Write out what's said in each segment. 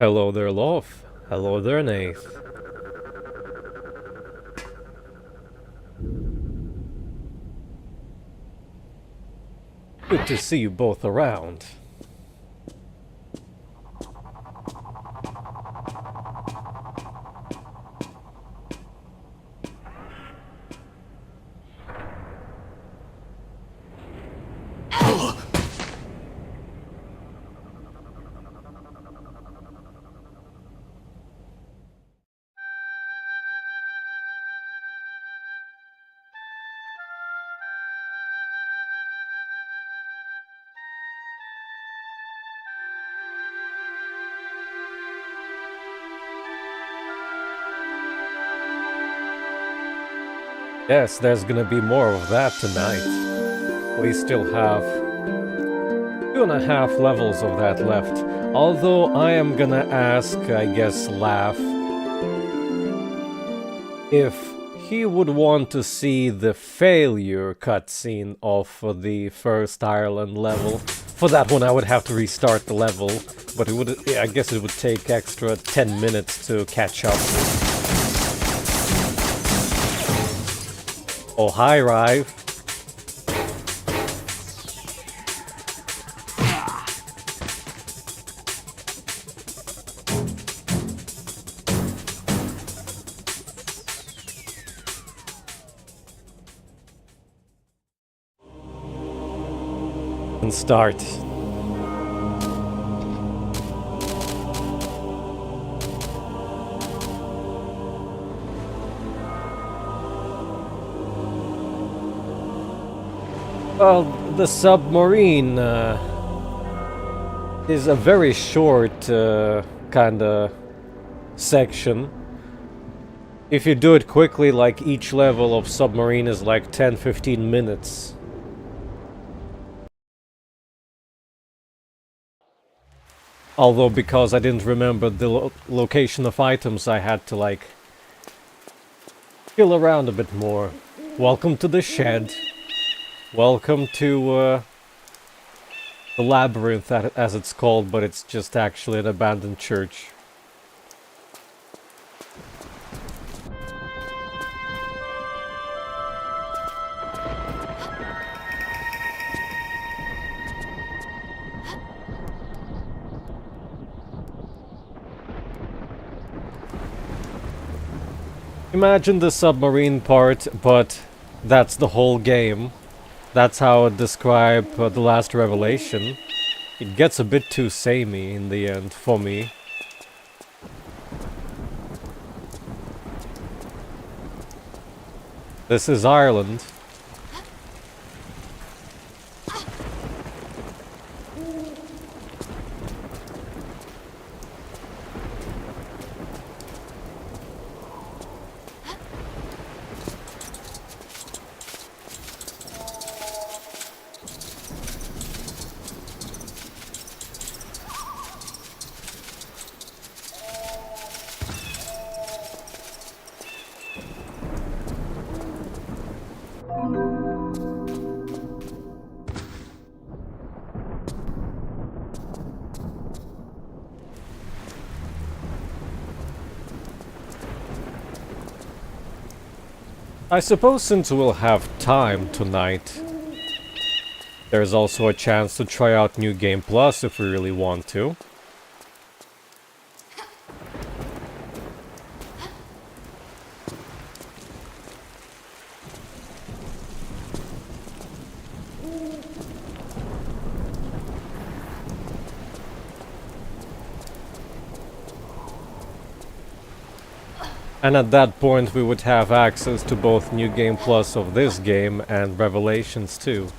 Hello there, Lof. Hello there, Nath. Good to see you both around. Yes, there's gonna be more of that tonight. We still have 2.5 levels of that left. Although I am gonna ask, I guess, Laff, if he would want to see the failure cutscene of the first Ireland level. For that one I would have to restart the level, but I guess it would take extra 10 minutes to catch up. Oh, hi, Rive. And start. Well, the submarine is a very short kinda section. If you do it quickly, like each level of submarine is like 10-15 minutes. Although because I didn't remember the location of items, I had to like kill around a bit more. Welcome to the shed. Welcome to the Labyrinth, as it's called, but it's just actually an abandoned church. Imagine the submarine part, but that's the whole game. That's how I'd describe the last revelation. It gets a bit too samey in the end, for me. This is Ireland. I suppose since we'll have time tonight, there's also a chance to try out New Game Plus if we really want to. And at that point we would have access to both New Game Plus of this game and Revelations too.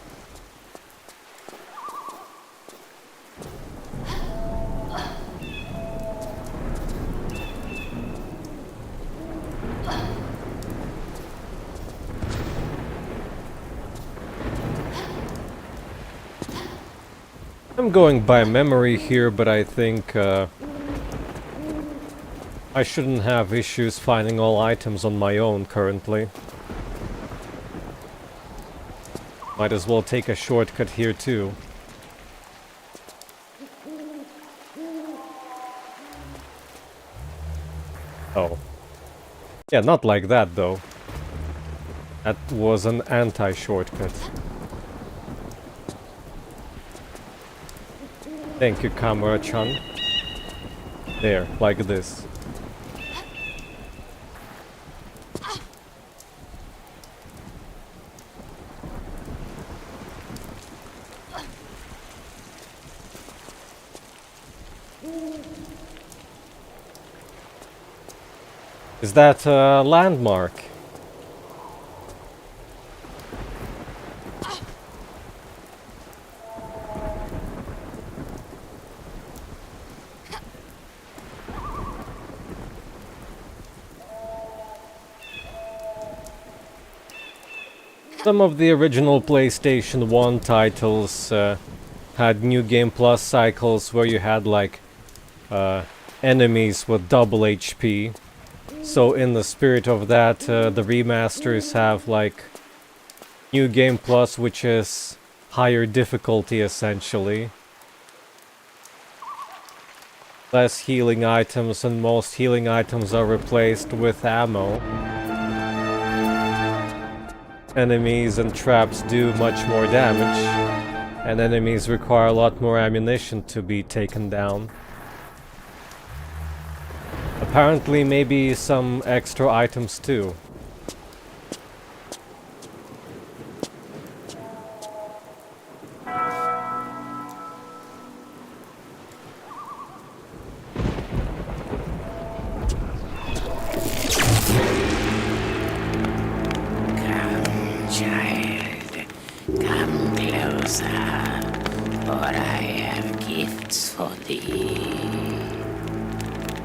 I'm going by memory here, but I think I shouldn't have issues finding all items on my own currently. Might as well take a shortcut here too. Oh. Yeah, not like that, though. That was an anti-shortcut. Thank you, Kamura-chan. There, like this. Is that a landmark? Some of the original PlayStation 1 titles had New Game Plus cycles where you had like enemies with double HP. So in the spirit of that, the remasters have like New Game Plus, which is higher difficulty essentially. Less healing items, and most healing items are replaced with ammo. Enemies and traps do much more damage, and enemies require a lot more ammunition to be taken down. Apparently, maybe some extra items too.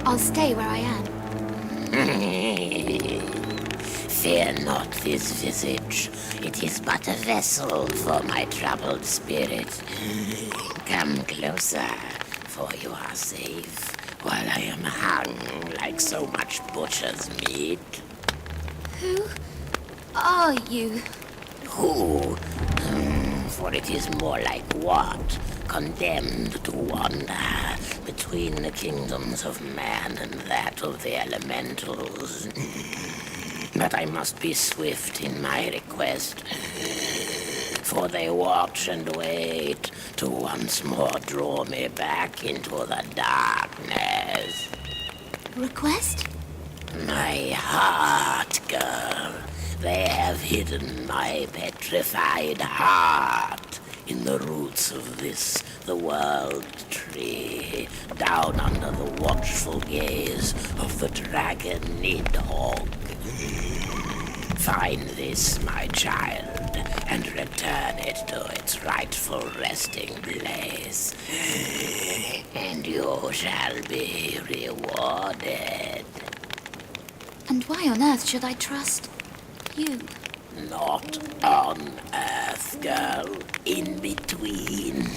I'll stay where I am. Fear not this visage. It is but a vessel for my troubled spirit. Come closer, for you are safe, while I am hung like so much butcher's meat. Who are you? Who? For it is more like what? Condemned to wander between the kingdoms of man and that of the elementals. But I must be swift in my request, for they watch and wait to once more draw me back into the darkness. Request? My heart, girl. They have hidden my petrified heart in the roots of this, the world tree, down under the watchful gaze of the dragon Nidhogg. Find this, my child, and return it to its rightful resting place, and you shall be rewarded. And why on earth should I trust you? Not on Earth, girl. In between.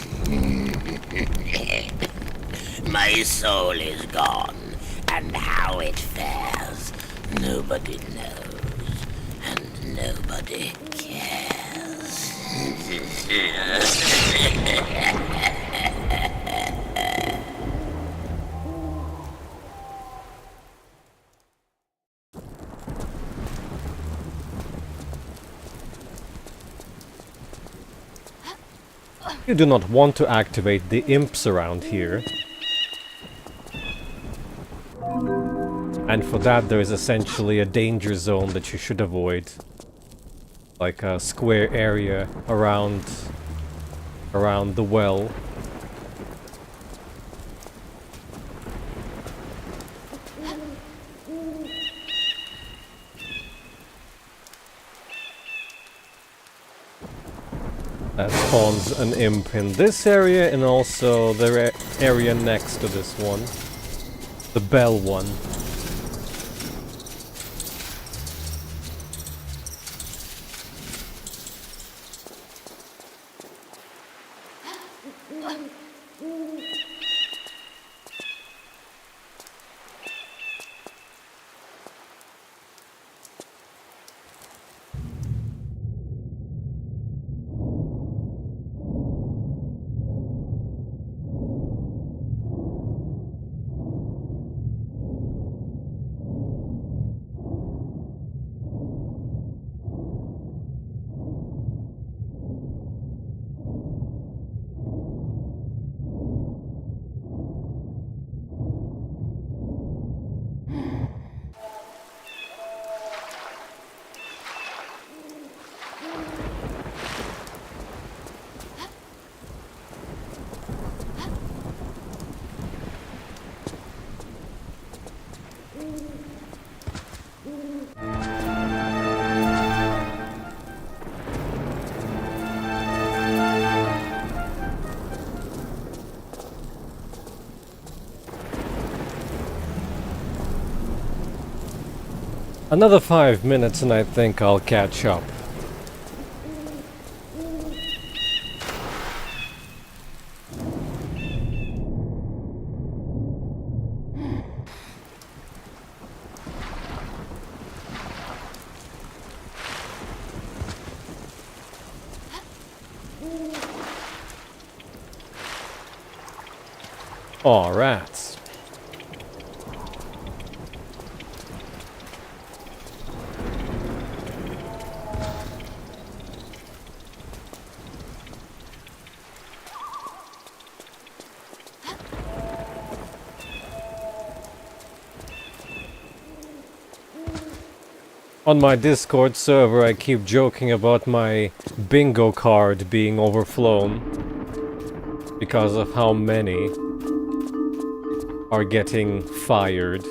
My soul is gone, and how it fares, nobody knows, and nobody cares. You do not want to activate the imps around here. And for that there is essentially a danger zone that you should avoid. Like a square area around the well. That spawns an imp in this area and also the area next to this one. The bell one. Another 5 minutes and I think I'll catch up. Aw, rats. On my Discord server, I keep joking about my bingo card being overflown because of how many are getting fired.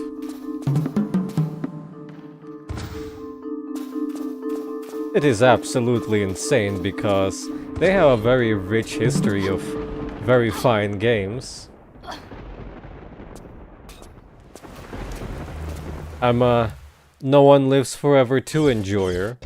It is absolutely insane because they have a very rich history of very fine games. I'm a No One Lives Forever 2 enjoyer.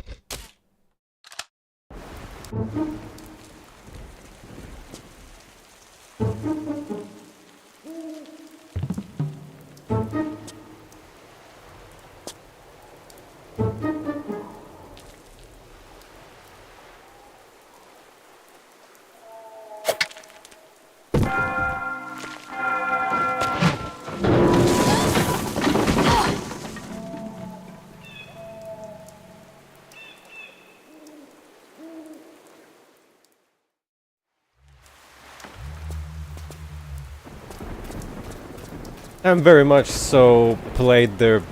And very much so played their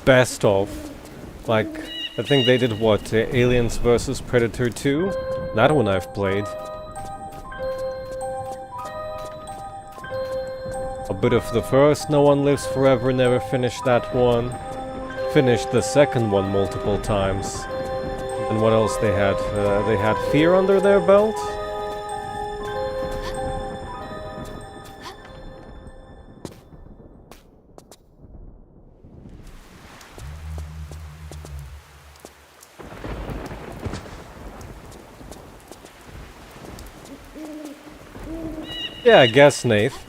best of. Like, I think they did what? Aliens vs Predator 2? That one I've played. A bit of the first No One Lives Forever, never finished that one. Finished the second one multiple times. And what else they had? They had Fear under their belt? Yeah, I guess, Nath.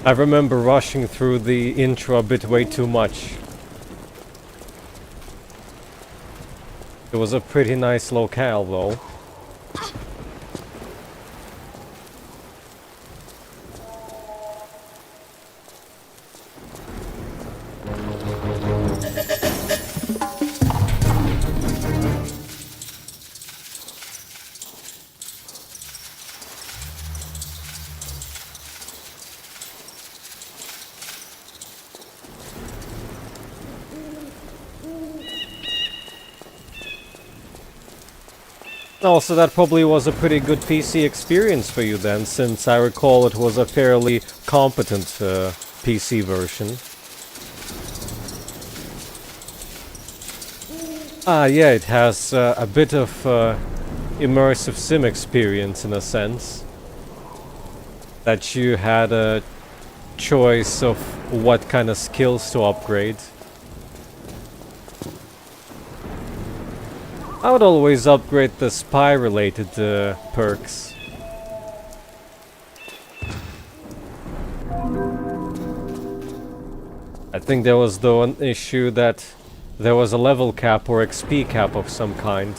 I remember rushing through the intro a bit way too much. It was a pretty nice locale, though. Also, that probably was a pretty good PC experience for you then, since I recall it was a fairly competent PC version. Ah, yeah, it has a bit of immersive sim experience in a sense. That you had a choice of what kind of skills to upgrade. I would always upgrade the spy-related perks. I think there was though an issue that there was a level cap or XP cap of some kind.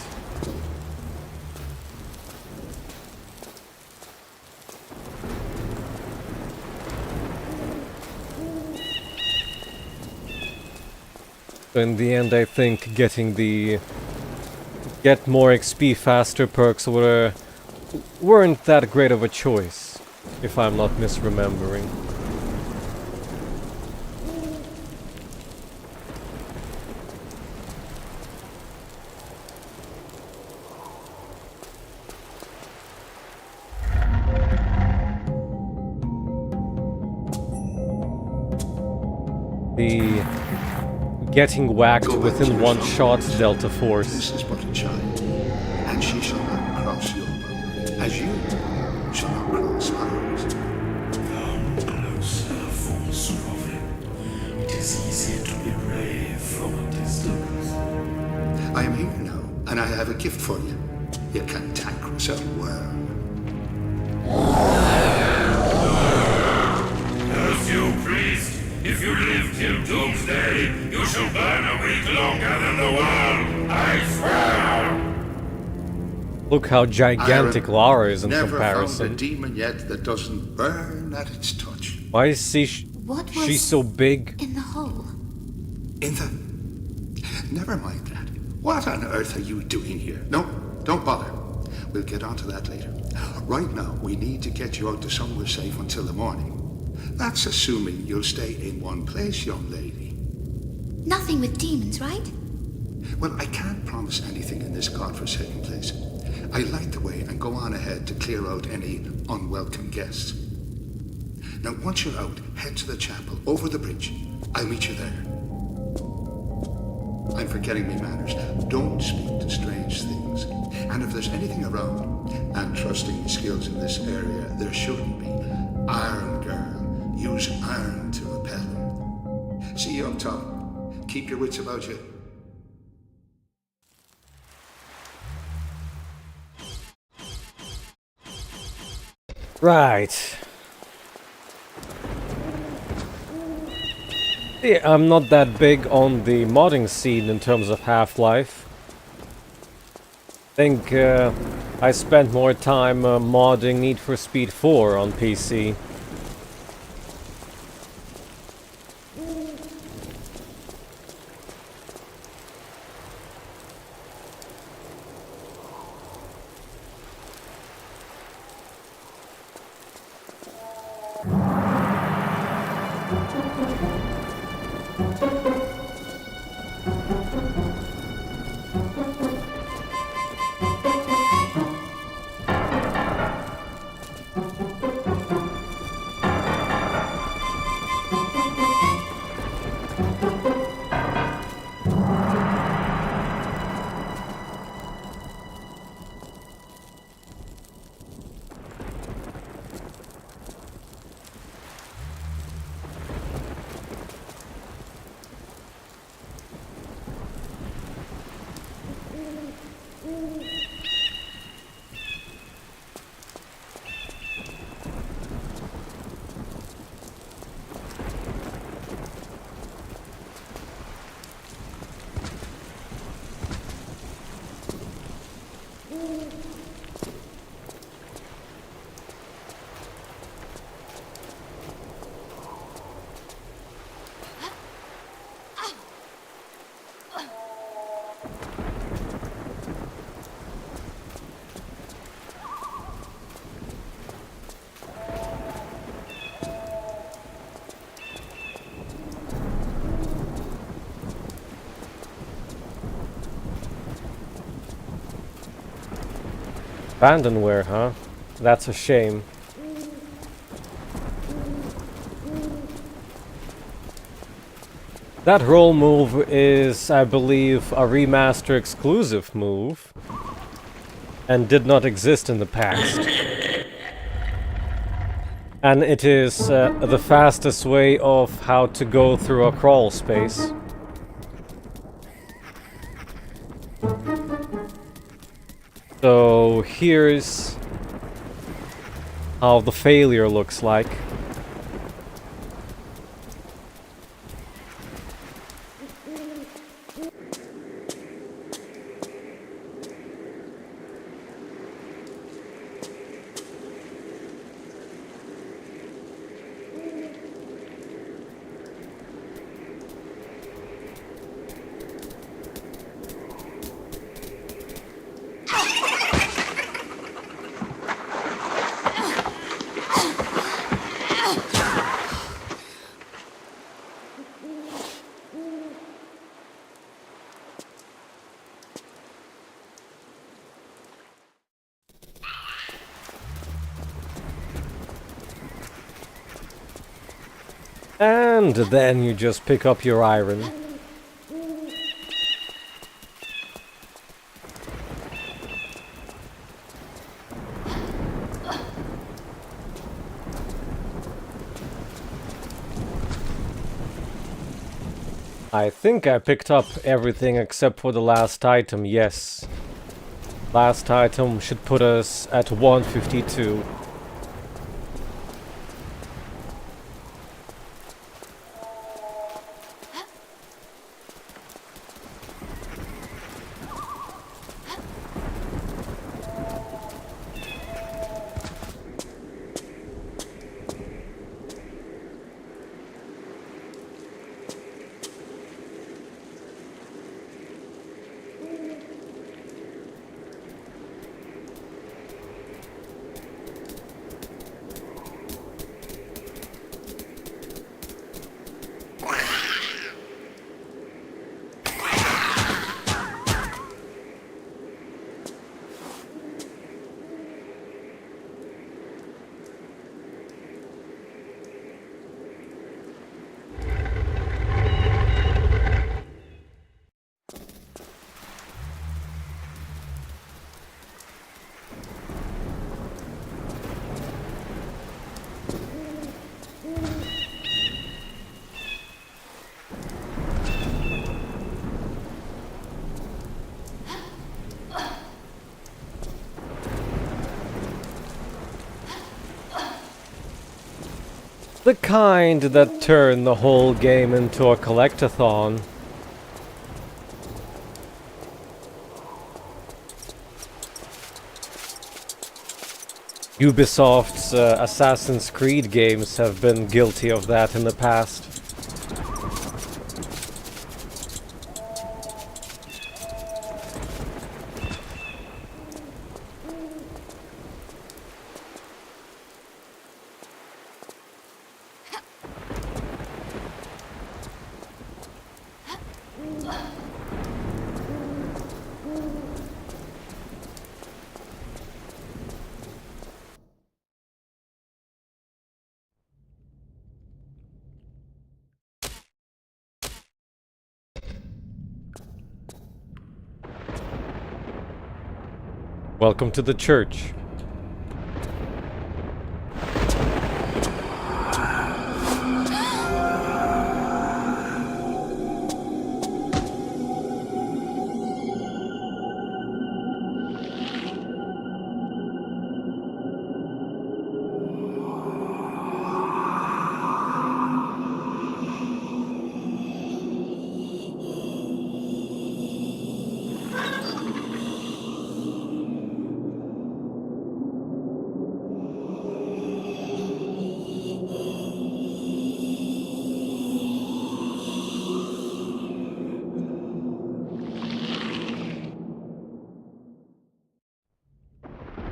In the end, I think getting the get more XP faster perks weren't that great of a choice, if I'm not misremembering. The getting whacked within one shot Delta Force. This is but a child, and she shall not have a gift for you. You can tackle so well. As you priest, if you live till doomsday, you shall burn a week longer than the world, I swear! Look how gigantic Lara is in Never comparison. found a demon yet that doesn't burn at its touch. Why is What was she so big? in the hole? In the... Never mind that. What on earth are you doing here? No, don't bother. We'll get onto that later. Right now, we need to get you out to somewhere safe until the morning. That's assuming you'll stay in one place, young lady. Nothing with demons, right? Well, I can't promise anything in this godforsaken place. I light the way and go on ahead to clear out any unwelcome guests. Now, once you're out, head to the chapel, over the bridge. I'll meet you there. I'm forgetting me manners. Don't speak to strange things. And if there's anything around, and trusting the skills in this area, there shouldn't be. Iron girl, use iron to repel them. See you up top. Keep your wits about you. Right. Yeah, I'm not that big on the modding scene in terms of Half-Life. I think I spent more time modding Need for Speed 4 on PC. Abandonware, huh? That's a shame. That roll move is, I believe, a remaster exclusive move and did not exist in the past. And it is the fastest way of how to go through a crawl space. So here's how the failure looks like. And then you just pick up your iron. I think I picked up everything except for the last item, yes. Last item should put us at 152. The kind that turn the whole game into a collectathon. Ubisoft's Assassin's Creed games have been guilty of that in the past. Welcome to the church.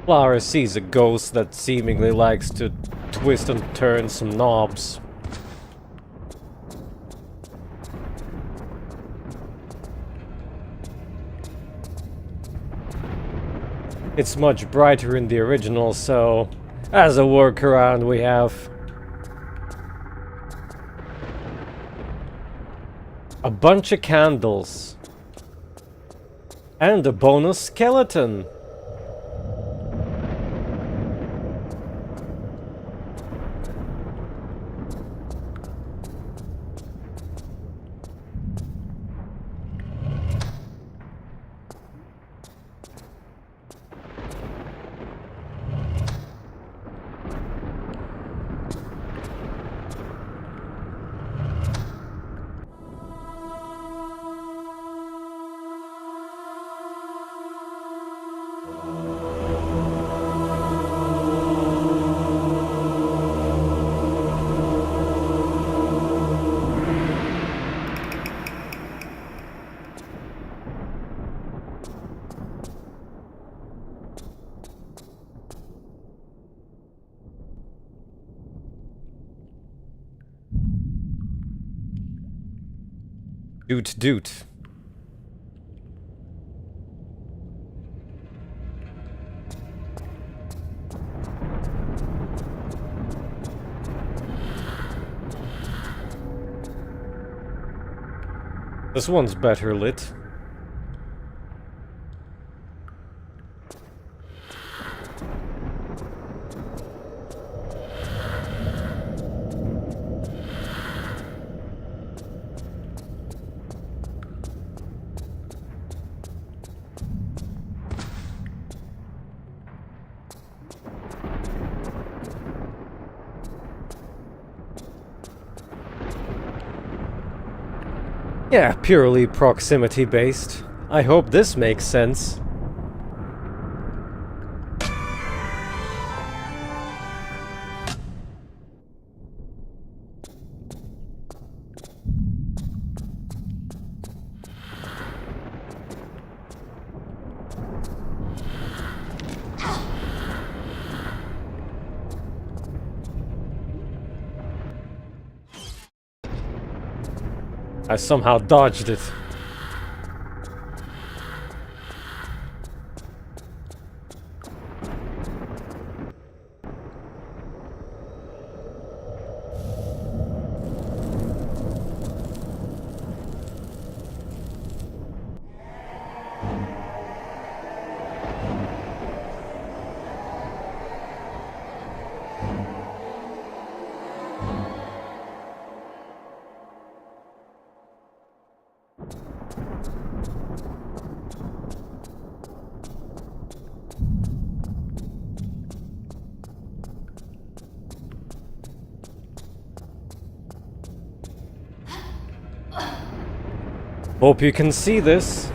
Lara sees a ghost that seemingly likes to twist and turn some knobs. It's much brighter in the original, so as a workaround we have a bunch of candles and a bonus skeleton. Doot doot. This one's better lit. Yeah, purely proximity based. I hope this makes sense. I somehow dodged it. Hope you can see this.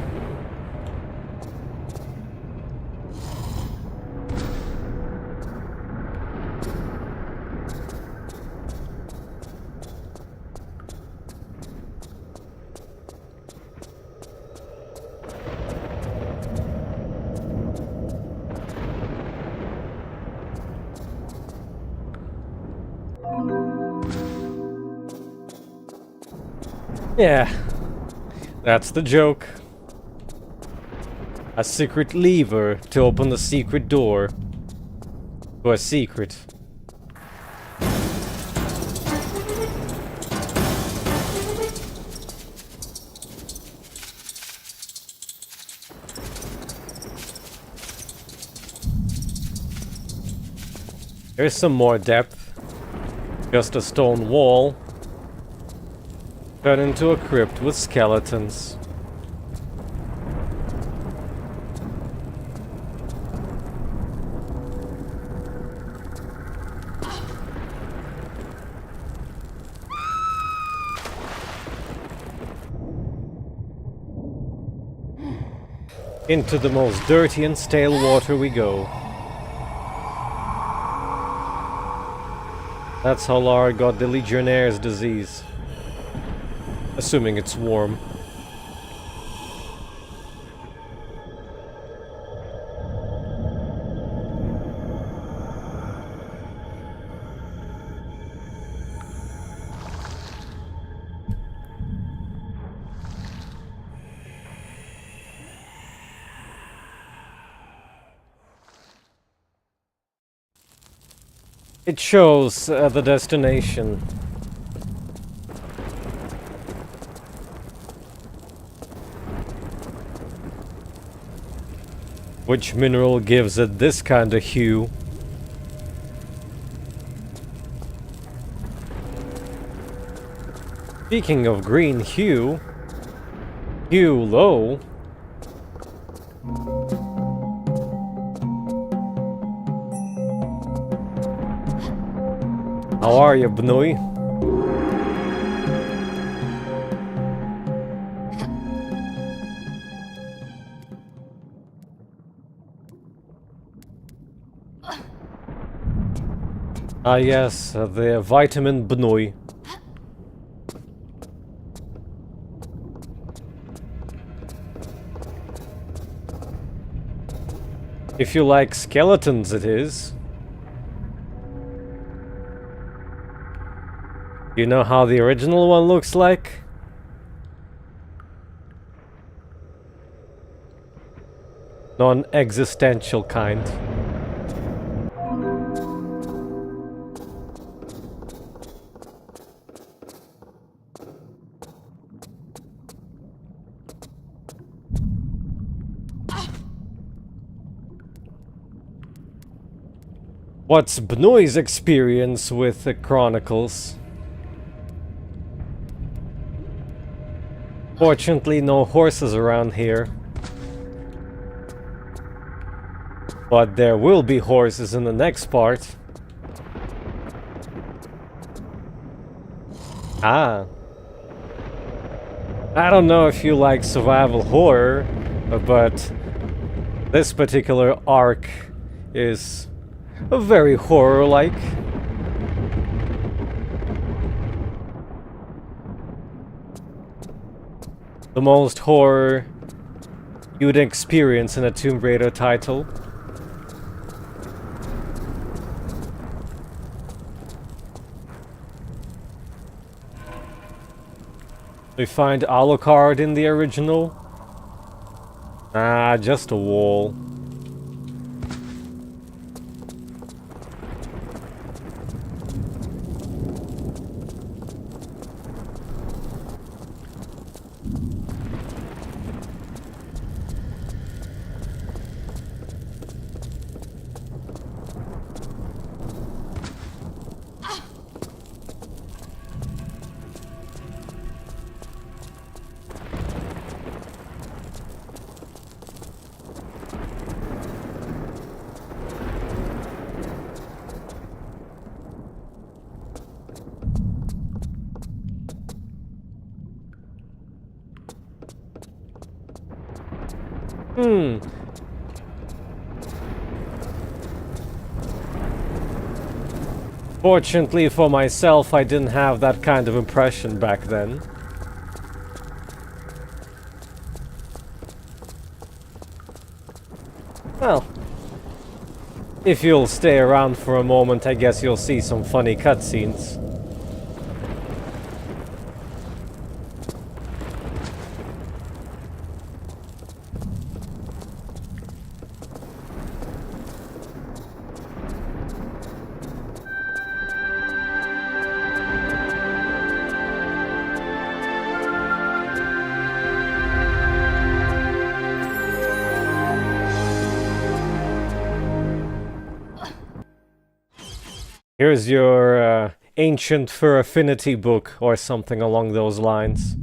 Yeah. That's the joke. A secret lever to open the secret door to a secret. There's some more depth. Just a stone wall turned into a crypt with skeletons. Into the most dirty and stale water we go. That's how Lara got the Legionnaire's disease. Assuming it's warm. It shows the destination. Which mineral gives it this kind of hue? Speaking of green hue, hue low. How are you, Bnui? Ah yes, the vitamin Bnui. If you like skeletons, it is. You know how the original one looks like? Non-existential kind. What's Bnui's experience with the Chronicles? Fortunately, no horses around here. But there will be horses in the next part. Ah. I don't know if you like survival horror, but this particular arc is very horror-like. The most horror you'd experience in a Tomb Raider title. We find Alucard in the original. Ah, just a wall. Fortunately for myself, I didn't have that kind of impression back then. Well, if you'll stay around for a moment, I guess you'll see some funny cutscenes. Here's your Ancient for Affinity book, or something along those lines.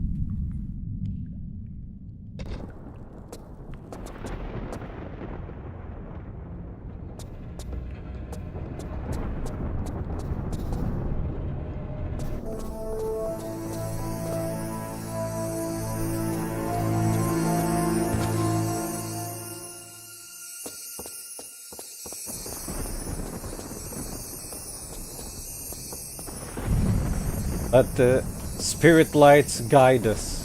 Let the spirit lights guide us.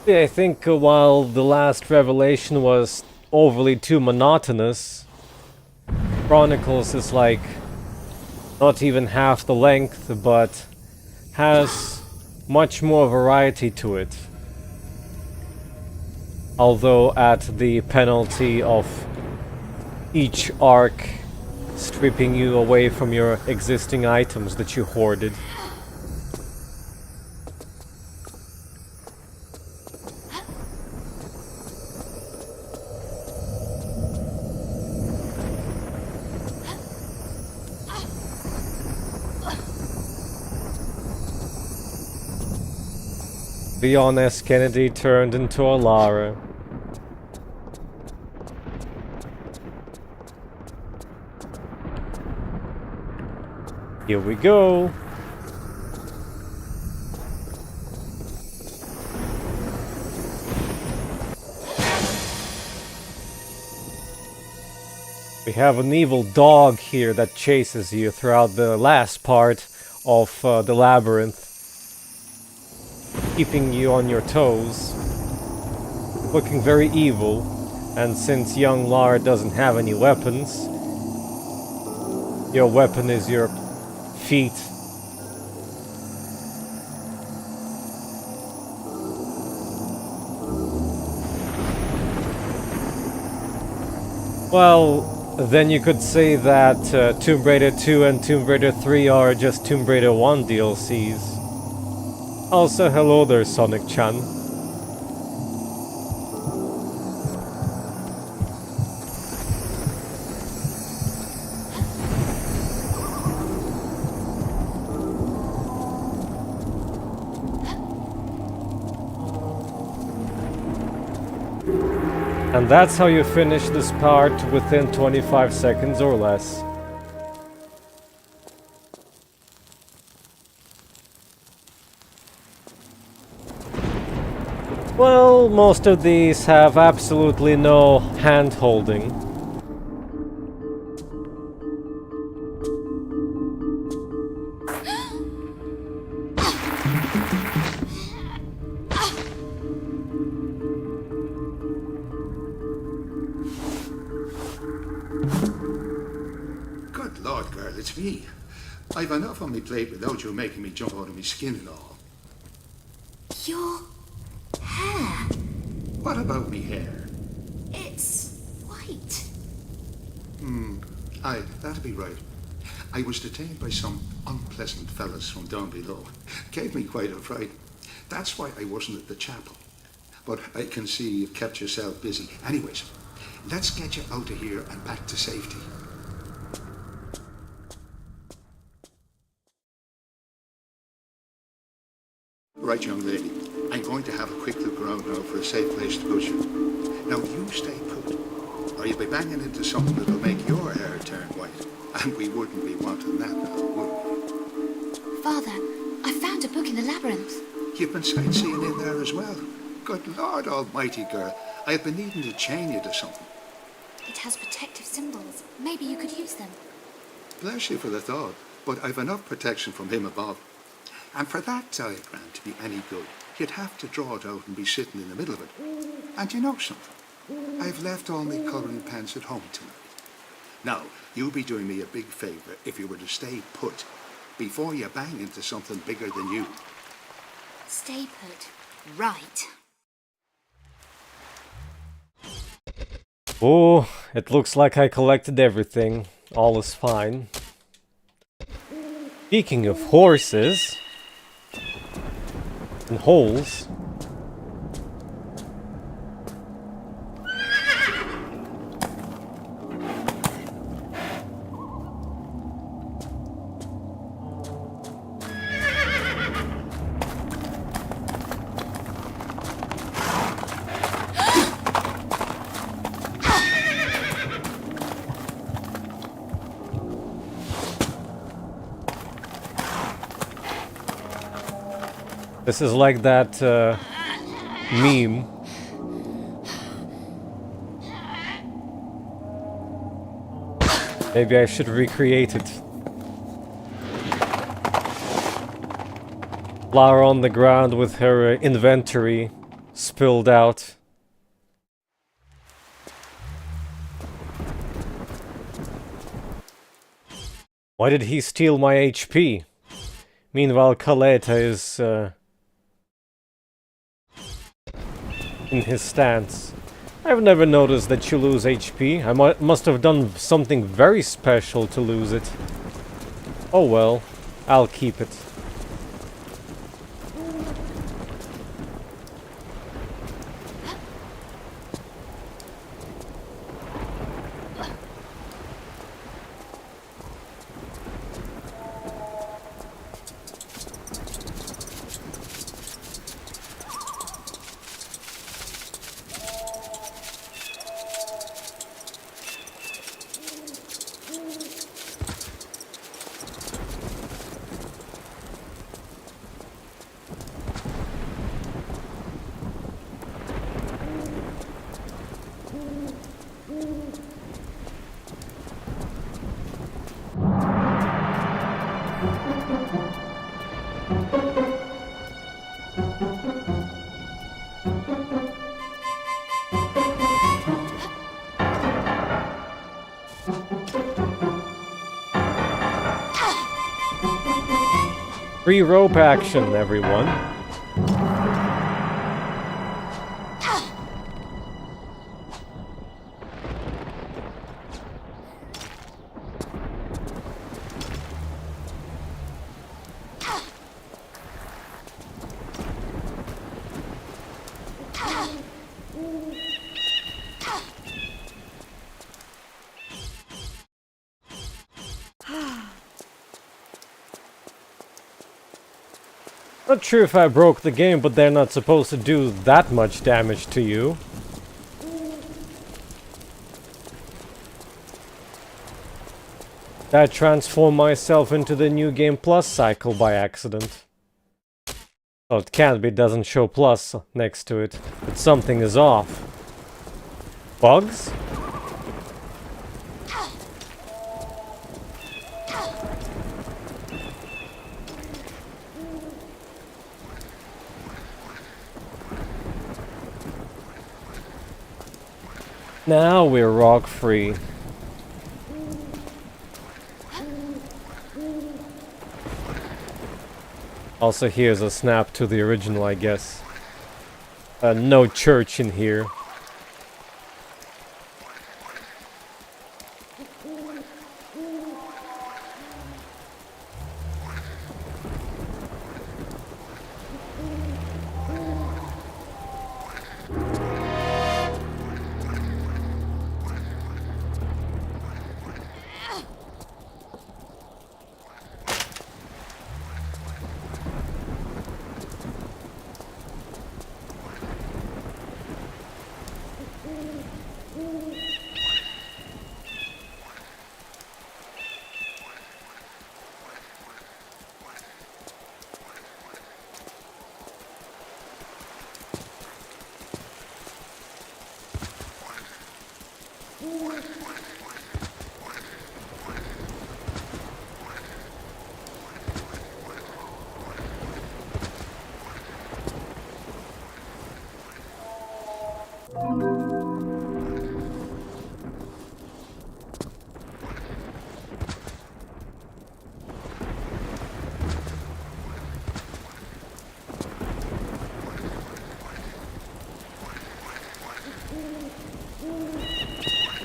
Yeah, I think while the last revelation was overly too monotonous, Chronicles is like not even half the length, but has much more variety to it. Although at the penalty of each arc stripping you away from your existing items that you hoarded. Leon S. Kennedy turned into a Lara. Here we go. We have an evil dog here that chases you throughout the last part of the Labyrinth, keeping you on your toes, looking very evil. And since young Lara doesn't have any weapons, your weapon is your feet. Well, then you could say that Tomb Raider 2 and Tomb Raider 3 are just Tomb Raider 1 DLCs. Also, hello there, Sonic-chan. And that's how you finish this part within 25 seconds or less. Well, most of these have absolutely no hand-holding. Good Lord, girl, it's me. I've enough on my plate without you making me jump out of my skin and all. Your hair. What about me hair? It's white. Aye, that'd be right. I was detained by some unpleasant fellas from down below. Gave me quite a fright. That's why I wasn't at the chapel. But I can see you've kept yourself busy. Anyways, let's get you out of here and back to safety. Right, young lady. I'm going to have a quick look around now for a safe place to put you. Now, you stay put, or you'll be banging into something that'll make your hair turn white. And we wouldn't be wanting that now, would we? Father, I found a book in the Labyrinth. You've been sightseeing in there as well. Good Lord almighty, girl. I've been needing to chain you to something. It has protective symbols. Maybe you could use them. Bless you for the thought, but I've enough protection from him above. And for that diagram to be any good, you'd have to draw it out and be sitting in the middle of it. And you know something? I've left all my colouring pens at home tonight. Now, you'd be doing me a big favour if you were to stay put before you bang into something bigger than you. Stay put. Right. Oh, it looks like I collected everything. All is fine. Speaking of horses and holes, this is like that meme. Maybe I should recreate it. Lara on the ground with her inventory spilled out. Why did he steal my HP? Meanwhile, Caleta is in his stance. I've never noticed that you lose HP. I must have done something very special to lose it. Oh well, I'll keep it. Free rope action, everyone. Not sure if I broke the game, but they're not supposed to do that much damage to you. I transformed myself into the New Game Plus cycle by accident. Oh, it can't be, it doesn't show plus next to it. But something is off. Bugs? Now we're rock free. Also, here's a snap to the original, I guess. No church in here.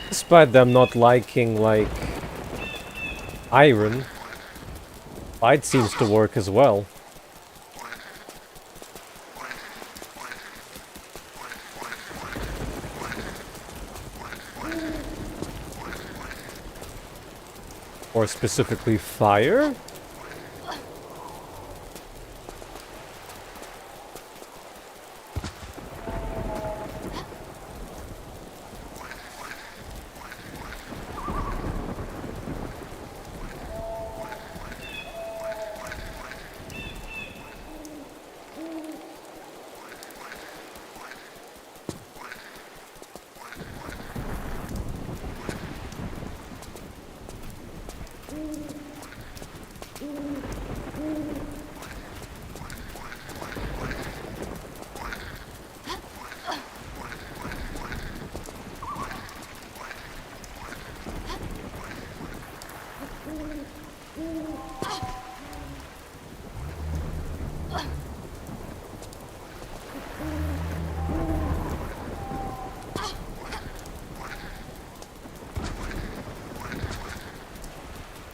Despite them not liking, like, iron, light seems to work as well. Or specifically fire?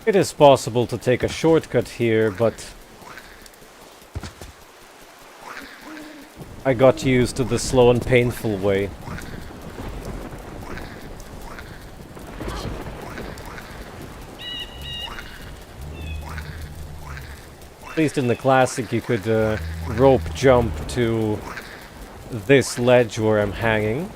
It is possible to take a shortcut here, but I got used to the slow and painful way. At least in the classic you could rope jump to this ledge where I'm hanging.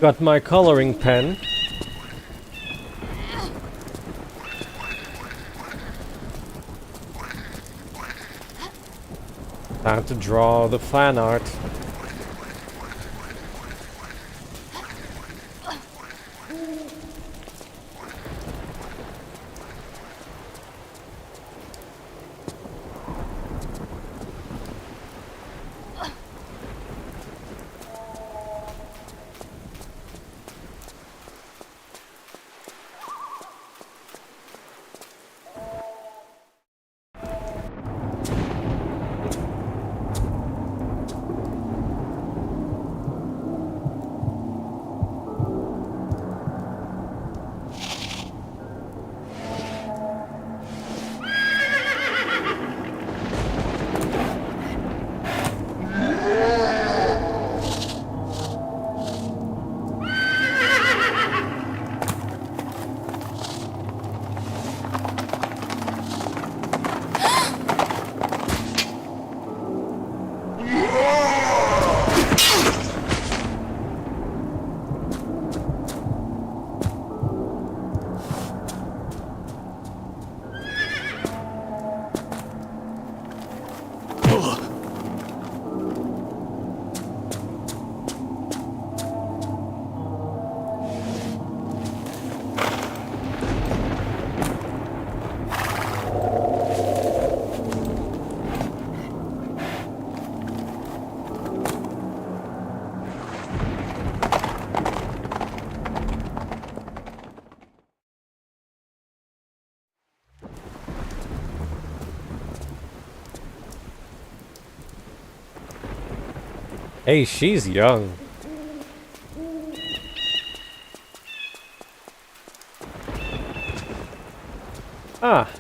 Got my coloring pen. Time to draw the fan art. Hey, she's young. Ah.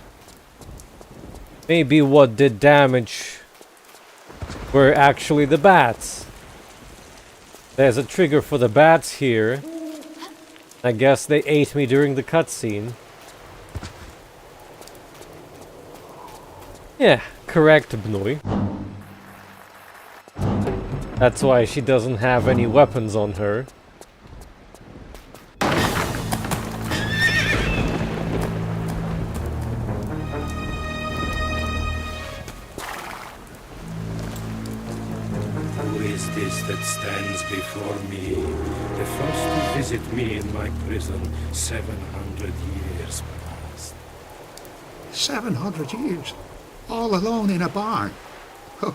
Maybe what did damage were actually the bats. There's a trigger for the bats here. I guess they ate me during the cutscene. Yeah, correct, Bnoy. That's why she doesn't have any weapons on her. Who is this that stands before me? The first to visit me in my prison 700 years past. 700 years? All alone in a barn? Huh,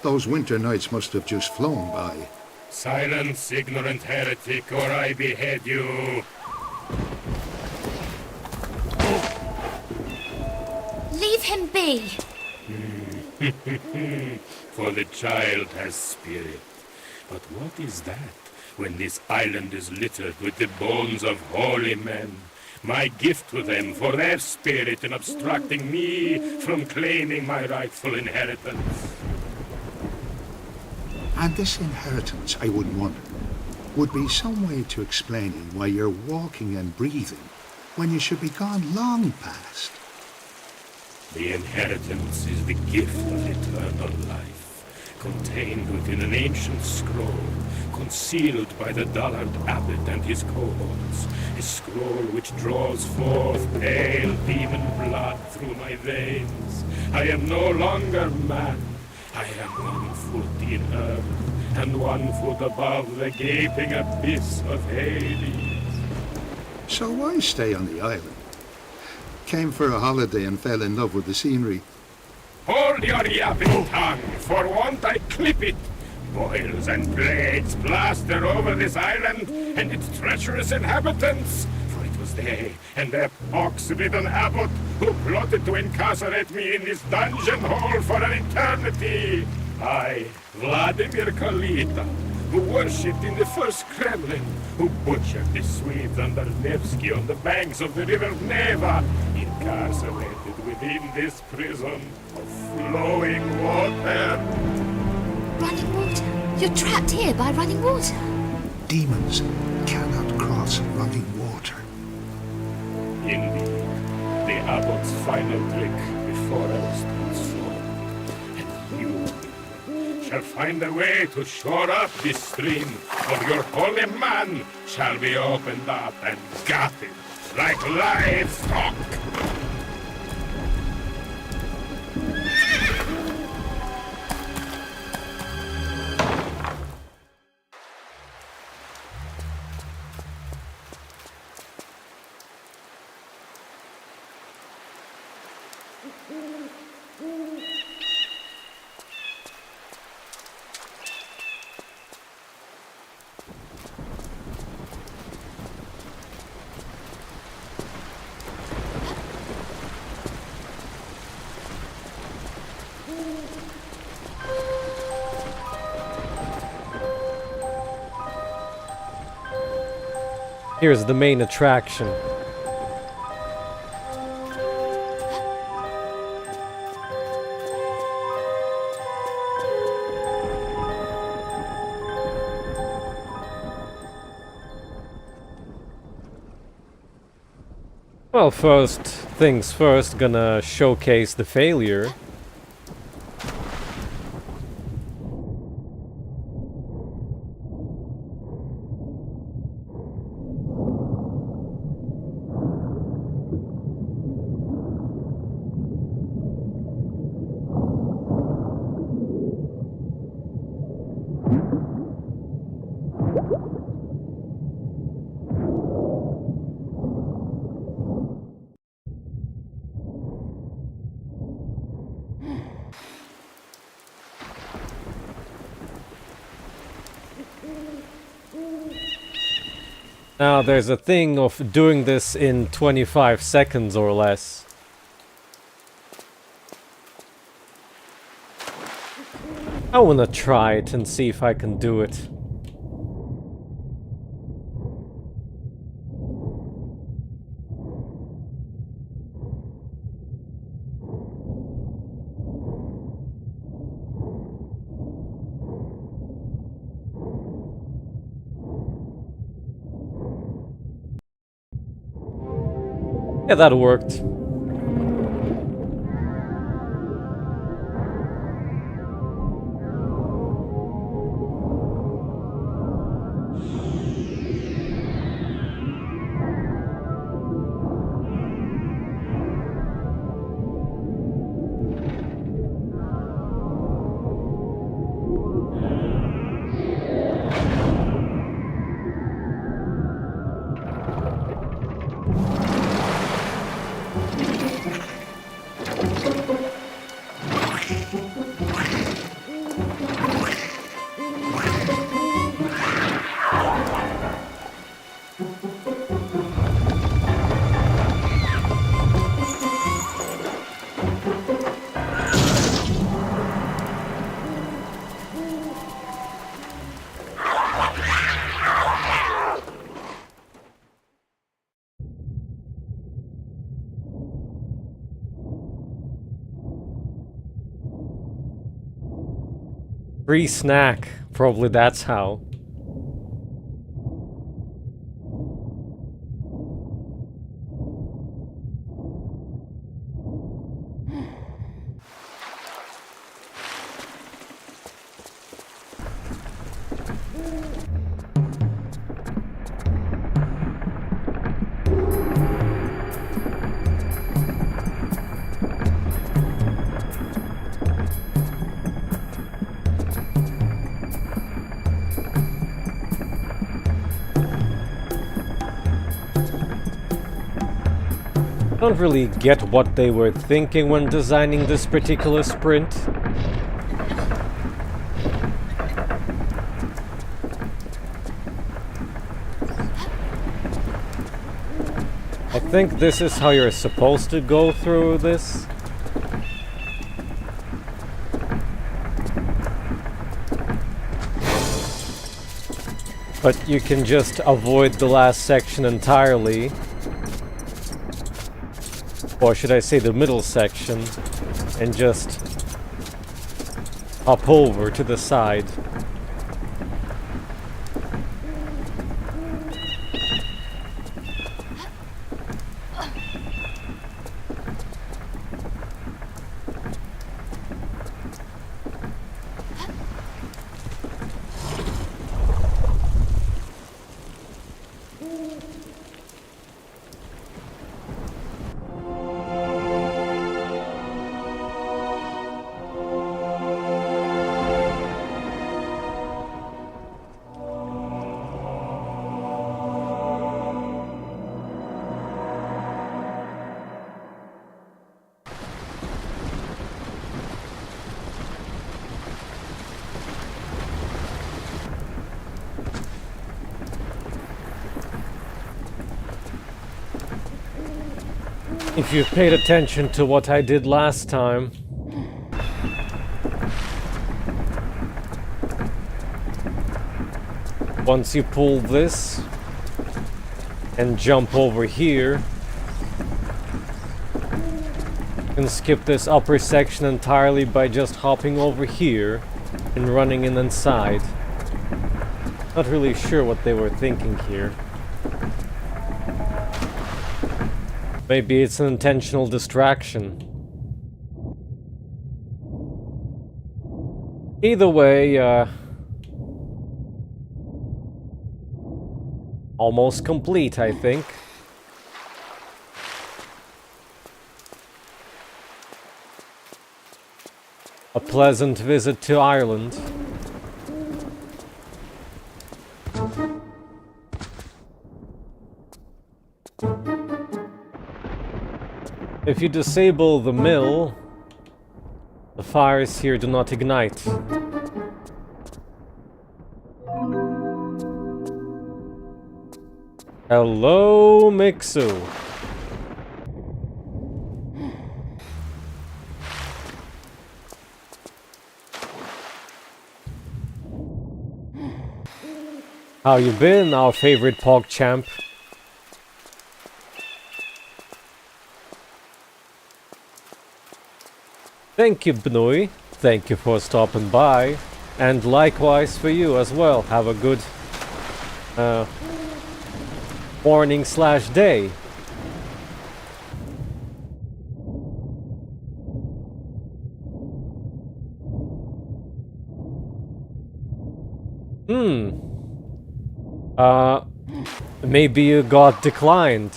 those winter nights must have just flown by. Silence, ignorant heretic, or I behead you. Leave him be. For the child has spirit. But what is that when this island is littered with the bones of holy men? My gift to them for their spirit in obstructing me from claiming my rightful inheritance. And this inheritance, I would wonder, would be some way to explaining why you're walking and breathing when you should be gone long past. The inheritance is the gift of eternal life, contained within an ancient scroll, concealed by the dullard abbot and his cohorts, a scroll which draws forth pale demon blood through my veins. I am no longer man. I am 1 foot in earth, and 1 foot above the gaping abyss of Hades. So why stay on the island? Came for a holiday and fell in love with the scenery. Hold your yapping tongue, for won't I clip it? Boils and plagues plaster over this island and its treacherous inhabitants. For it was they and their pox-ridden abbot who plotted to incarcerate me in this dungeon hole for an eternity. I, Vladimir Kalita, who worshipped in the first Kremlin, who butchered the Swedes under Nevsky on the banks of the river Neva, incarcerated within this prison of flowing water. Running water. You're trapped here by running water. Demons cannot cross running water. Indeed, the abbot's final trick before I was transformed. And you shall find a way to shore up this stream, or your holy man shall be opened up and gutted like livestock. Here's the main attraction. Well, first things first, gonna showcase the failure. Now, there's a thing of doing this in 25 seconds or less. I wanna try it and see if I can do it. Yeah, that worked. Free snack. Probably that's how. I don't really get what they were thinking when designing this particular sprint. I think this is how you're supposed to go through this. But you can just avoid the last section entirely. Or should I say the middle section, and just hop over to the side. If you've paid attention to what I did last time, once you pull this and jump over here, you can skip this upper section entirely by just hopping over here and running in inside. Not really sure what they were thinking here. Maybe it's an intentional distraction. Either way, almost complete, I think. A pleasant visit to Ireland. If you disable the mill, the fires here do not ignite. Hello, Mixu. How you been, our favorite PogChamp? Thank you, Bnui. Thank you for stopping by. And likewise for you as well. Have a good morning/day. Maybe you got declined.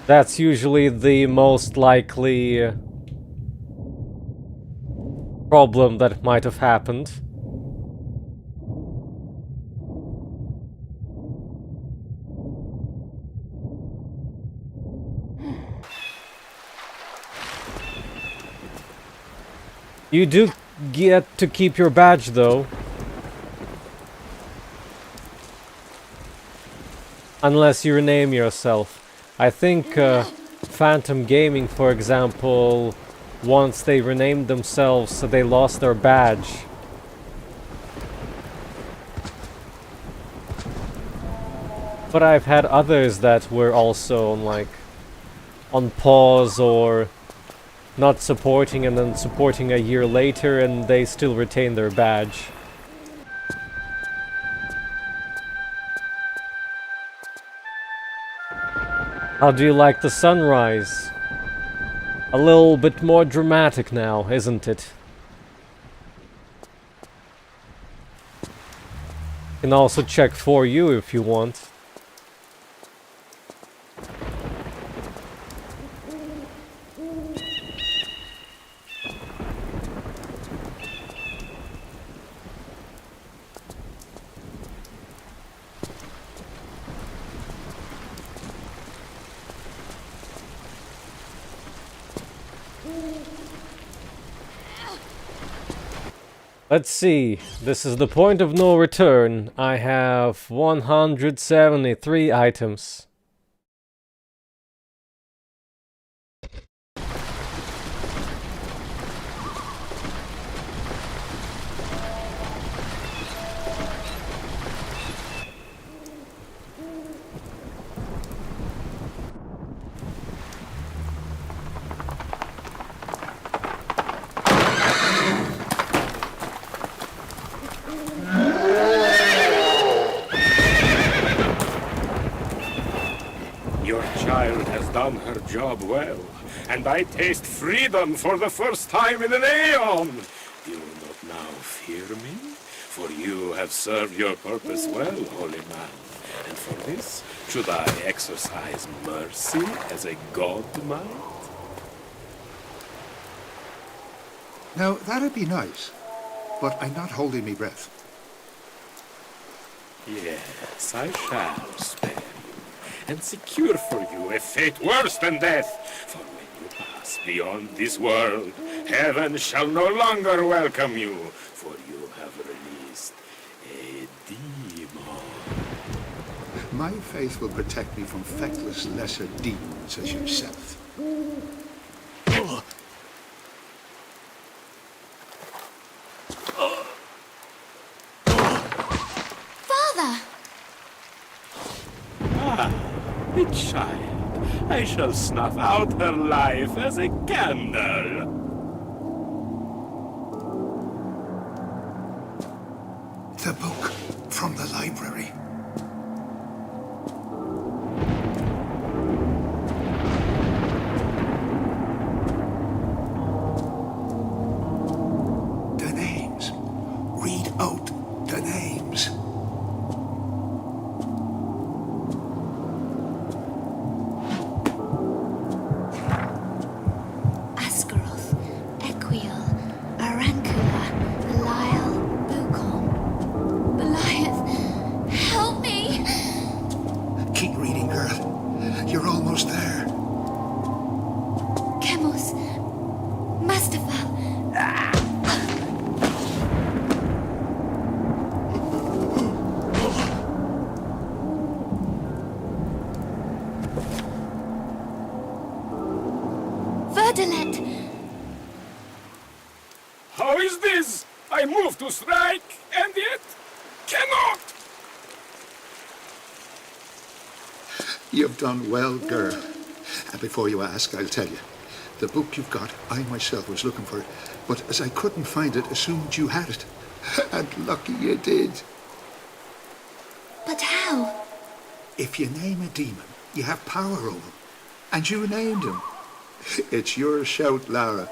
That's usually the most likely problem that might have happened. You do get to keep your badge, though. Unless you rename yourself. I think Phantom Gaming, for example, once they renamed themselves, so they lost their badge. But I've had others that were also on pause or not supporting and then supporting a year later and they still retain their badge. How do you like the sunrise? A little bit more dramatic now, isn't it? Can also check for you if you want. Let's see, this is the point of no return. I have 173 items. Done her job well, and I taste freedom for the first time in an aeon. You will not now fear me, for you have served your purpose well, holy man. And for this, should I exercise mercy as a god might? Now, that'd be nice, but I'm not holding me breath. Yes, I shall spare you, and secure for you a fate worse than death. For when you pass beyond this world, heaven shall no longer welcome you, for you have released a demon. My faith will protect me from feckless lesser demons as yourself. A child, I shall snuff out her life as a candle. The book from the library. The names. Read out the names. How is this? I move to strike, and yet cannot. You've done well, girl. And before you ask, I'll tell you. The book you've got, I myself was looking for it, but as I couldn't find it, assumed you had it. And lucky you did. But how? If you name a demon, you have power over him. And you named him. It's your shout, Lara.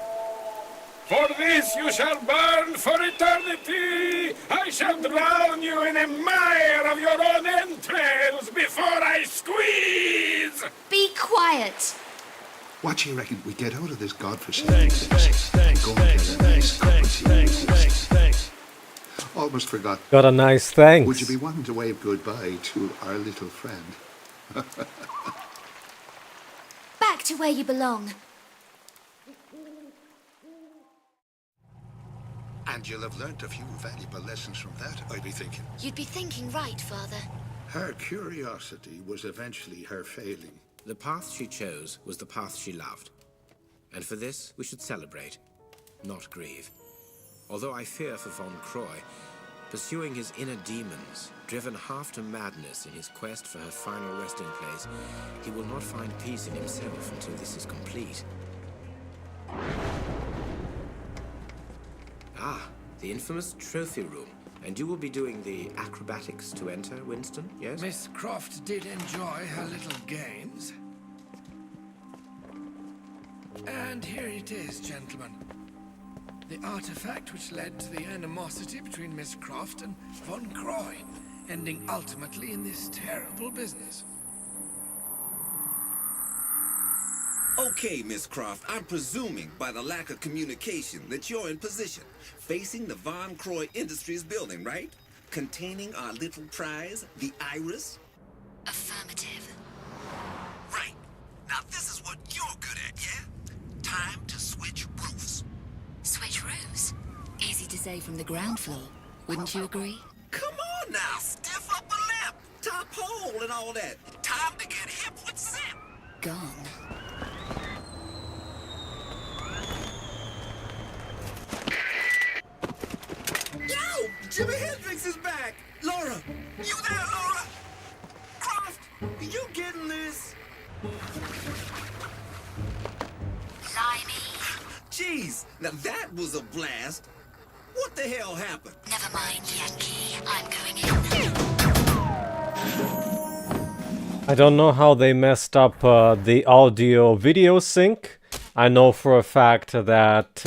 For this you shall burn for eternity! I shall drown you in a mire of your own entrails before I squeeze! Be quiet. What do you reckon we get out of this godforsaken place and go and get a nice cup of tea? Almost forgot. Got a nice thanks. Would you be wanting to wave goodbye to our little friend? Back to where you belong. And you'll have learnt a few valuable lessons from that, I'd be thinking. You'd be thinking right, Father. Her curiosity was eventually her failing. The path she chose was the path she loved. And for this, we should celebrate, not grieve. Although I fear for von Croy, pursuing his inner demons, driven half to madness in his quest for her final resting place, he will not find peace in himself until this is complete. Ah, the infamous trophy room. And you will be doing the acrobatics to enter, Winston, yes? Miss Croft did enjoy her little games. And here it is, gentlemen. The artifact which led to the animosity between Miss Croft and von Croy, ending ultimately in this terrible business. Okay, Miss Croft, I'm presuming by the lack of communication that you're in position, facing the Von Croy Industries building, right? Containing our little prize, the Iris? Affirmative. Right. Now this is what you're good at, yeah? Time to switch roofs. Switch roofs? Easy to say from the ground floor, wouldn't you agree? Come on now, stiff upper lip, top hole and all that. Time to get hip with Zip. Gone. Yo, Jimi Hendrix is back. Laura, you there, Laura? Croft, you getting this? Blimey. Jeez, now that was a blast. What the hell happened? Never mind, Yankee. I'm going in. I don't know how they messed up the audio-video sync. I know for a fact that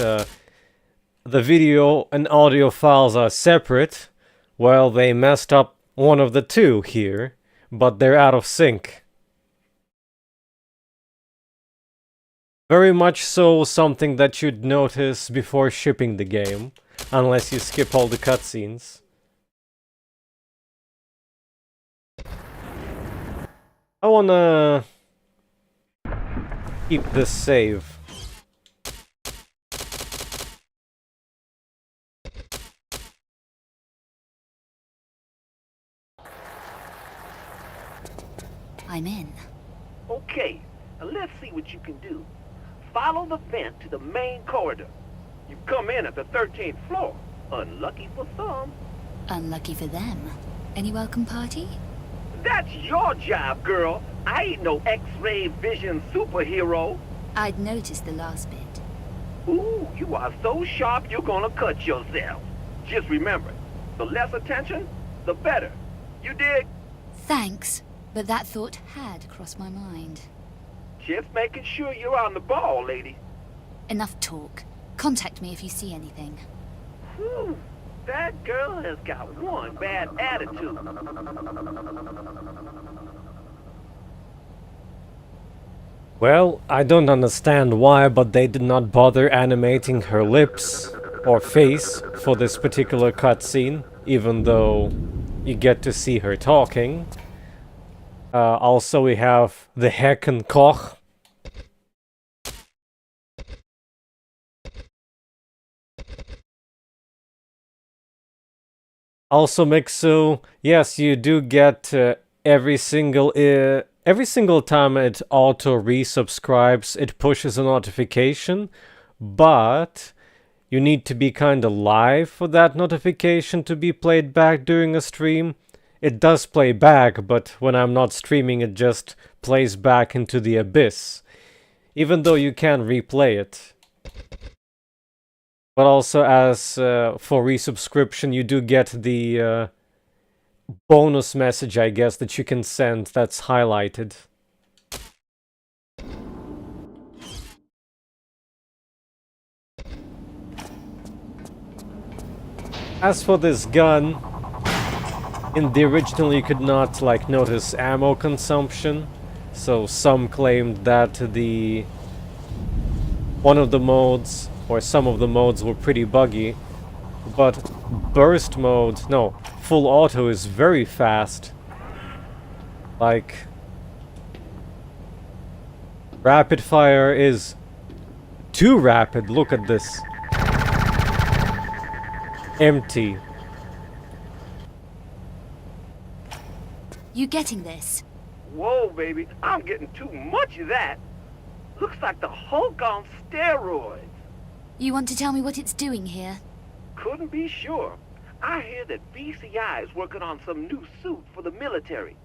the video and audio files are separate. Well, they messed up one of the two here, but they're out of sync. Very much so something that you'd notice before shipping the game, unless you skip all the cutscenes. I wanna keep this save. I'm in. Okay, now let's see what you can do. Follow the vent to the main corridor. You've come in at the 13th floor. Unlucky for some. Unlucky for them. Any welcome party? That's your job, girl. I ain't no X-ray vision superhero. I'd noticed the last bit. Ooh, you are so sharp you're gonna cut yourself. Just remember, the less attention, the better. You dig? Thanks, but that thought had crossed my mind. Just making sure you're on the ball, lady. Enough talk. Contact me if you see anything. Whew, that girl has got one bad attitude. Well, I don't understand why, but they did not bother animating her lips or face for this particular cutscene, even though you get to see her talking. Also, we have the Hecken Koch. Also, Mixu, yes, you do get every single time it auto resubscribes, it pushes a notification, but you need to be kinda live for that notification to be played back during a stream. It does play back, but when I'm not streaming it just plays back into the abyss. Even though you can replay it. But also as for resubscription you do get the bonus message, I guess, that you can send that's highlighted. As for this gun, in the original you could not like notice ammo consumption, so some claimed that one of the modes or some of the modes were pretty buggy, but burst mode, no, full auto is very fast. Like, rapid fire is too rapid. Look at this. Empty. You getting this? Whoa, baby, I'm getting too much of that. Looks like the Hulk on steroids. You want to tell me what it's doing here? Couldn't be sure. I hear that BCI is working on some new suit for the military.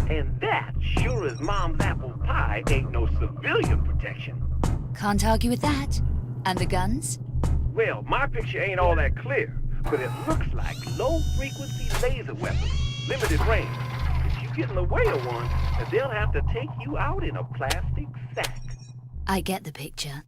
And that, sure as mom's apple pie, ain't no civilian protection. Can't argue with that. And the guns? Well, my picture ain't all that clear, but it looks like low-frequency laser weapons, limited range. If you get in the way of one, they'll have to take you out in a plastic sack. I get the picture.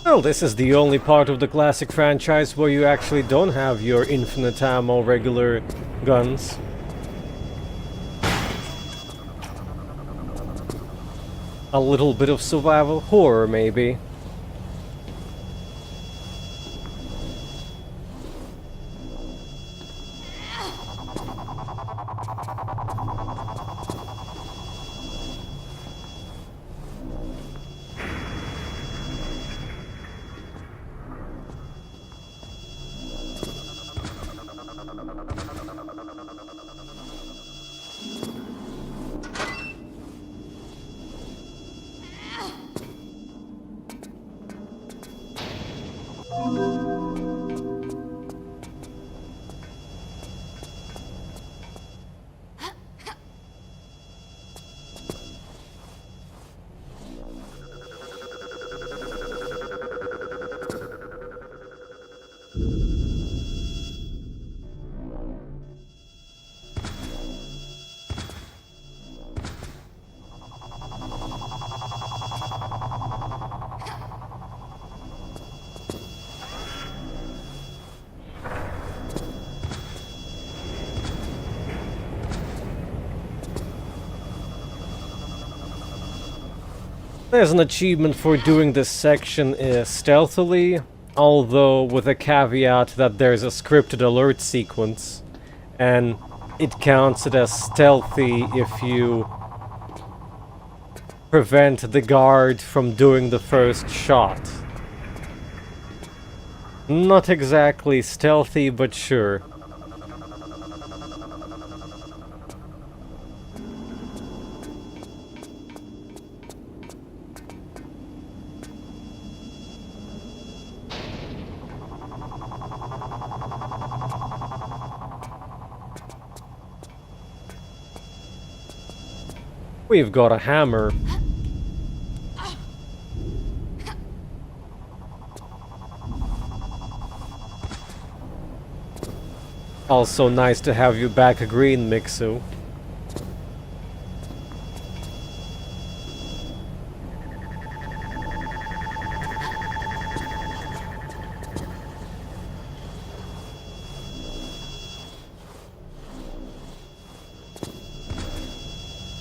Well, this is the only part of the classic franchise where you actually don't have your infinite ammo regular guns. A little bit of survival horror, maybe. There's an achievement for doing this section stealthily, although with a caveat that there's a scripted alert sequence, and it counts it as stealthy if you prevent the guard from doing the first shot. Not exactly stealthy, but sure. We've got a hammer. Also nice to have you back green, Mixu.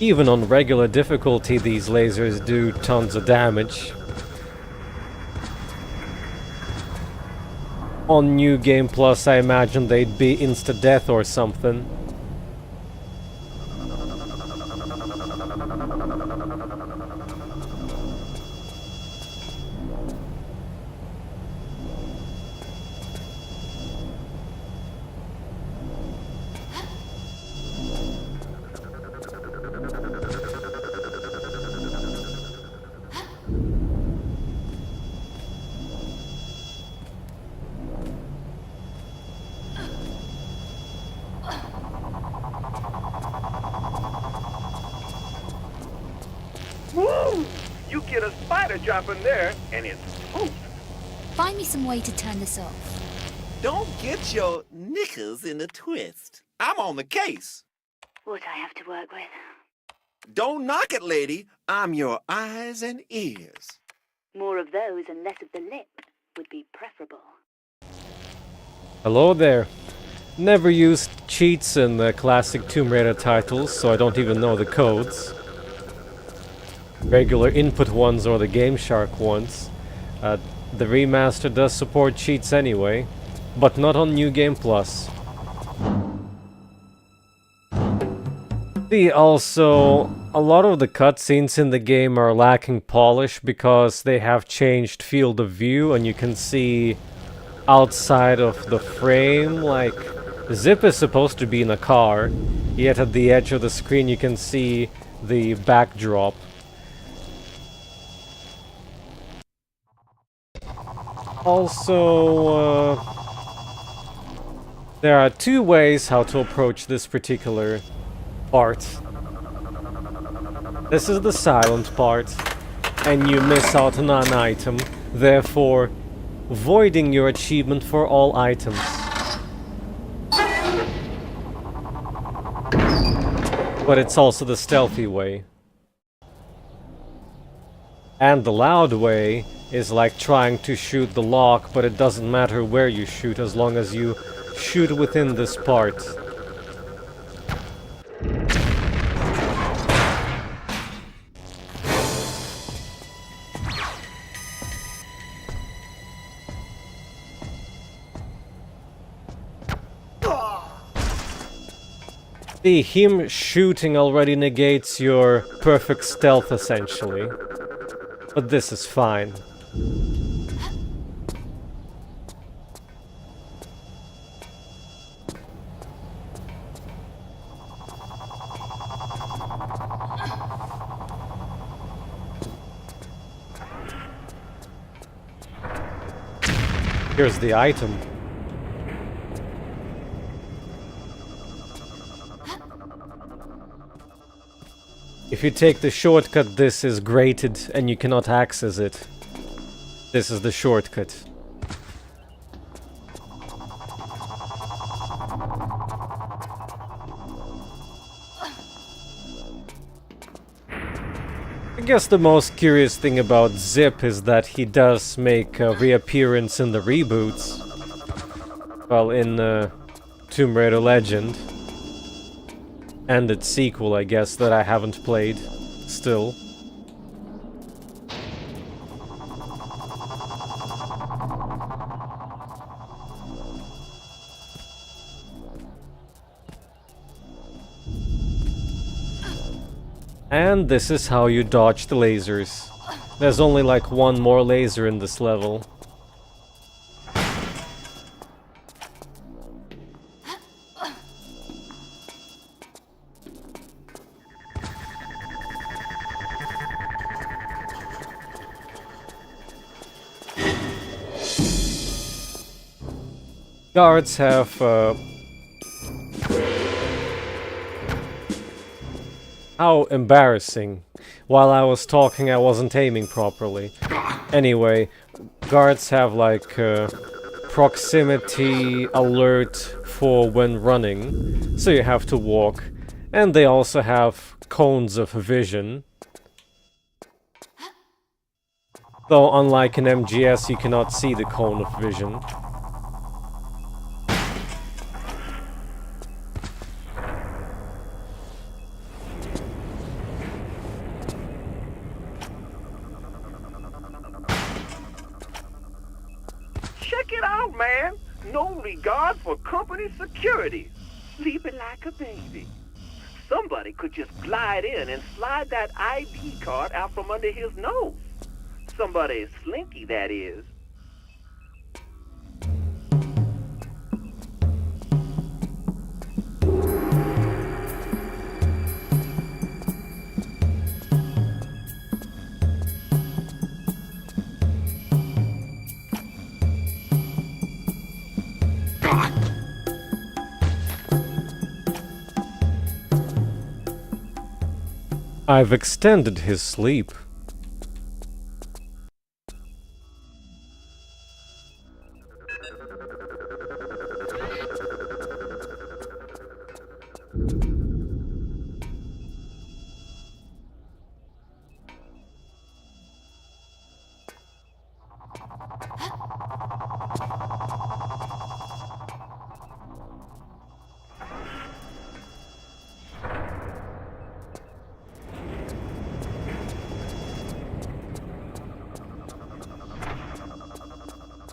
Even on regular difficulty, these lasers do tons of damage. On New Game Plus, I imagine they'd be insta-death or something. Woo! You get a spider drop in there, and it's poof. Find me some way to turn this off. Don't get your knickers in a twist. I'm on the case. What I have to work with. Don't knock it, lady. I'm your eyes and ears. More of those and less of the lip would be preferable. Hello there. Never used cheats in the classic Tomb Raider titles, so I don't even know the codes. Regular input ones or the Game Shark ones. The remaster does support cheats anyway, but not on New Game Plus. Also, a lot of the cutscenes in the game are lacking polish because they have changed field of view and you can see outside of the frame, like Zip is supposed to be in a car, yet at the edge of the screen you can see the backdrop. Also, there are two ways how to approach this particular part. This is the silent part, and you miss out on an item, therefore voiding your achievement for all items. But it's also the stealthy way. And the loud way is like trying to shoot the lock, but it doesn't matter where you shoot as long as you shoot within this part. See, him shooting already negates your perfect stealth essentially. But this is fine. Here's the item. If you take the shortcut, this is grated and you cannot access it. This is the shortcut. I guess the most curious thing about Zip is that he does make a reappearance in the reboots. Well, in Tomb Raider Legend. And its sequel, I guess, that I haven't played still. And this is how you dodge the lasers. There's only like one more laser in this level. Guards have how embarrassing. While I was talking, I wasn't aiming properly. Anyway, guards have like proximity alert for when running, so you have to walk. And they also have cones of vision. Though unlike in MGS, you cannot see the cone of vision. Check it out, man. No regard for company security. Sleeping like a baby. Somebody could just glide in and slide that ID card out from under his nose. Somebody slinky, that is. I've extended his sleep.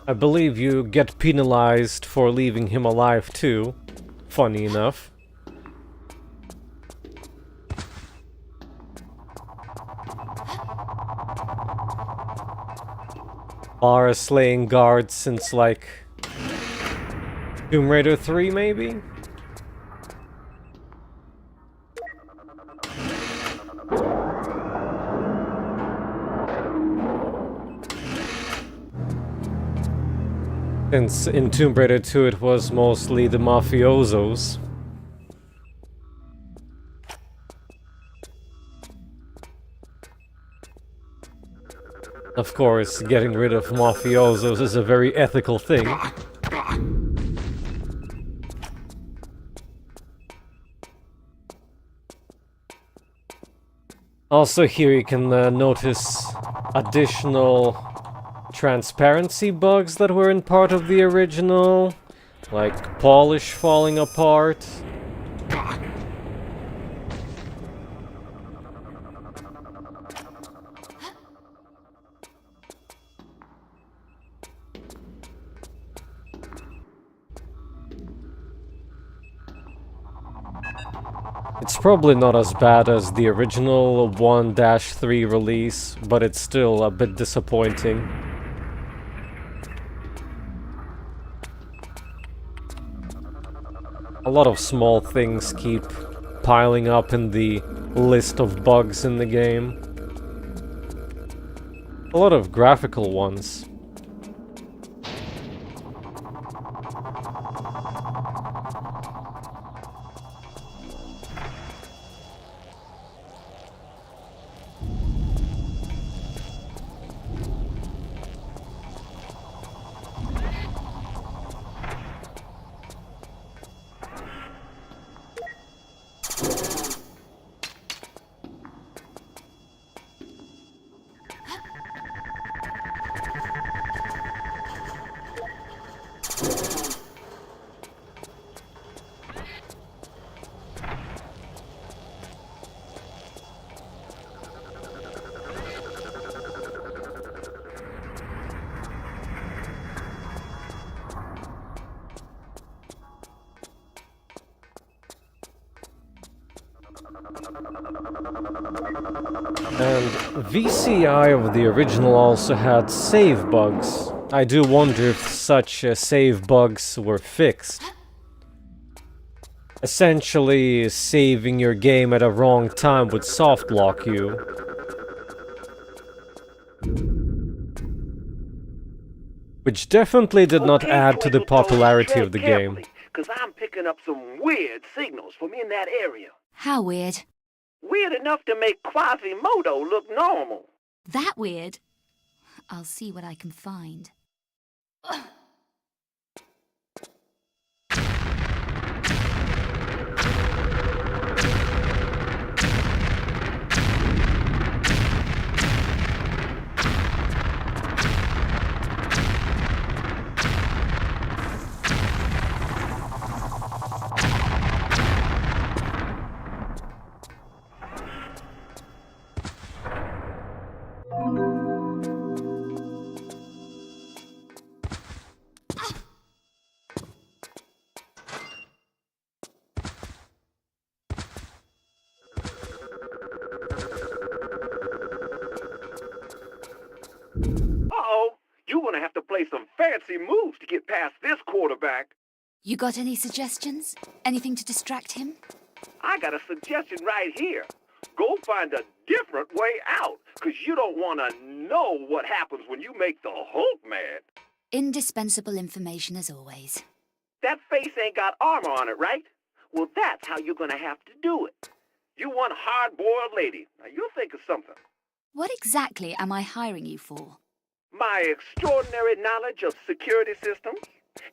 I believe you get penalized for leaving him alive too, funny enough. Lara slaying guards since like Tomb Raider 3 maybe? Since in Tomb Raider 2 it was mostly the mafiosos. Of course, getting rid of mafiosos is a very ethical thing. Also here you can notice additional transparency bugs that were in part of the original, like polish falling apart. It's probably not as bad as the original 1-3 release, but it's still a bit disappointing. A lot of small things keep piling up in the list of bugs in the game. A lot of graphical ones. And VCI of the original also had save bugs. I do wonder if such save bugs were fixed. Essentially, saving your game at a wrong time would soft lock you. Which definitely did not add to the popularity of the game. Because I'm picking up some weird signals from in that area. How weird? Weird enough to make Quasimodo look normal. That weird? I'll see what I can find. play some fancy moves to get past this quarterback. You got any suggestions? Anything to distract him? I got a suggestion right here. Go find a different way out, 'cause you don't want to know what happens when you make the Hulk mad. Indispensable information as always. That face ain't got armor on it, right? Well, that's how you're gonna have to do it. You one hard-boiled lady. Now, you'll think of something. What exactly am I hiring you for? My extraordinary knowledge of security systems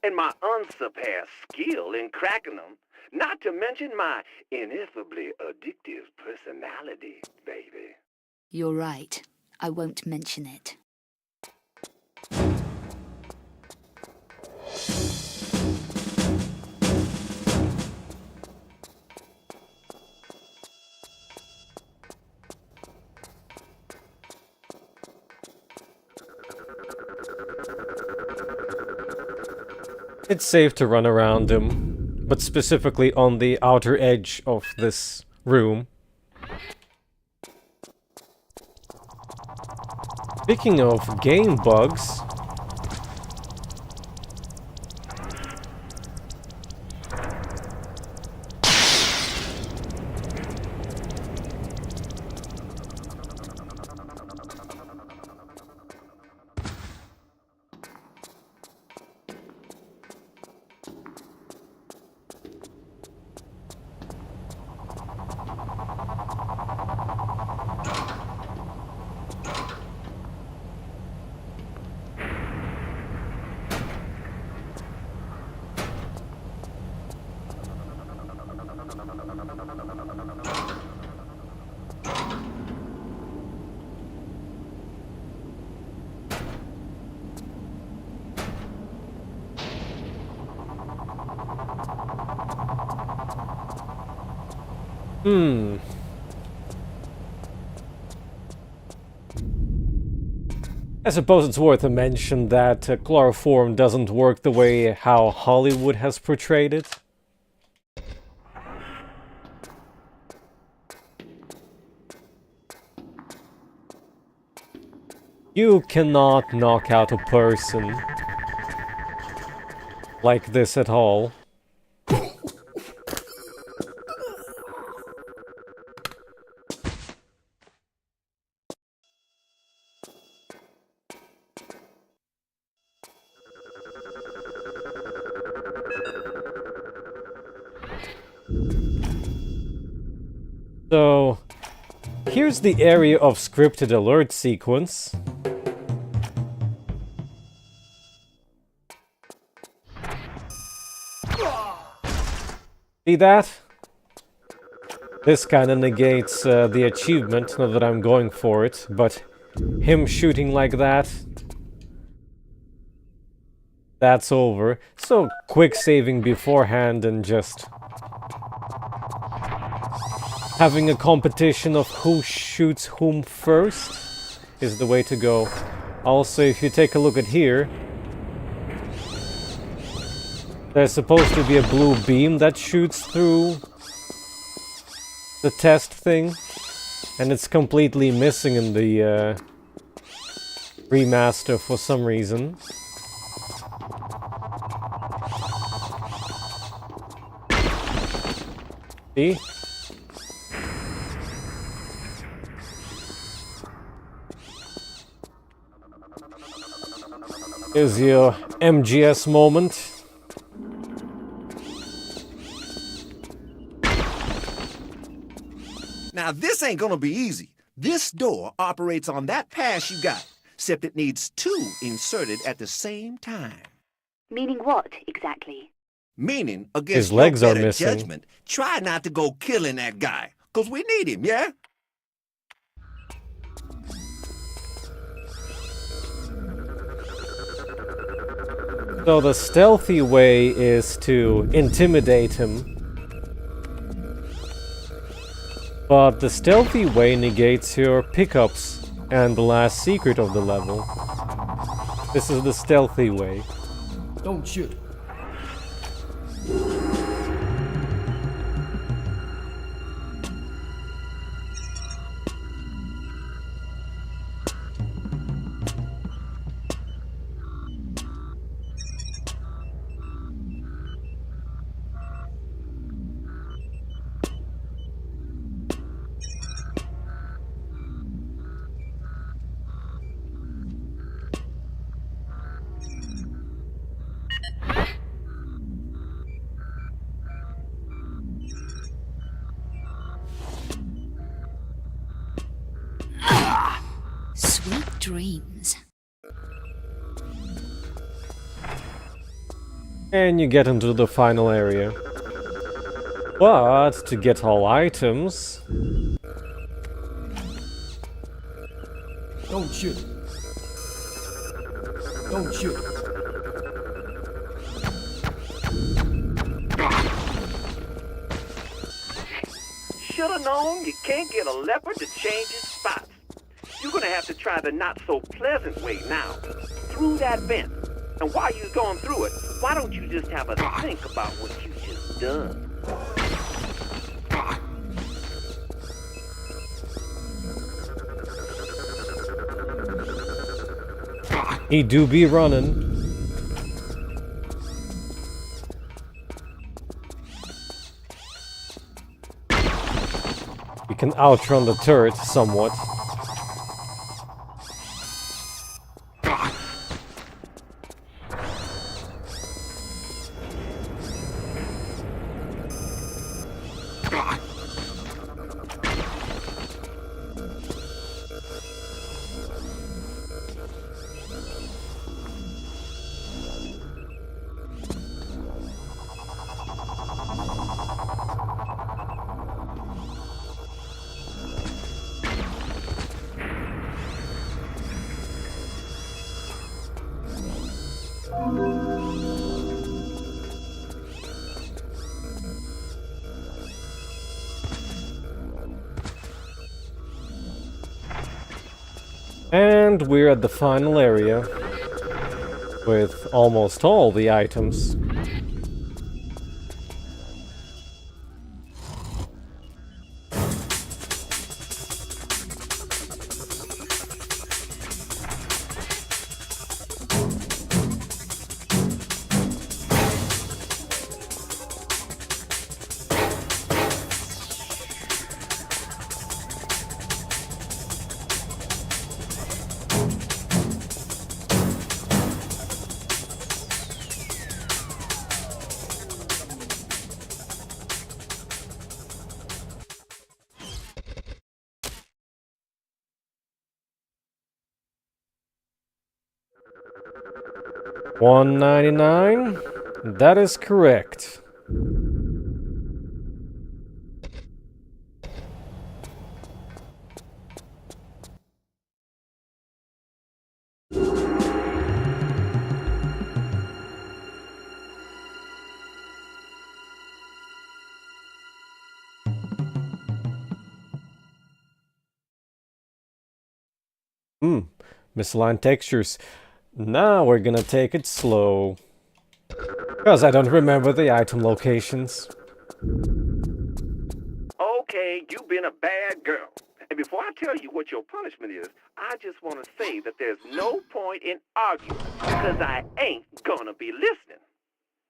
and my unsurpassed skill in cracking them, not to mention my ineffably addictive personality, baby. You're right. I won't mention it. It's safe to run around him, but specifically on the outer edge of this room. Speaking of game bugs... I suppose it's worth a mention that chloroform doesn't work the way how Hollywood has portrayed it. You cannot knock out a person like this at all. So, here's the area of scripted alert sequence. See that? This kinda negates the achievement, not that I'm going for it, but him shooting like that, that's over. So, quick saving beforehand and just having a competition of who shoots whom first is the way to go. Also, if you take a look at here, there's supposed to be a blue beam that shoots through the test thing, and it's completely missing in the remaster for some reason. See? Here's your MGS moment. Now this ain't gonna be easy. This door operates on that pass you got, except it needs two inserted at the same time. Meaning what, exactly? Meaning, against his legs your are better missing. judgment, try not to go killing that guy, 'cause we need him, yeah? So the stealthy way is to intimidate him. But the stealthy way negates your pickups and the last secret of the level. This is the stealthy way. Don't shoot. dreams. And you get into the final area. But to get all items... Don't shoot. Don't shoot. Should've known you can't get a leopard to change his spots. You're gonna have to try the not-so-pleasant way now. Through that vent. And while you're going through it, why don't you just have a think about what you just done? He do be running. You can outrun the turret somewhat. And we're at the final area, with almost all the items. $199? That is correct. Misaligned textures. Now we're gonna take it slow. Because I don't remember the item locations. Okay, you've been a bad girl. And before I tell you what your punishment is, I just want to say that there's no point in arguing, because I ain't gonna be listening.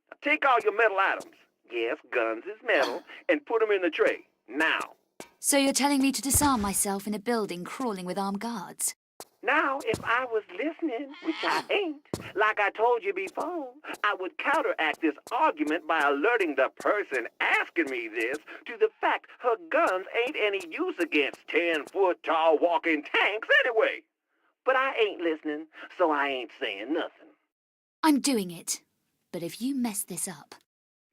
Now, take all your metal items. Yes, guns is metal, and put them in the tray. Now. So you're telling me to disarm myself in a building crawling with armed guards? Now, if I was listening, which I ain't, like I told you before, I would counteract this argument by alerting the person asking me this to the fact her guns ain't any use against 10-foot-tall walking tanks anyway. But I ain't listening, so I ain't saying nothing. I'm doing it. But if you mess this up...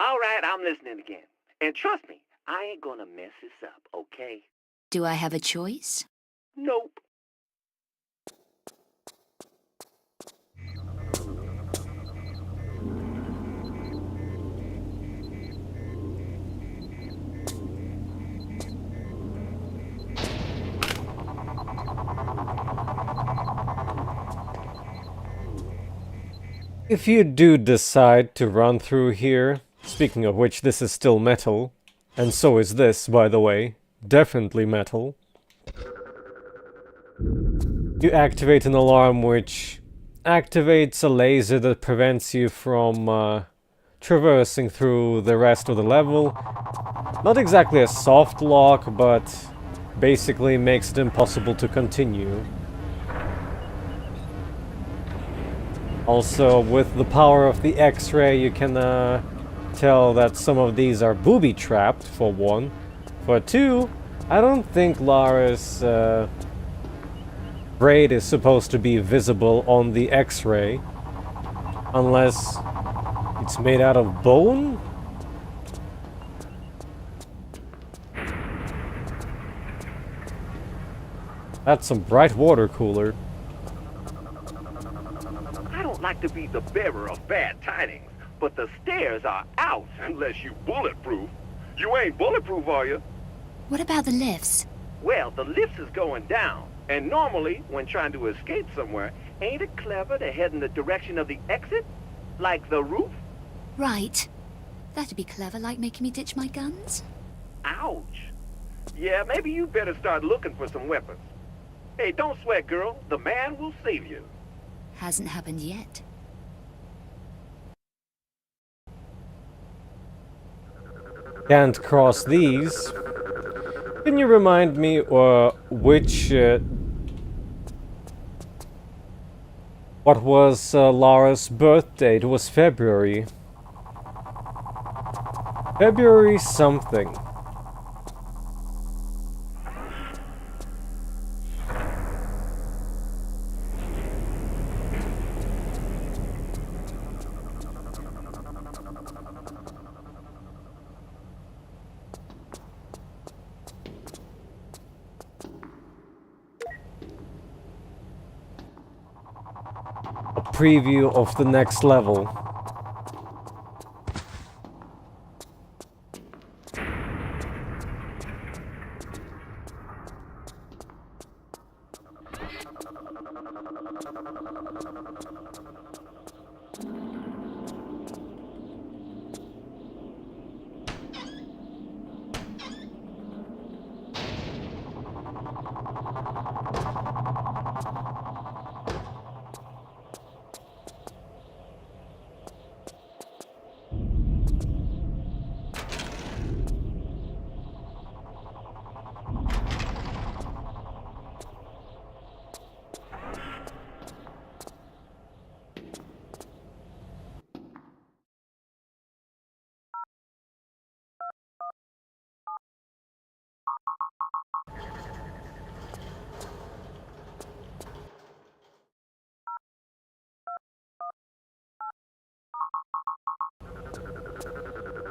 All right, I'm listening again. And trust me, I ain't gonna mess this up, okay? Do I have a choice? Nope. If you do decide to run through here, speaking of which, this is still metal, and so is this, by the way, definitely metal. You activate an alarm which activates a laser that prevents you from traversing through the rest of the level. Not exactly a soft lock, but basically makes it impossible to continue. Also, with the power of the X-ray, you can tell that some of these are booby-trapped, for one. For two, I don't think Lara's braid is supposed to be visible on the X-ray. Unless it's made out of bone? That's some bright water cooler. I don't like to be the bearer of bad tidings, but the stairs are out unless you bulletproof. You ain't bulletproof, are you? What about the lifts? Well, the lifts is going down, and normally, when trying to escape somewhere, ain't it clever to head in the direction of the exit? Like the roof? Right. That'd be clever, like making me ditch my guns. Ouch. Yeah, maybe you better start looking for some weapons. Hey, don't sweat, girl. The man will save you. Hasn't happened yet. Can't cross these. Can you remind me which... what was Lara's birth date? It was February. February something. A preview of the next level.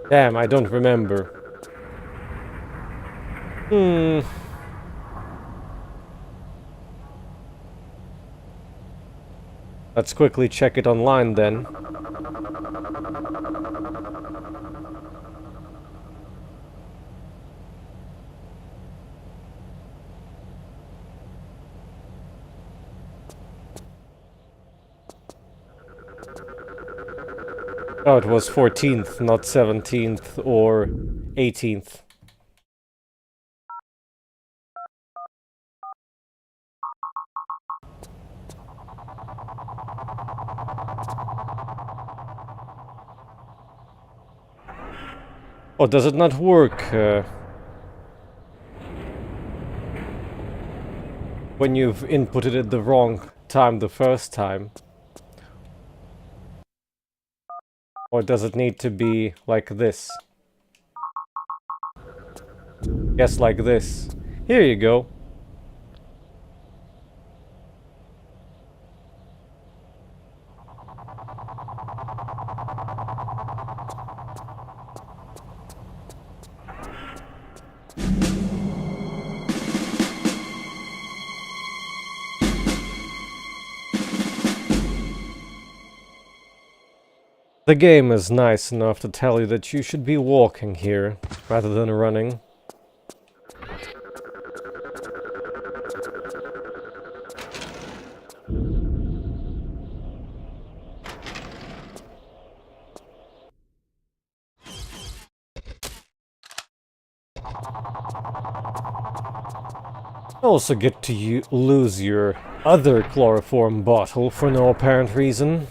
Damn, I don't remember. Let's quickly check it online then. Oh, it was 14th, not 17th or 18th. Oh, does it not work when you've inputted it the wrong time the first time? Or does it need to be like this? Yes, like this. Here you go. The game is nice enough to tell you that you should be walking here, rather than running. Also get to lose your other chloroform bottle for no apparent reason.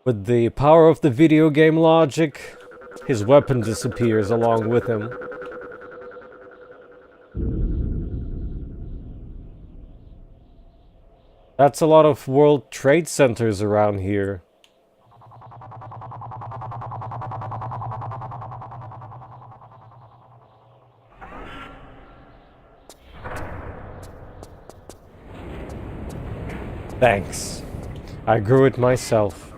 With the power of the video game logic, his weapon disappears along with him. That's a lot of World Trade Centers around here. Thanks. I grew it myself.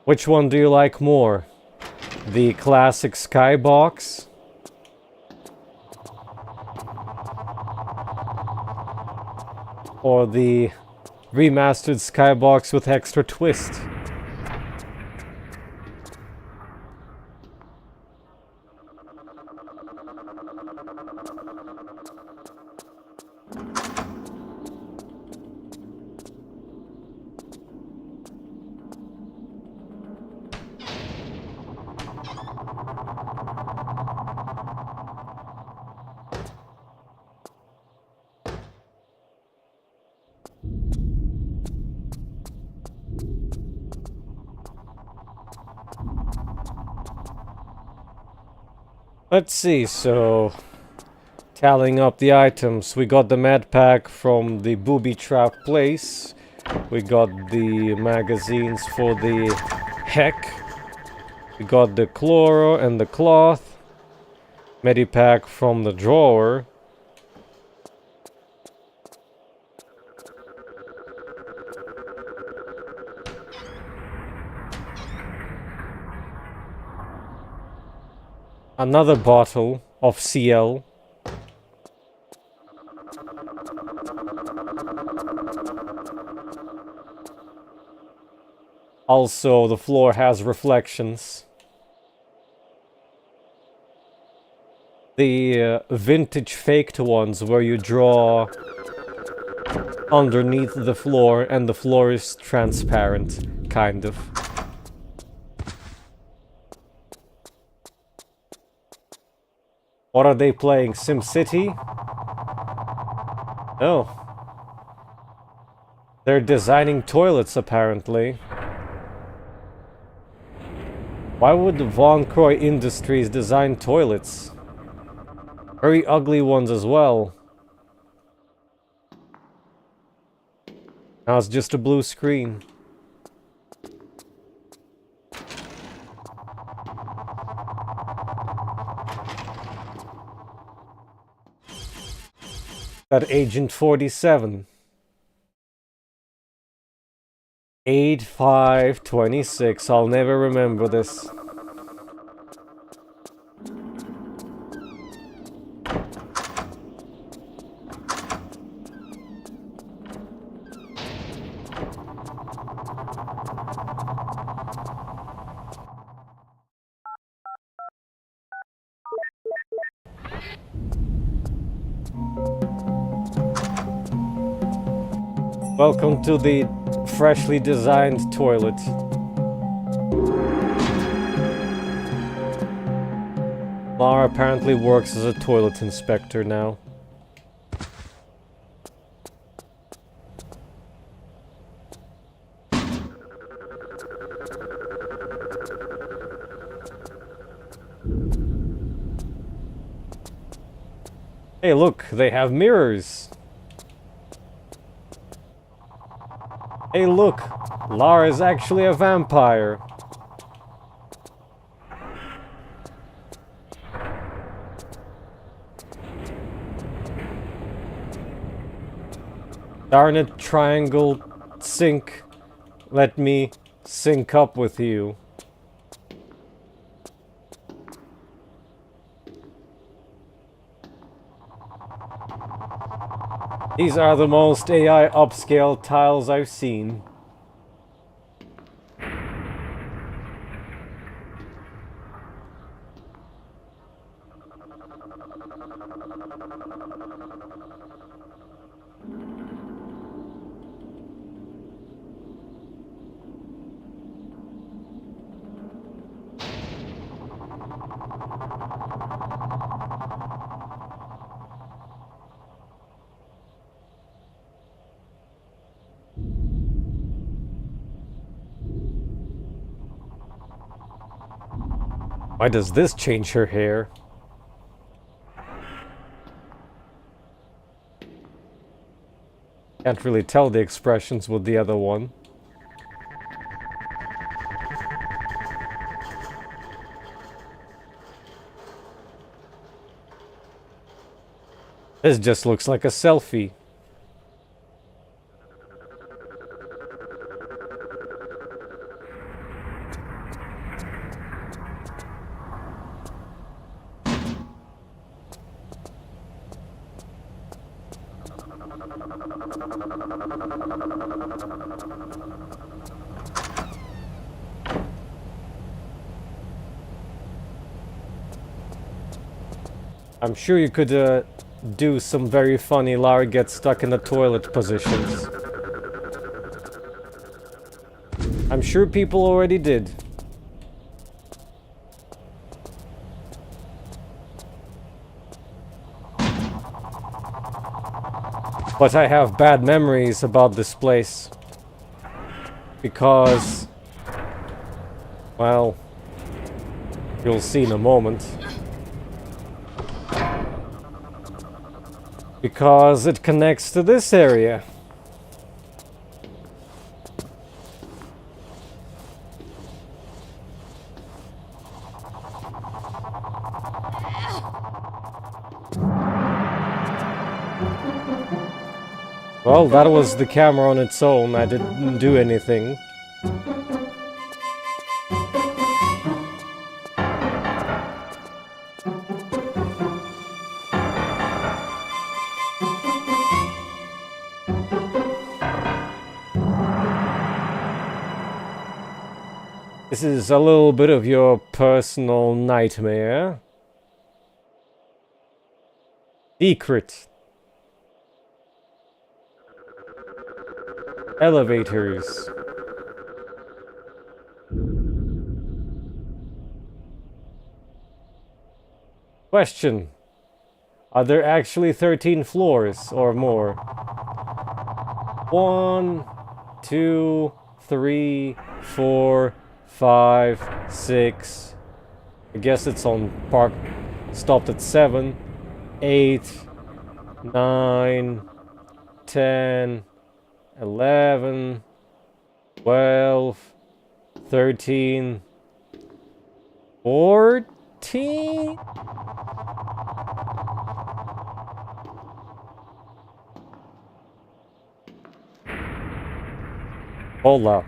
Which one do you like more? The classic skybox? Or the remastered skybox with extra twist? Let's see, so tallying up the items, we got the med pack from the booby trap place, we got the magazines for the heck, we got the chloro and the cloth, medipack from the drawer, another bottle of CL. Also, the floor has reflections. The vintage faked ones where you draw underneath the floor and the floor is transparent, kind of. What are they playing? SimCity? No. They're designing toilets, apparently. Why would Von Croy Industries design toilets? Very ugly ones as well. Now it's just a blue screen. That Agent 47. 8526. I'll never remember this. Welcome to the freshly designed toilet. Lara apparently works as a toilet inspector now. Hey, look, they have mirrors. Hey, look, Lara is actually a vampire. Darn it, triangle sync. Let me sync up with you. These are the most AI upscale tiles I've seen. Why does this change her hair? Can't really tell the expressions with the other one. This just looks like a selfie. I'm sure you could do some very funny Lara gets stuck in the toilet positions. I'm sure people already did. But I have bad memories about this place. Because, well, you'll see in a moment. Because it connects to this area. Well, that was the camera on its own. I didn't do anything. This is a little bit of your personal nightmare. Secret. Elevators. Question. Are there actually 13 floors or more? 1, 2, 3, 4, 5, 6. I guess it's on park. Stopped at 7, 8, 9, 10, 11, 12, 13, 14? Hold up.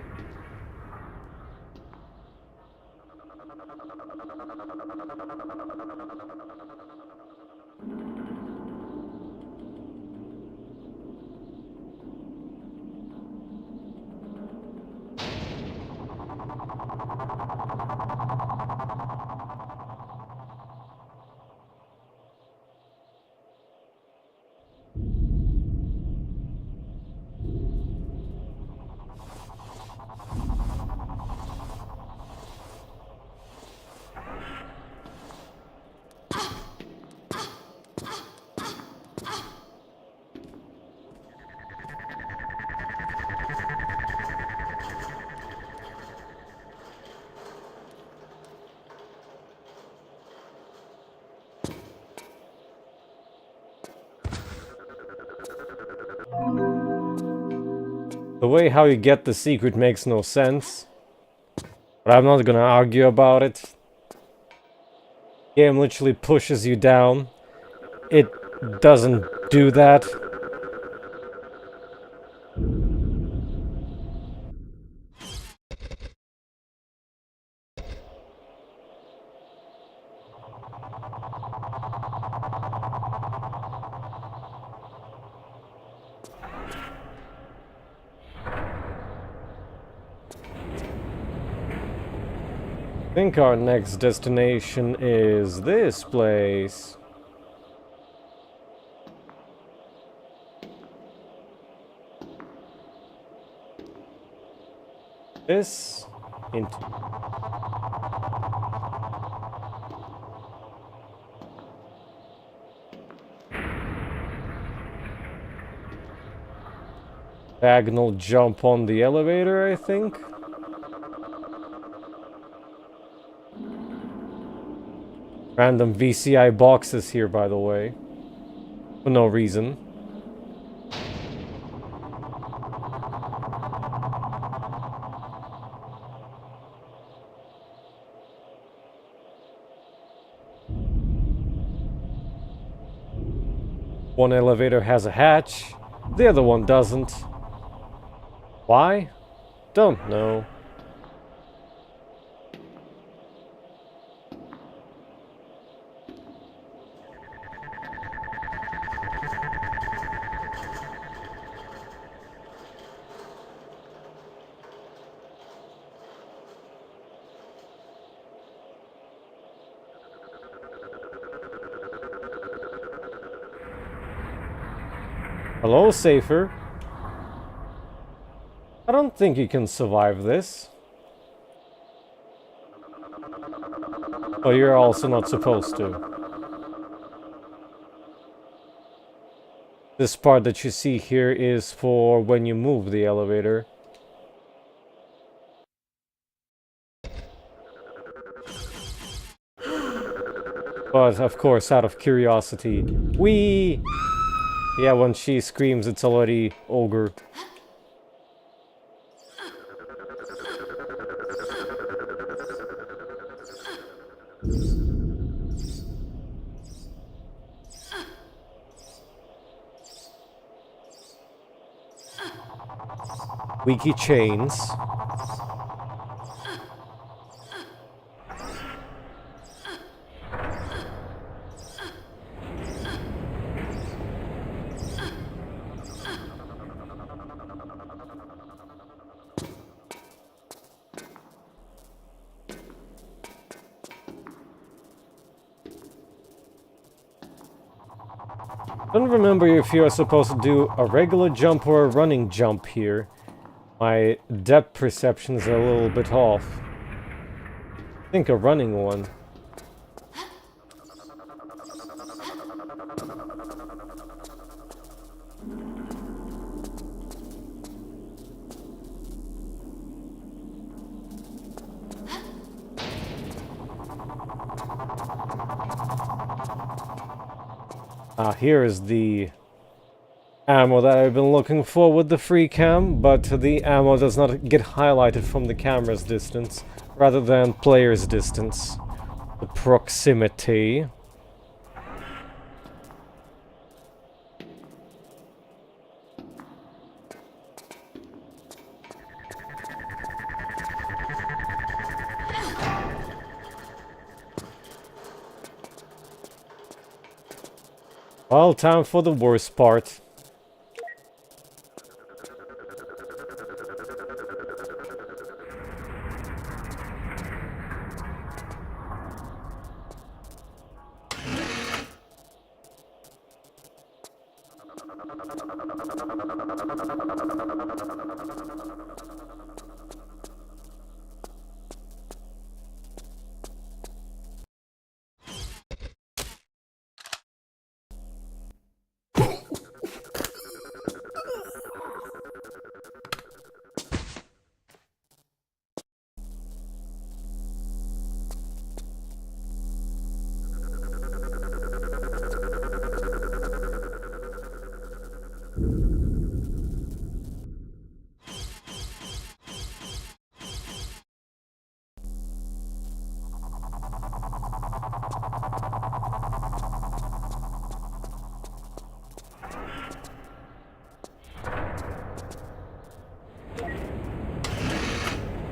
The way how you get the secret makes no sense. But I'm not gonna argue about it. Game literally pushes you down. It doesn't do that. I think our next destination is this place. This into diagonal jump on the elevator, I think. Random VCI boxes here, by the way. For no reason. One elevator has a hatch, the other one doesn't. Why? Don't know. Hello, Safer. I don't think you can survive this. Oh, you're also not supposed to. This part that you see here is for when you move the elevator. But, of course, out of curiosity, yeah, when she screams, it's already ogre. Wiki chains. I don't remember if you are supposed to do a regular jump or a running jump here. My depth perceptions are a little bit off. I think a running one. Here is the ammo that I've been looking for with the free cam, but the ammo does not get highlighted from the camera's distance, rather than player's distance. The proximity. Well, time for the worst part.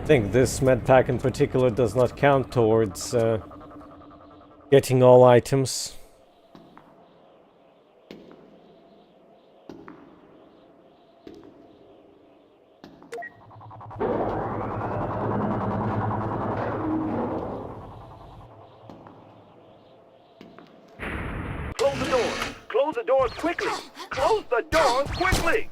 I think this med pack in particular does not count towards getting all items. Close the doors! Close the doors quickly! Close the doors quickly!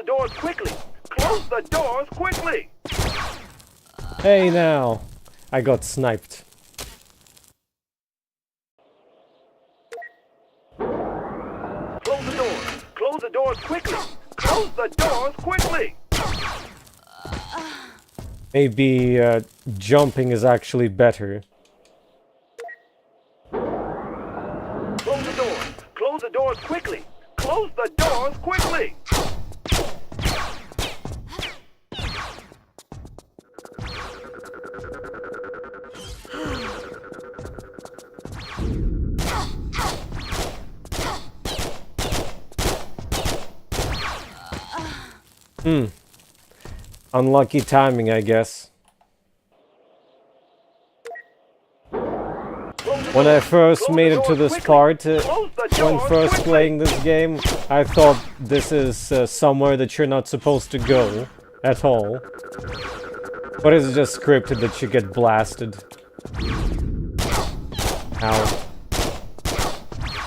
doors quickly! Close the doors quickly! Hey now! I got sniped. Close the doors! Close the doors quickly! Close the doors quickly! Maybe jumping is actually better. Close the doors! Close the doors quickly! Close the doors quickly! Unlucky timing, I guess. When I first made it to this part, when first playing this game, I thought this is somewhere that you're not supposed to go at all. But it's just scripted that you get blasted. Ow.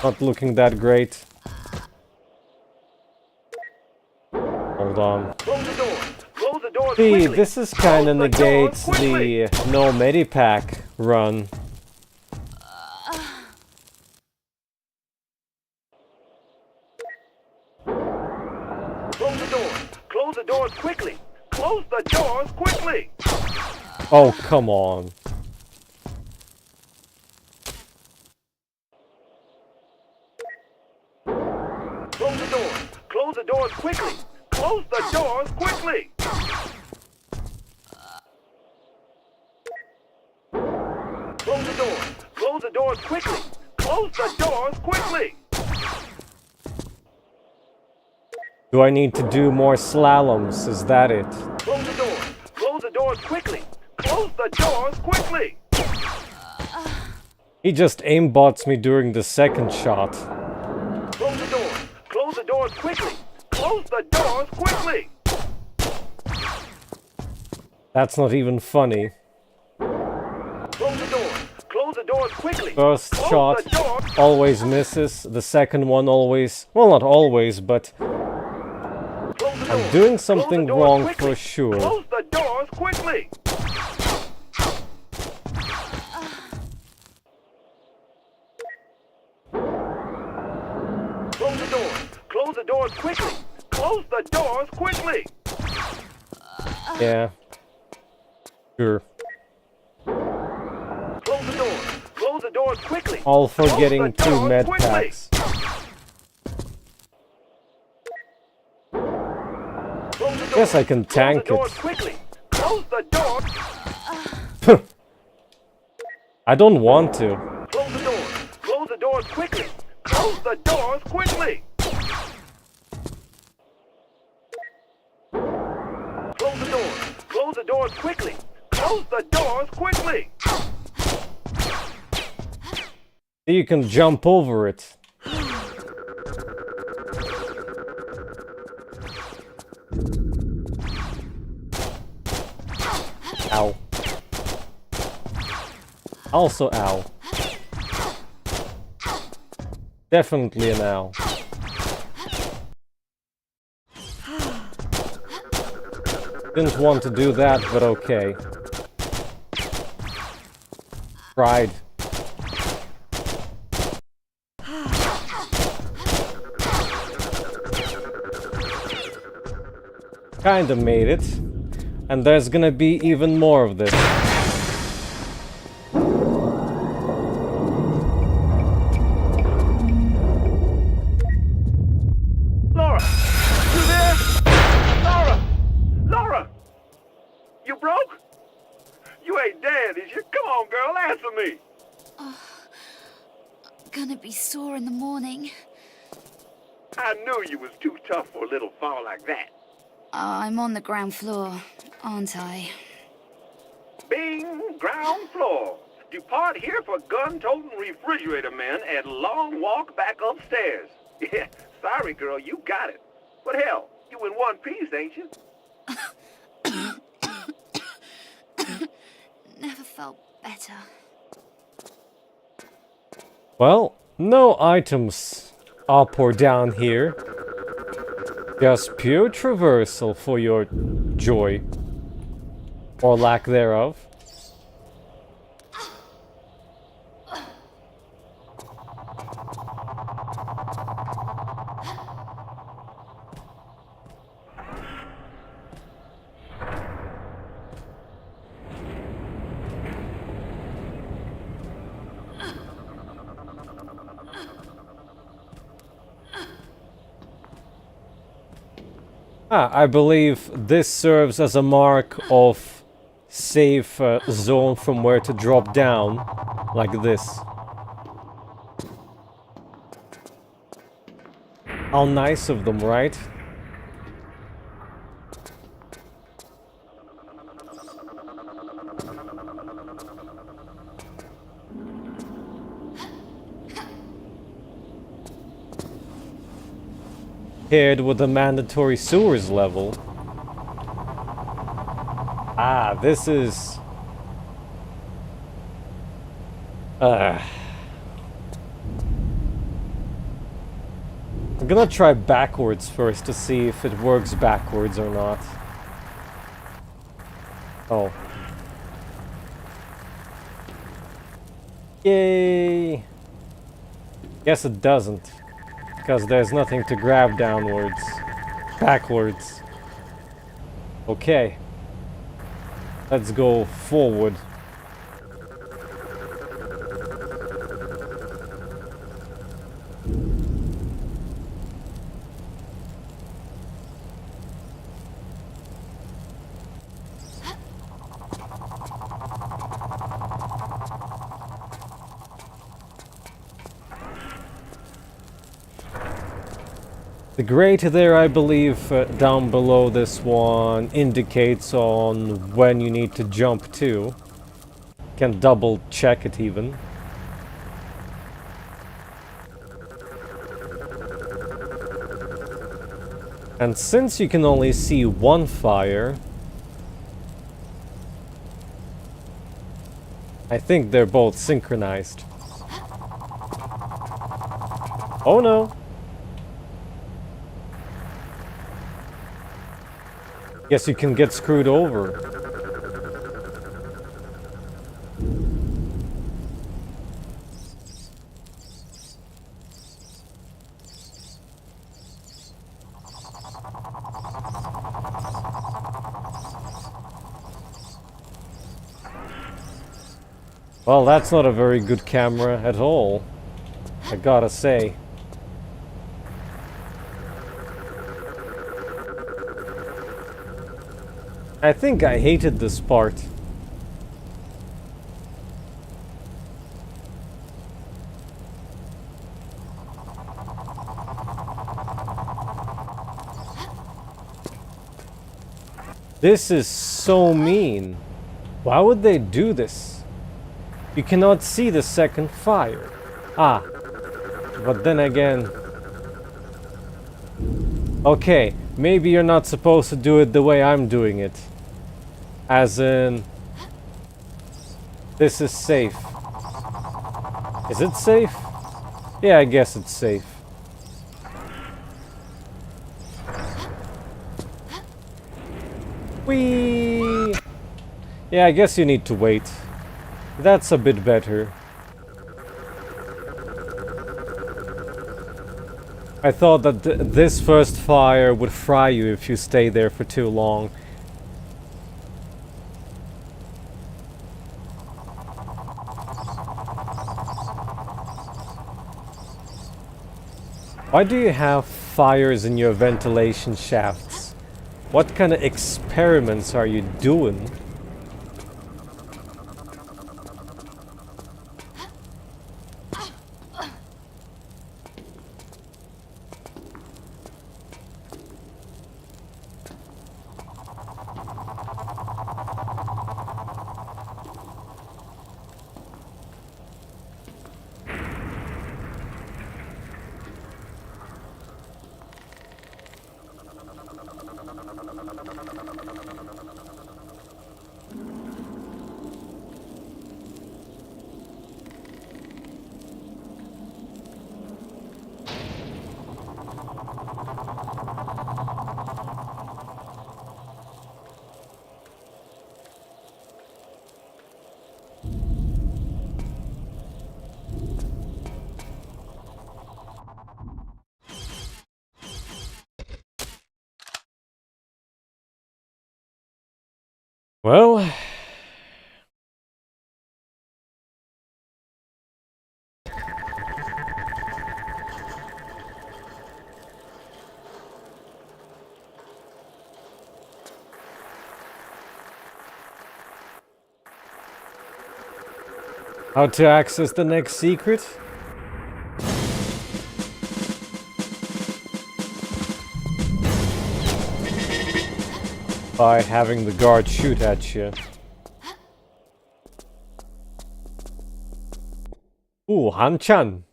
Not looking that great. Hold on. See, this is kinda negates the no medipack run. Close the doors! Close the doors quickly! Close the doors quickly! Oh, come on. Close the doors! Close the doors quickly! Close the doors quickly! Close the doors! Close the doors quickly! Close the doors quickly! Do I need to do more slaloms? Is that it? Close the doors! Close the doors quickly! Close the doors quickly! He just aimbots me during the second shot. Close the doors! Close the doors quickly! Close the doors quickly! That's not even funny. Close the doors! Close the doors quickly! First shot always misses, the second one always... Well, not always, but... I'm doing something wrong for sure. Close the doors quickly! Close the doors! Close the doors quickly! Close the doors quickly! Yeah. Sure. Close the doors! Close the doors quickly! All for getting 2 med packs. Guess I can tank it. Close the door! I don't want to. Close the doors! Close the doors quickly! Close the doors quickly! Close the doors! Close the doors quickly! Close the doors quickly! You can jump over it. Ow. Also ow. Definitely an ow. Didn't want to do that, but okay. Tried. Kinda made it. And there's gonna be even more of this. Laura! You there? Laura! Laura! You broke? You ain't dead, is you? Come on, girl, answer me! Gonna be sore in the morning. I knew you was too tough for a little fall like that. I'm on the ground floor, aren't I? Bing, ground floor. Depart here for gun-toting refrigerator men and long walk back upstairs. Yeah, sorry, girl, you got it. But hell, you in one piece, ain't you? Never felt better. Well, no items up or down here. Just pure traversal for your joy. Or lack thereof. I believe this serves as a mark of safe zone from where to drop down, like this. How nice of them, right? Paired with the mandatory sewers level. Ah, this is... I'm gonna try backwards first to see if it works backwards or not. Oh. Yay! Guess it doesn't. Because there's nothing to grab downwards. Backwards. Okay. Let's go forward. The grate there, I believe, down below this one indicates on when you need to jump to. Can double check it even. And since you can only see one fire, I think they're both synchronized. Oh no! Guess you can get screwed over. Well, that's not a very good camera at all, I gotta say. I think I hated this part. This is so mean. Why would they do this? You cannot see the second fire. Ah, but then again... Okay, maybe you're not supposed to do it the way I'm doing it. As in... This is safe. Is it safe? Yeah, I guess it's safe. Whee! Yeah, I guess you need to wait. That's a bit better. I thought that this first fire would fry you if you stay there for too long. Why do you have fires in your ventilation shafts? What kind of experiments are you doing? Well... How to access the next secret? By having the guard shoot at you. Ooh, Han-chan.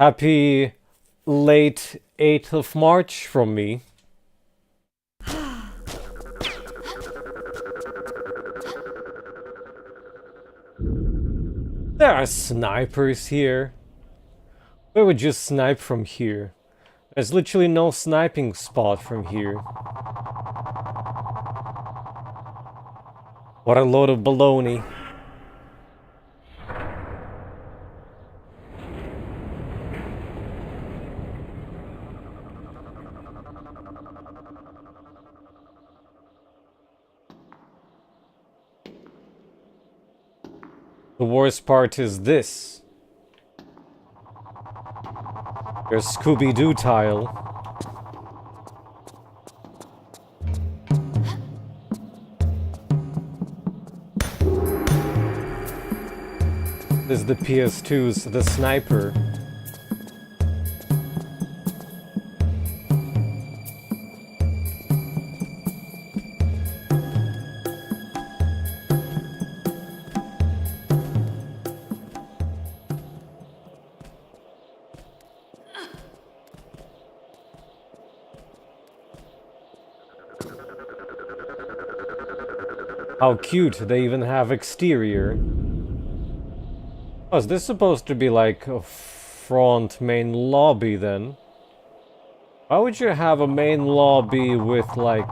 Happy late 8th of March from me. There are snipers here. Where would you snipe from here? There's literally no sniping spot from here. What a load of baloney. The worst part is this. Your Scooby-Doo tile. This is the PS2's The Sniper. How cute, they even have exterior. Oh, is this supposed to be like a front main lobby then? Why would you have a main lobby with like...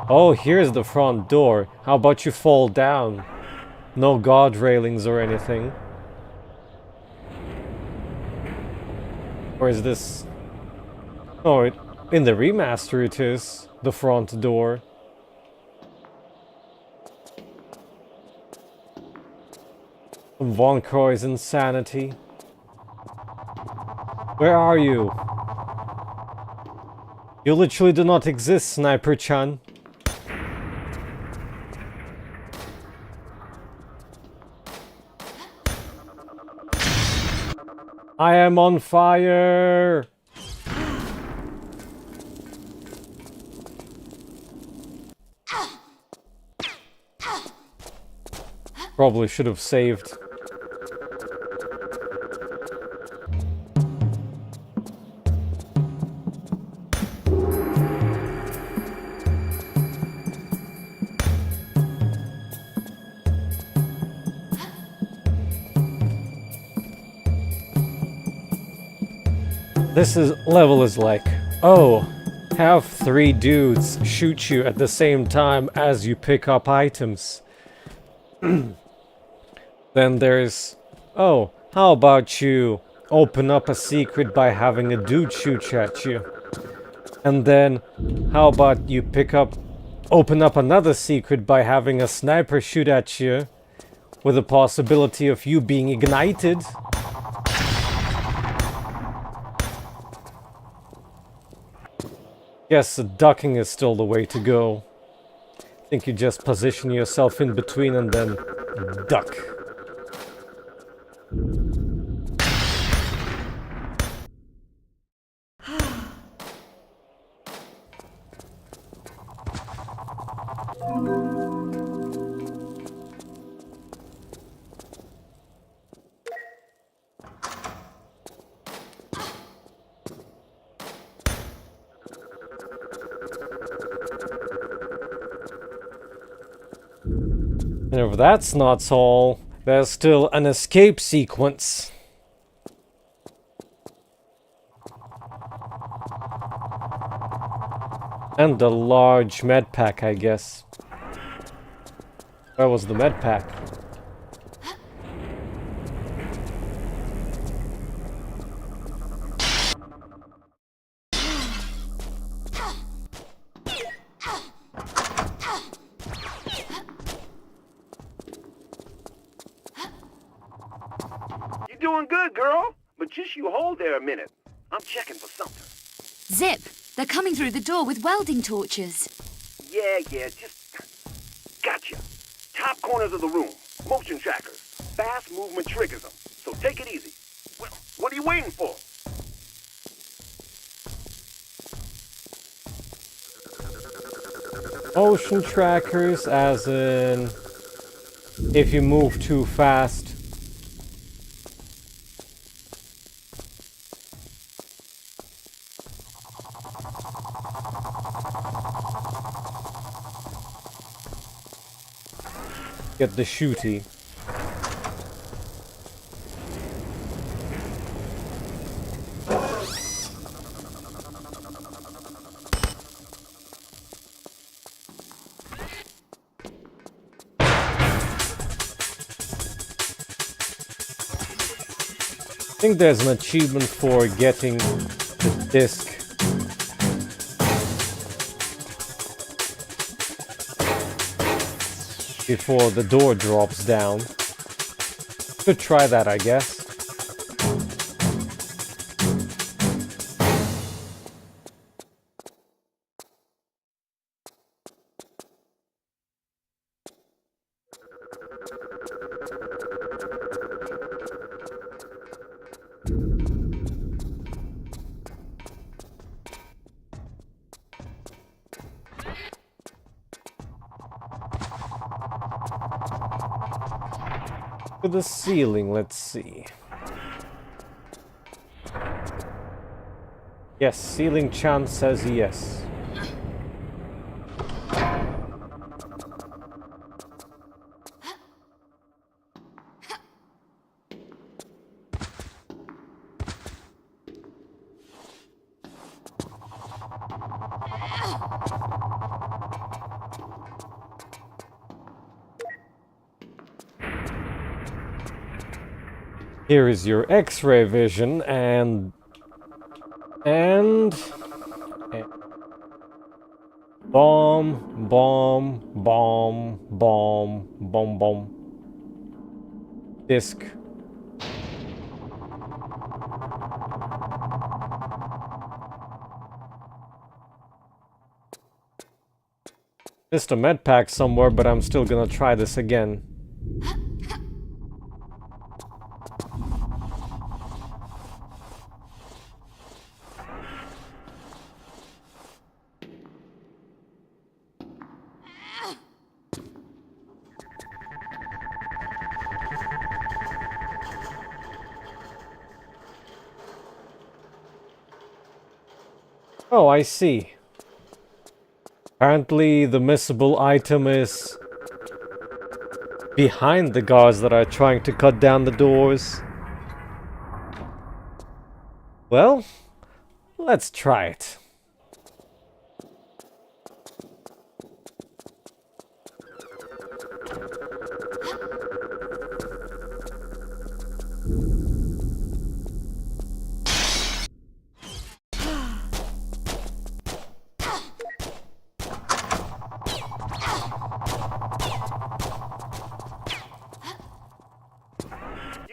Oh, here's the front door. How about you fall down? No guard railings or anything. Or is this... Oh, in the remaster it is. The front door. Von Croy's insanity. Where are you? You literally do not exist, Sniper-chan. I am on fire! Probably should have saved. This level is like, oh, have 3 dudes shoot you at the same time as you pick up items. Then there's, oh, how about you open up a secret by having a dude shoot at you? And then, how about you open up another secret by having a sniper shoot at you with the possibility of you being ignited? Yes, ducking is still the way to go. I think you just position yourself in between and then duck. And if that's not all, there's still an escape sequence. And a large med pack, I guess. Where was the med pack? You're doing good, girl. But just you hold there a minute. I'm checking for something. Zip, they're coming through the door with welding torches. Yeah, just... Gotcha. Top corners of the room. Motion trackers. Fast movement triggers them. So take it easy. Well, what are you waiting for? Motion trackers, as in... if you move too fast. Get the shooty. I think there's an achievement for getting the disc. Before the door drops down. Could try that, I guess. To the ceiling, let's see. Yes, ceiling chant says yes. Here is your X-ray vision and bomb, bomb, bomb, bomb, bomb, bomb. Disc. Missed a med pack somewhere, but I'm still gonna try this again. Oh, I see. Apparently the missable item is behind the guards that are trying to cut down the doors. Well, let's try it.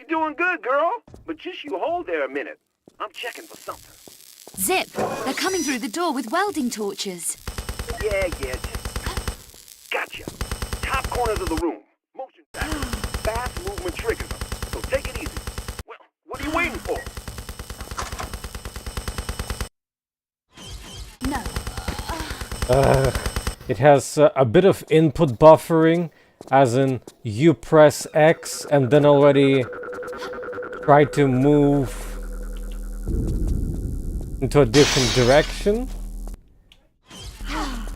Doing good, girl. But just you hold there a minute. I'm checking for something. Zip, they're coming through the door with welding torches. Yeah, just... Gotcha. Top corners of the room. Motion trackers. Fast movement triggers them. So take it easy. Well, what are you waiting for? No. It has a bit of input buffering, as in you press X and then already try to move into a different direction.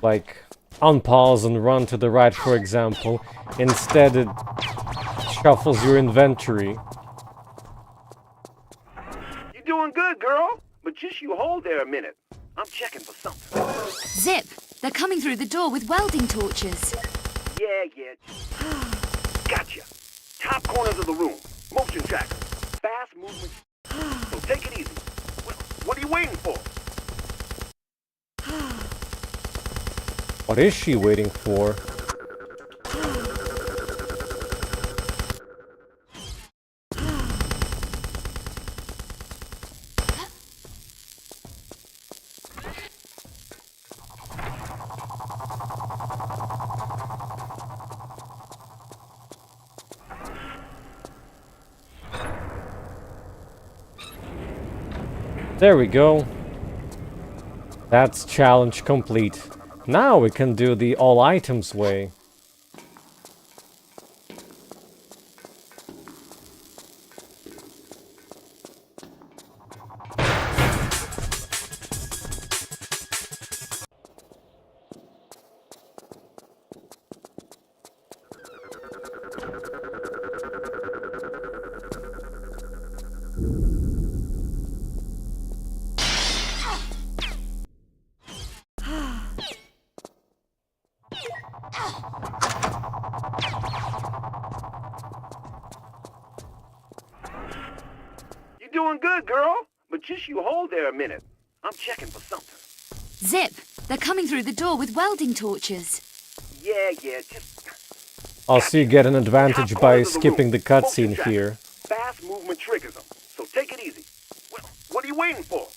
Like unpause and run to the right, for example. Instead it shuffles your inventory. You're doing good, girl. But just you hold there a minute. I'm checking for something. Zip, they're coming through the door with welding torches. Yeah. Gotcha. Top corners of the room. Motion tracker. Fast movement. So take it easy. Well, what are you waiting for? What is she waiting for? There we go. That's challenge complete. Now we can do the all items way. You're doing good, girl. But just you hold there a minute. I'm checking for something. Zip, they're coming through the door with welding torches. Yeah, just... I'll see you get an advantage by skipping the cutscene here. Fast movement triggers them. So take it easy. Well, what are you waiting for?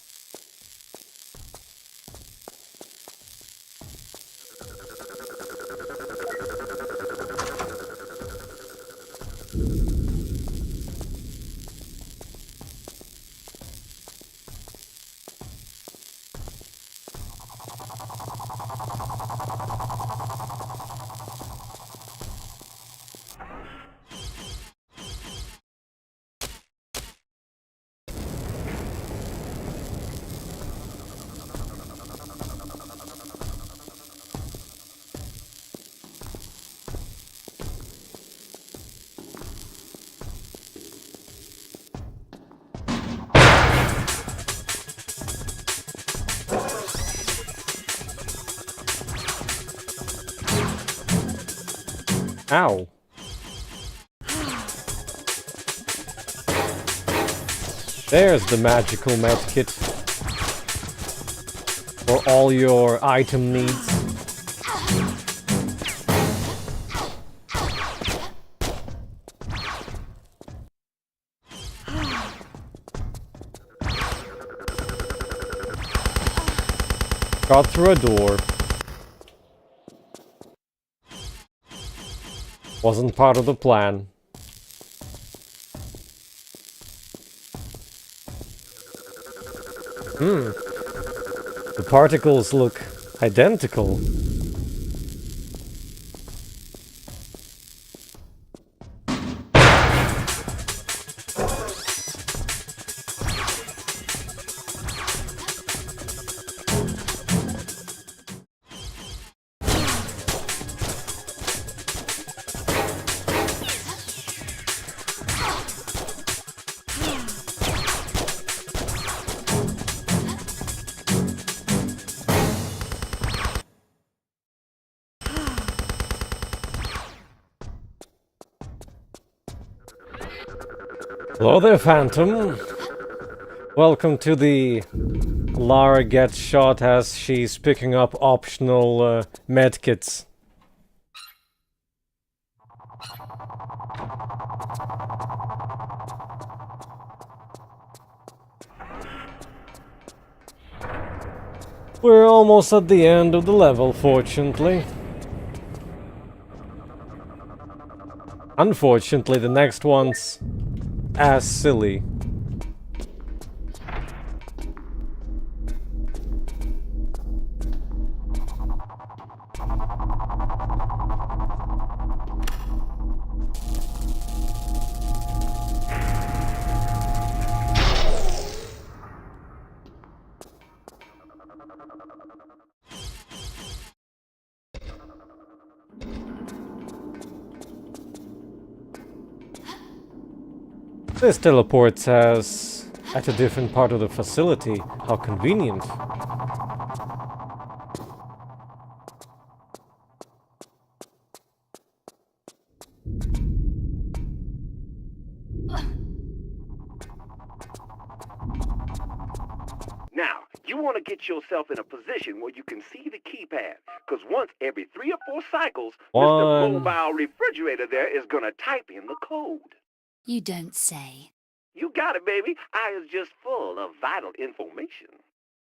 Ow. There's the magical medkit for all your item needs. Got through a door. Wasn't part of the plan. The particles look identical. Hello there, Phantom. Welcome to the Lara gets shot as she's picking up optional medkits. We're almost at the end of the level, fortunately. Unfortunately, the next one's as silly. This teleports us at a different part of the facility. How convenient. Now, you want to get yourself in a position where you can see the keypad, because once every 3 or 4 cycles, Mr. Mobile Refrigerator there is going to type in the code. You don't say. You got it, baby. I is just full of vital information.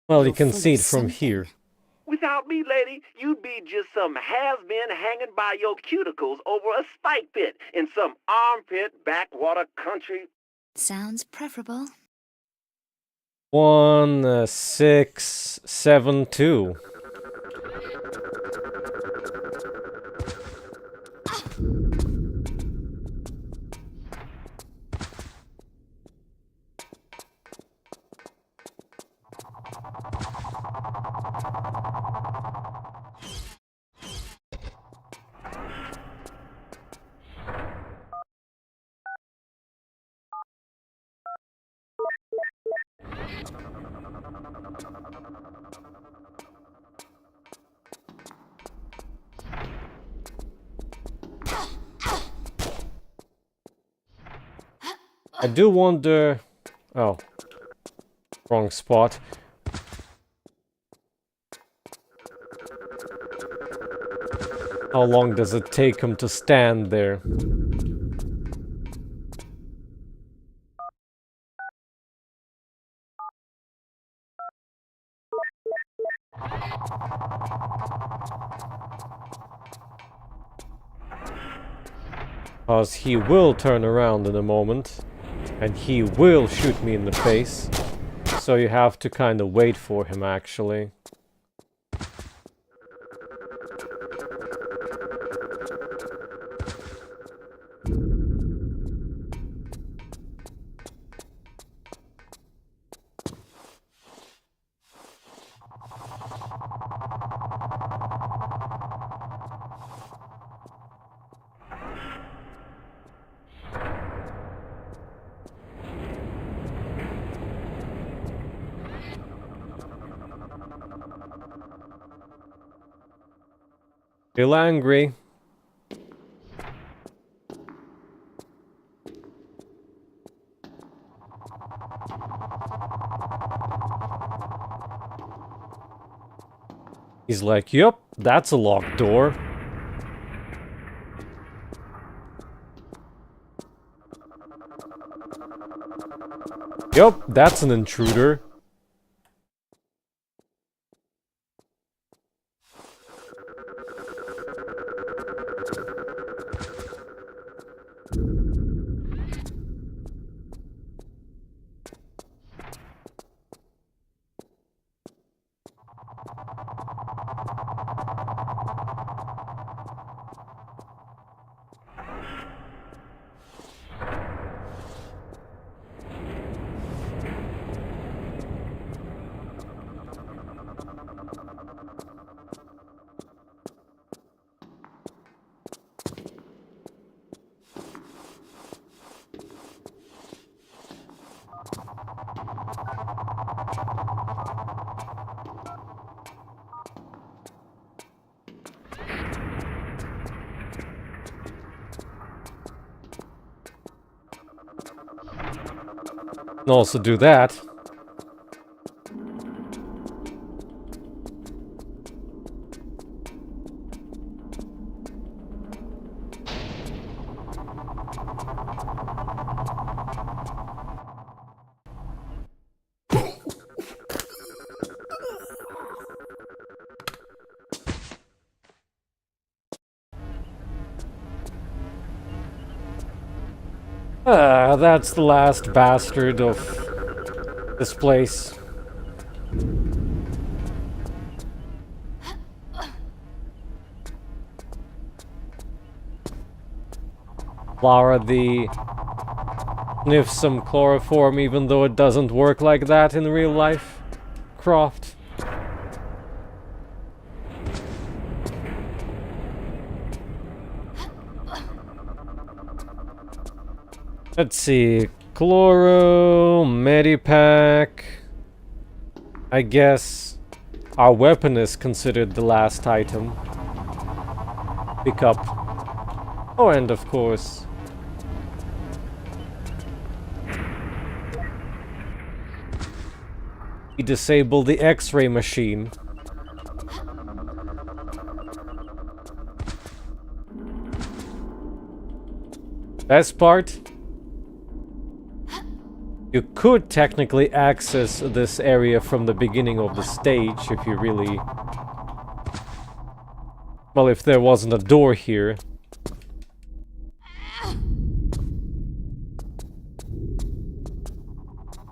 Well, you can see it from here. Without me, lady, you'd be just some has-been hanging by your cuticles over a spike pit in some armpit backwater country. Sounds preferable. 1672. I do wonder... Oh. Wrong spot. How long does it take him to stand there? Because he will turn around in a moment. And he will shoot me in the face. So you have to kind of wait for him, actually. Still angry. He's like, yup, that's a locked door. Yup, that's an intruder. Can also do that. That's the last bastard of this place. Lara the sniff some chloroform even though it doesn't work like that in real life. Croft. Let's see, Chloro, Medipack. I guess our weapon is considered the last item. Pick up. Oh, and of course. We disable the X-ray machine. Best part? You could technically access this area from the beginning of the stage if you really... Well, if there wasn't a door here.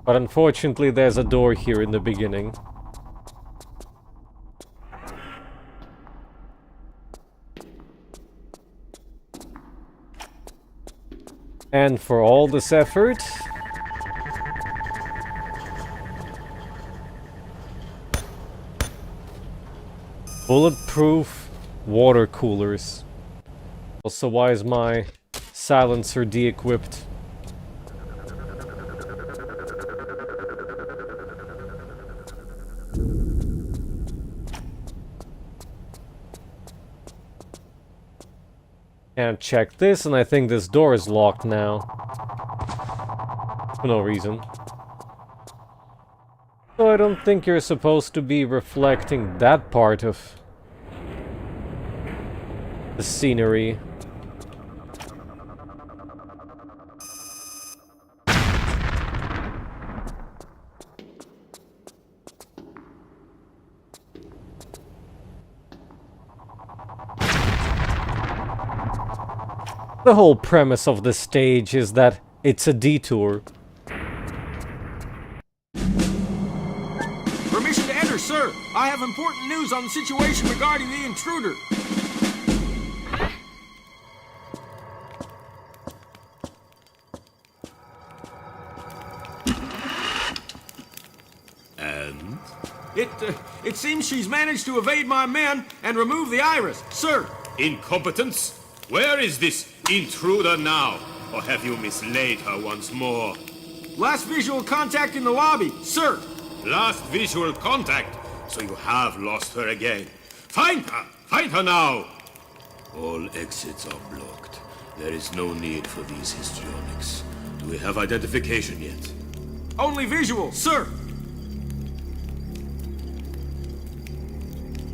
But unfortunately there's a door here in the beginning. And for all this effort... Bulletproof water coolers. Also, why is my silencer de-equipped? Can't check this, and I think this door is locked now. For no reason. So I don't think you're supposed to be reflecting that part of the scenery. The whole premise of the stage is that it's a detour. Permission to enter, sir. I have important news on the situation regarding the intruder. And? It seems she's managed to evade my men and remove the iris, sir. Incompetence? Where is this intruder now? Or have you mislaid her once more? Last visual contact in the lobby, sir. Last visual contact? So you have lost her again. Find her! Find her now! All exits are blocked. There is no need for these histrionics. Do we have identification yet? Only visual, sir.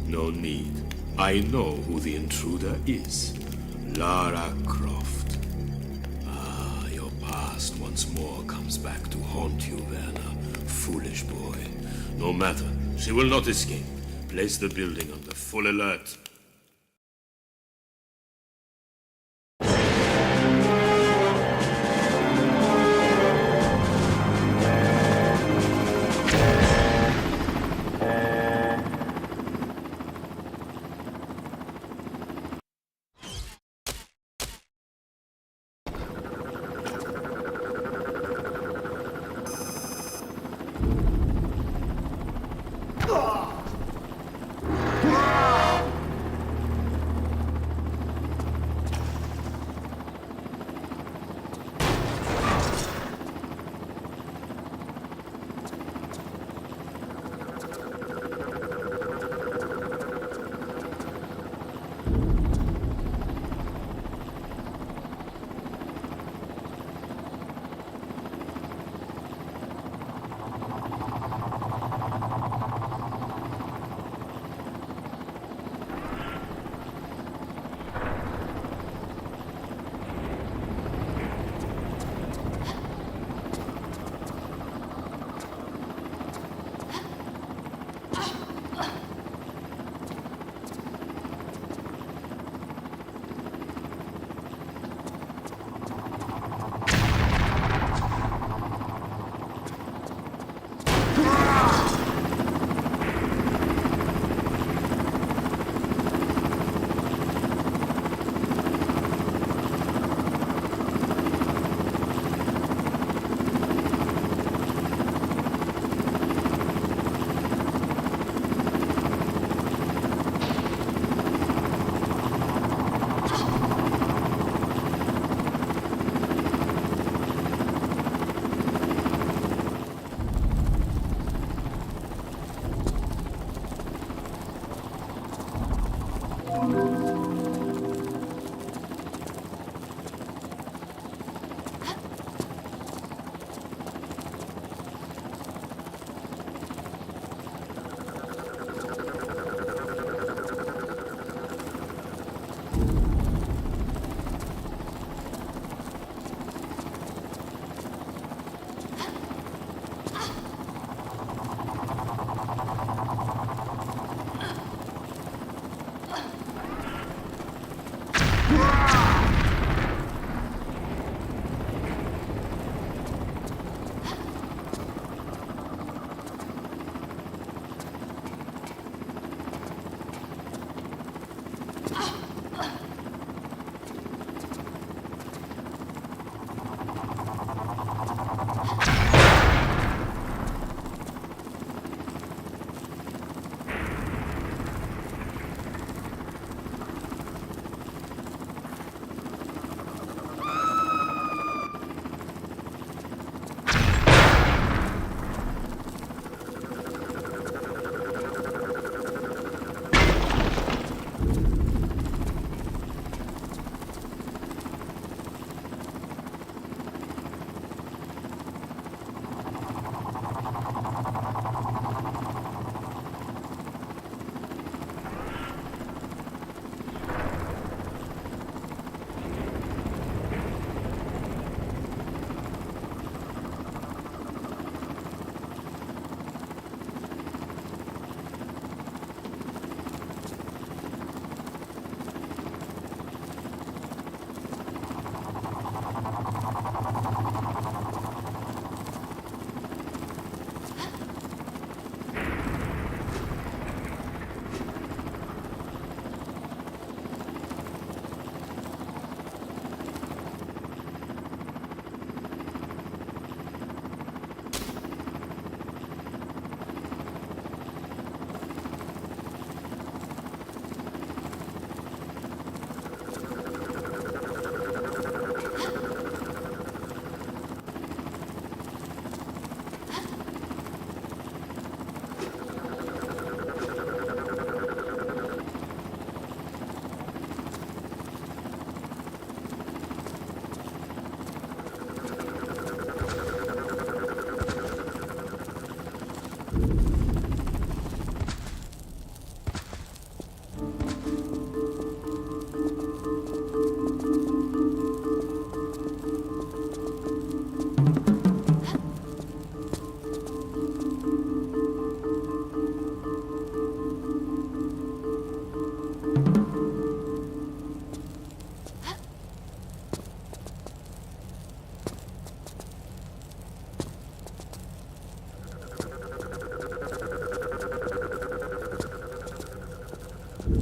No need. I know who the intruder is. Lara Croft. Ah, your past once more comes back to haunt you, Werner. Foolish boy. No matter. She will not escape. Place the building under full alert.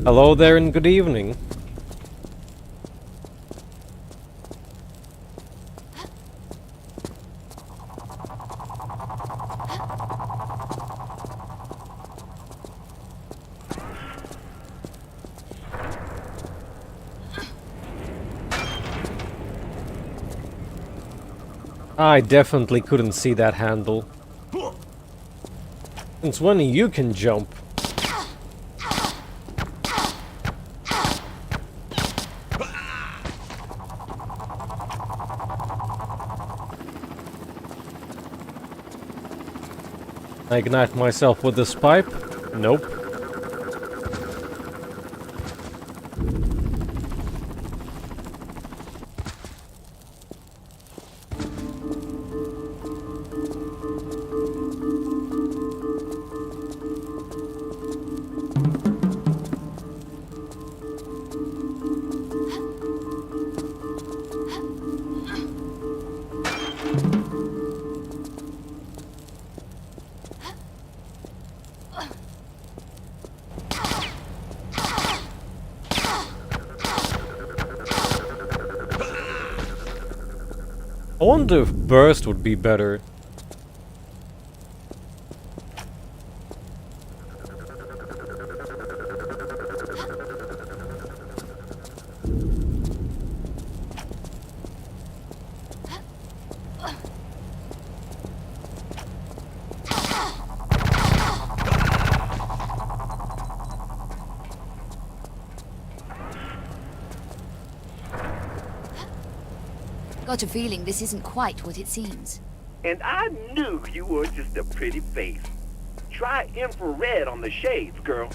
Hello there and good evening. I definitely couldn't see that handle. Since when you can jump? I ignite myself with this pipe? Nope. I wonder if burst would be better. Got a feeling this isn't quite what it seems. And I knew you were just a pretty face. Try infrared on the shades, girl.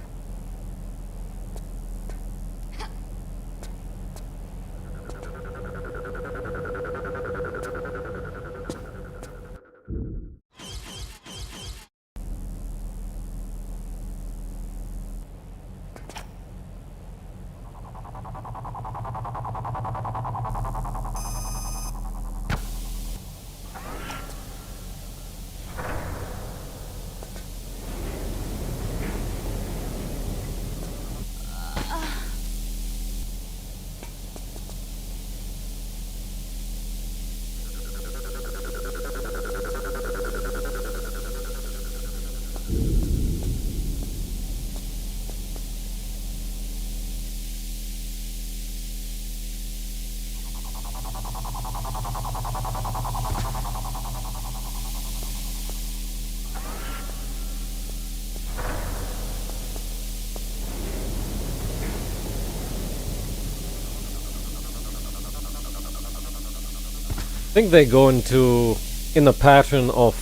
I think they go in a pattern of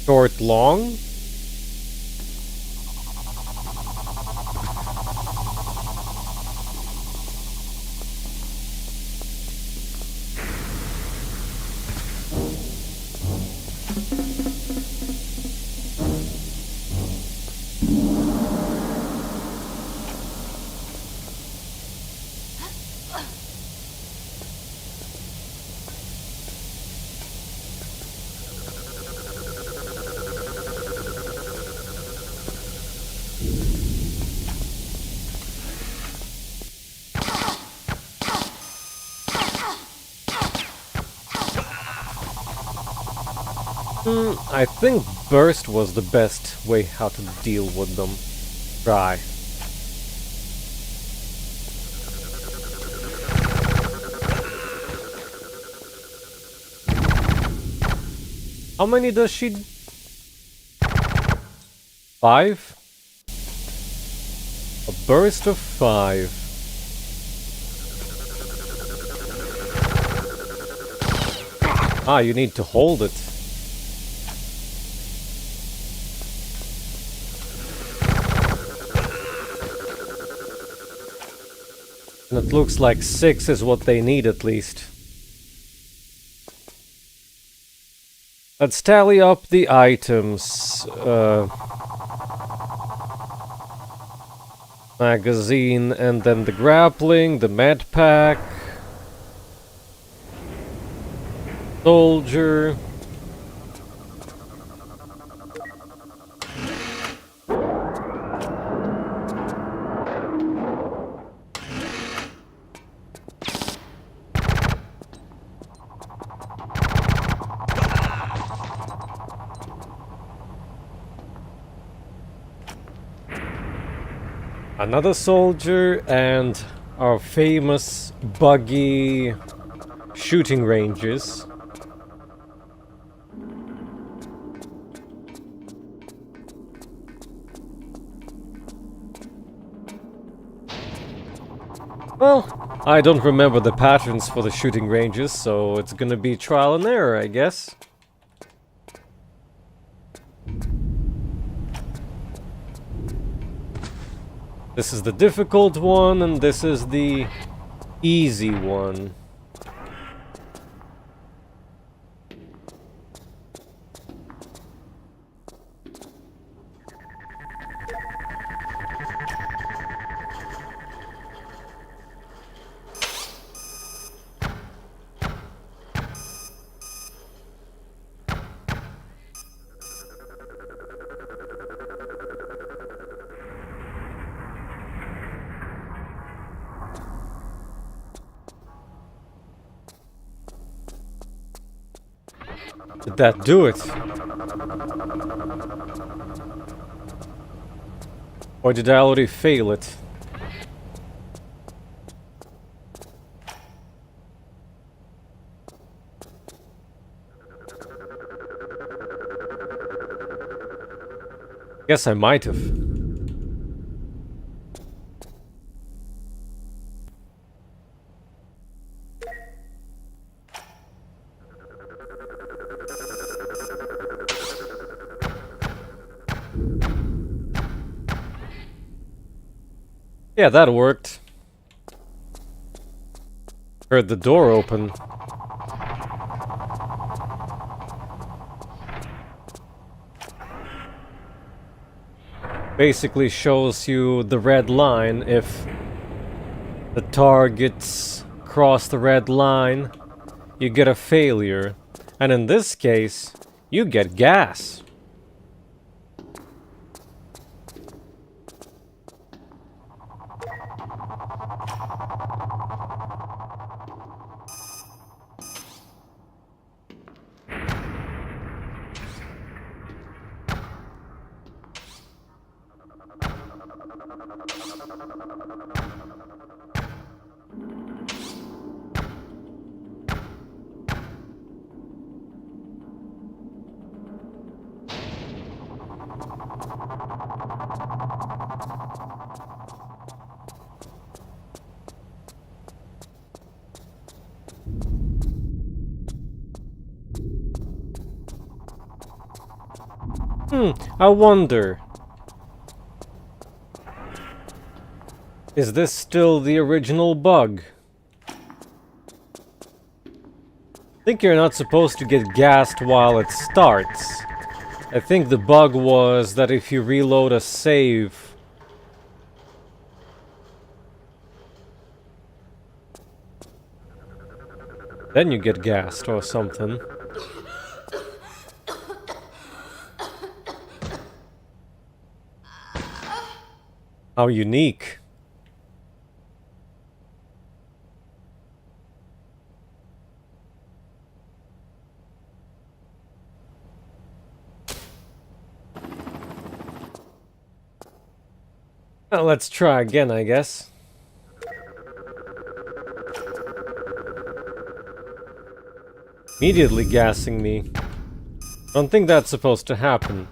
short long. I think burst was the best way how to deal with them. Try. How many does she? 5? A burst of 5. Ah, you need to hold it. And it looks like 6 is what they need at least. Let's tally up the items. Magazine, and then the grappling, the med pack. Soldier. Another soldier and our famous buggy shooting ranges. Well, I don't remember the patterns for the shooting ranges, so it's gonna be trial and error, I guess. This is the difficult one, and this is the easy one. Did that do it? Or did I already fail it? Guess I might have. Yeah, that worked. Heard the door open. Basically shows you the red line. If the targets cross the red line, you get a failure. And in this case, you get gas. I wonder. Is this still the original bug? I think you're not supposed to get gassed while it starts. I think the bug was that if you reload a save, then you get gassed or something. How unique. Well, let's try again, I guess. Immediately gassing me. Don't think that's supposed to happen.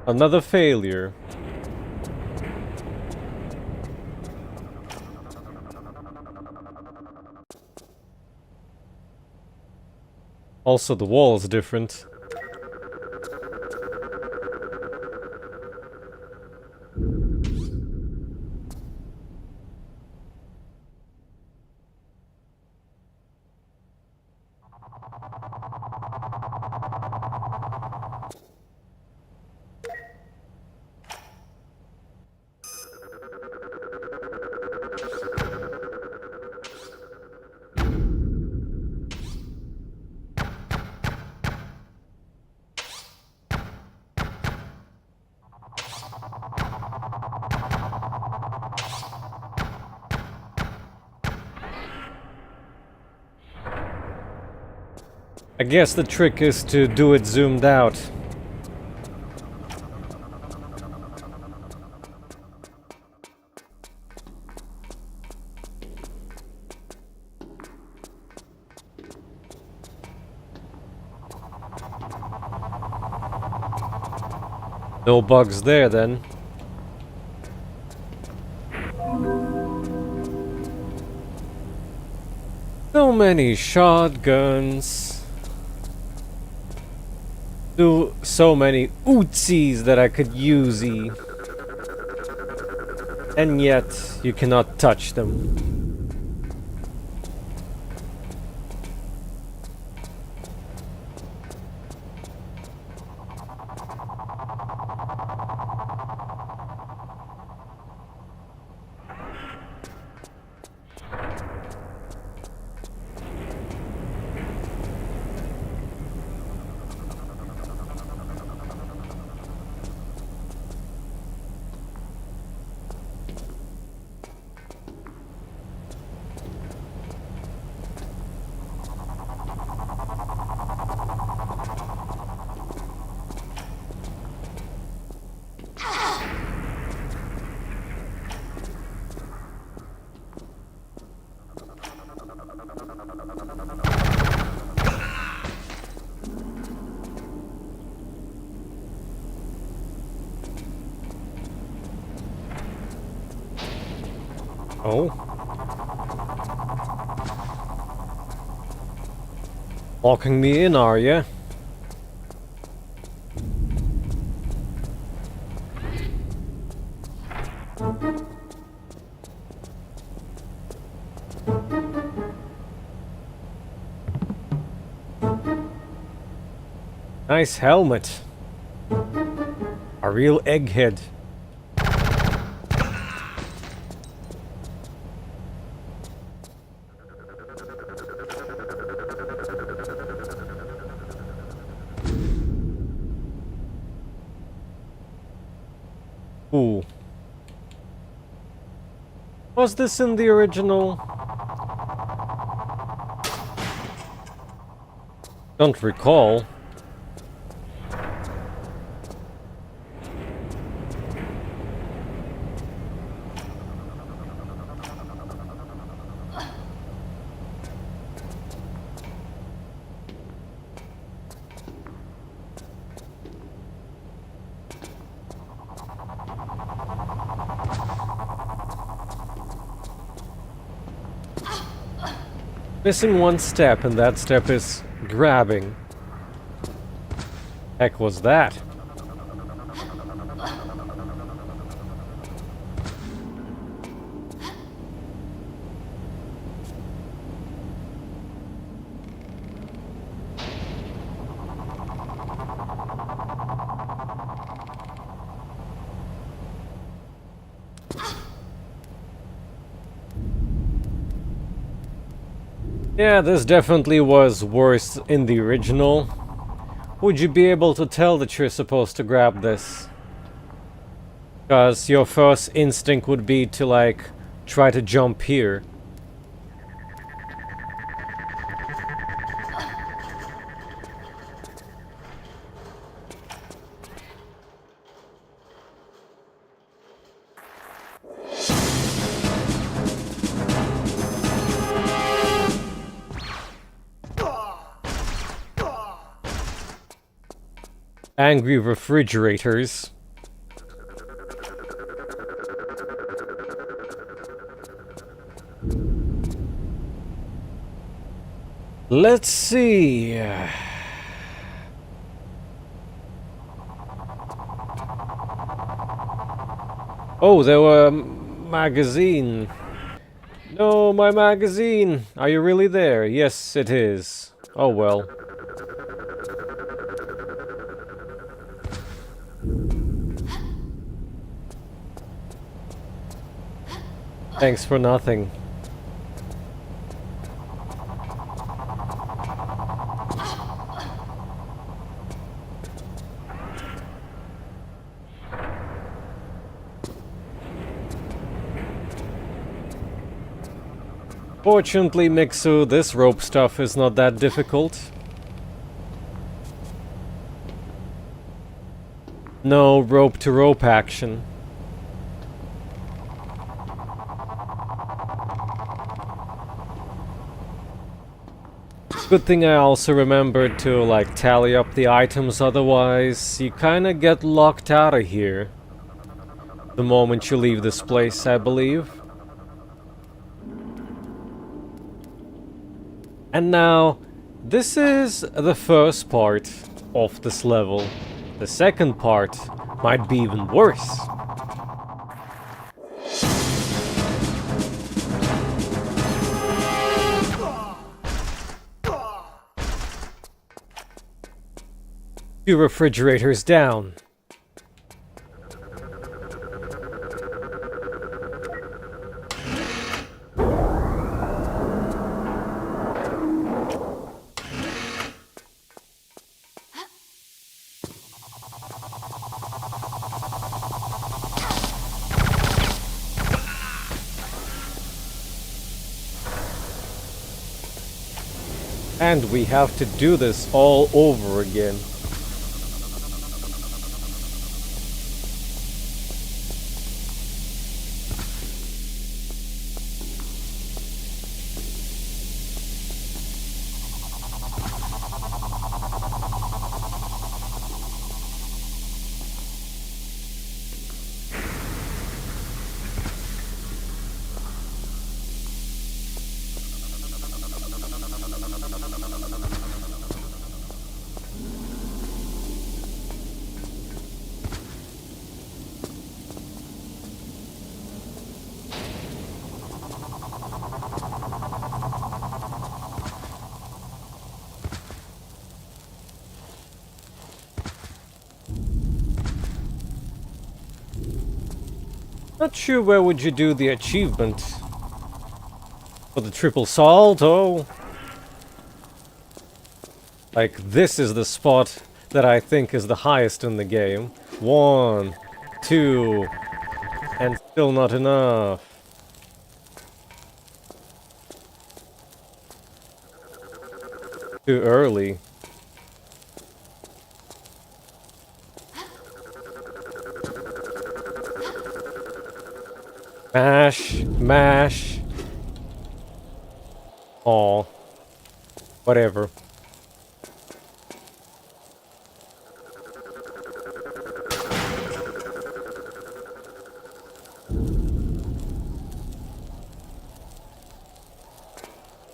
Another failure. Also, the wall is different. I guess the trick is to do it zoomed out. No bugs there then. So many shotguns. So many Uzis that I could use. And yet you cannot touch them. Oh. Locking me in, are ya? Nice helmet. A real egghead. Ooh. Was this in the original? Don't recall. Missing one step, and that step is grabbing. Heck was that? Yeah, this definitely was worse in the original. Would you be able to tell that you're supposed to grab this? Because your first instinct would be to, like, try to jump here. Angry refrigerators. Let's see. Oh, there were magazine. No, my magazine. Are you really there? Yes, it is. Oh well. Thanks for nothing. Fortunately, Mixu, this rope stuff is not that difficult. No rope-to-rope action. Good thing I also remembered to, like, tally up the items, otherwise you kinda get locked out of here the moment you leave this place, I believe. And now, this is the first part of this level. The second part might be even worse. Two refrigerators down. And we have to do this all over again. Not sure where would you do the achievement. For the triple salto? Like, this is the spot that I think is the highest in the game. 1, 2, and still not enough. Too early. Mash, mash. Aw. Whatever.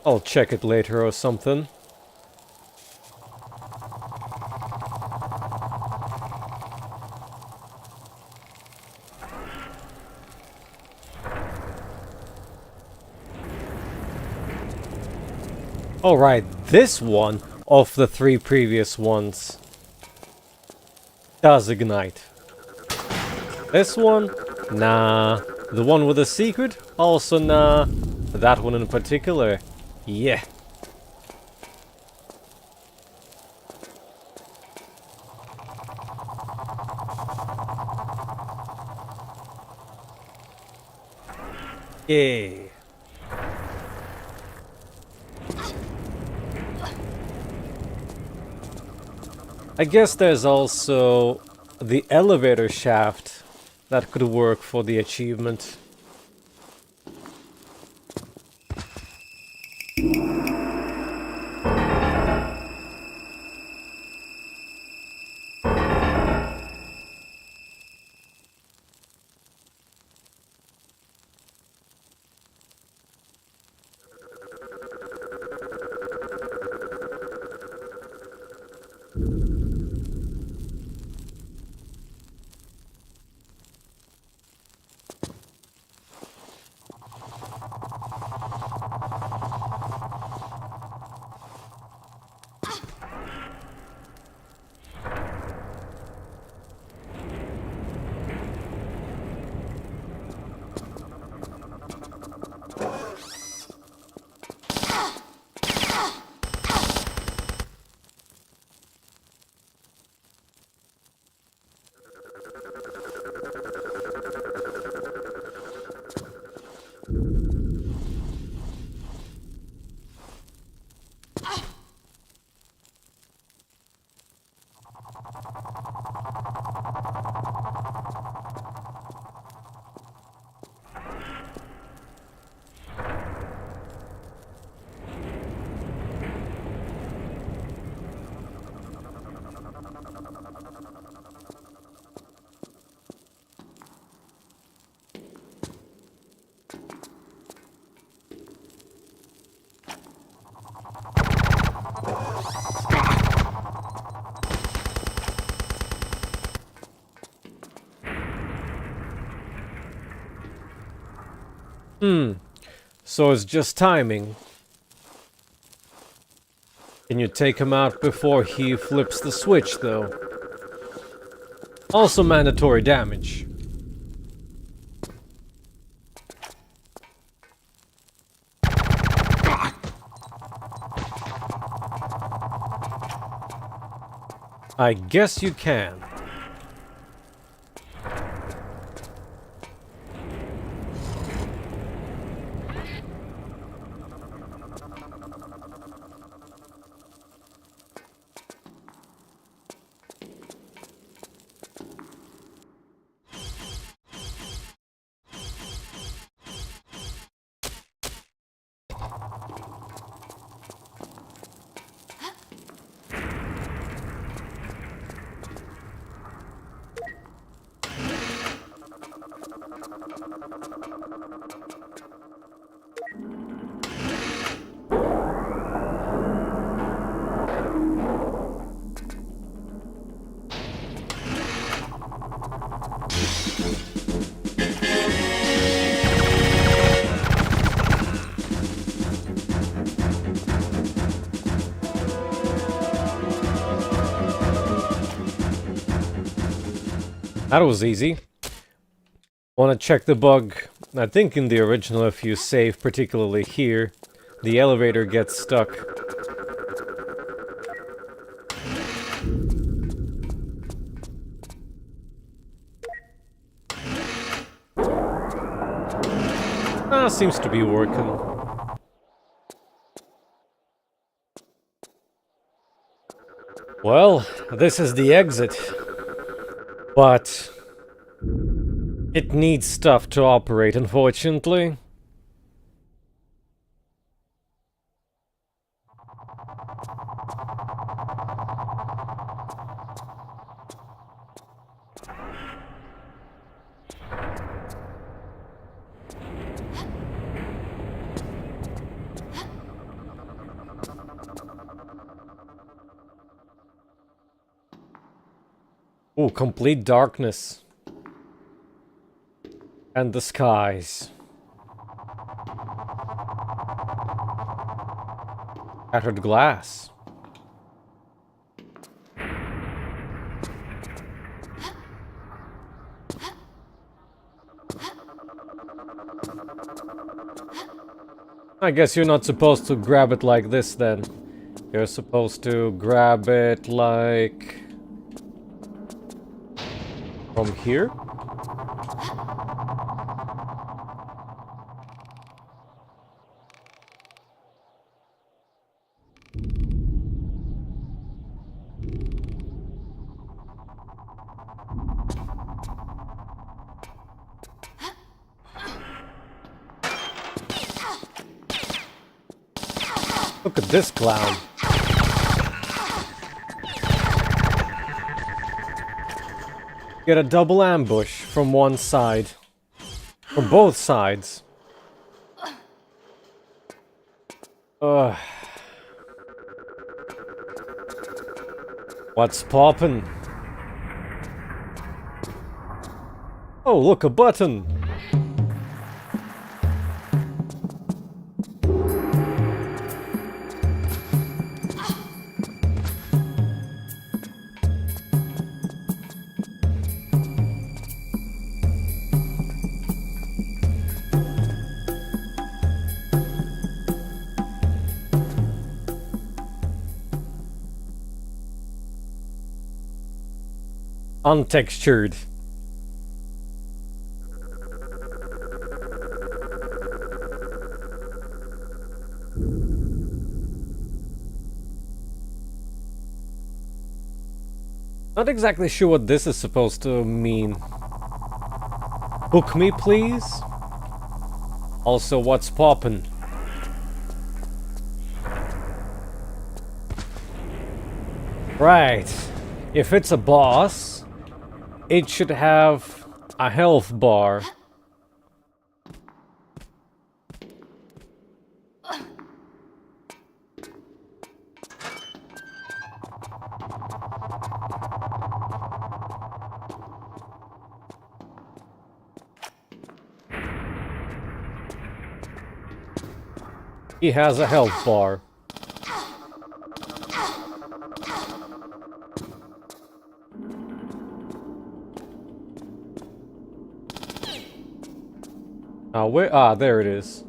I'll check it later or something. Alright, this one of the 3 previous ones does ignite. This one? Nah. The one with the secret? Also nah. That one in particular? Yeah. Yeah. I guess there's also the elevator shaft that could work for the achievement. So it's just timing. Can you take him out before he flips the switch, though? Also mandatory damage. I guess you can. That was easy. Want to check the bug? I think in the original, if you save, particularly here, the elevator gets stuck. Seems to be working. Well, this is the exit. But it needs stuff to operate, unfortunately. Ooh, complete darkness. And the skies. Shattered glass. I guess you're not supposed to grab it like this then. You're supposed to grab it like... from here? Look at this clown. Get a double ambush from one side. From both sides. Ugh. What's poppin'? Oh, look, a button! Untextured. Not exactly sure what this is supposed to mean. Hook me, please? Also, what's poppin'? Right. If it's a boss, it should have a health bar. He has a health bar. Where? Ah, there it is.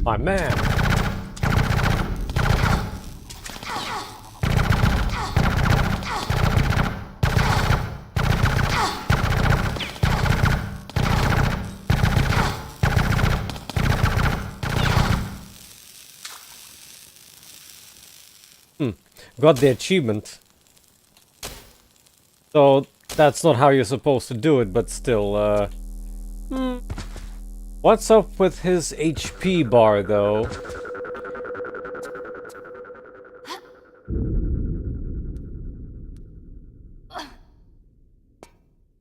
My man. Got the achievement. So, that's not how you're supposed to do it, but still, What's up with his HP bar, though?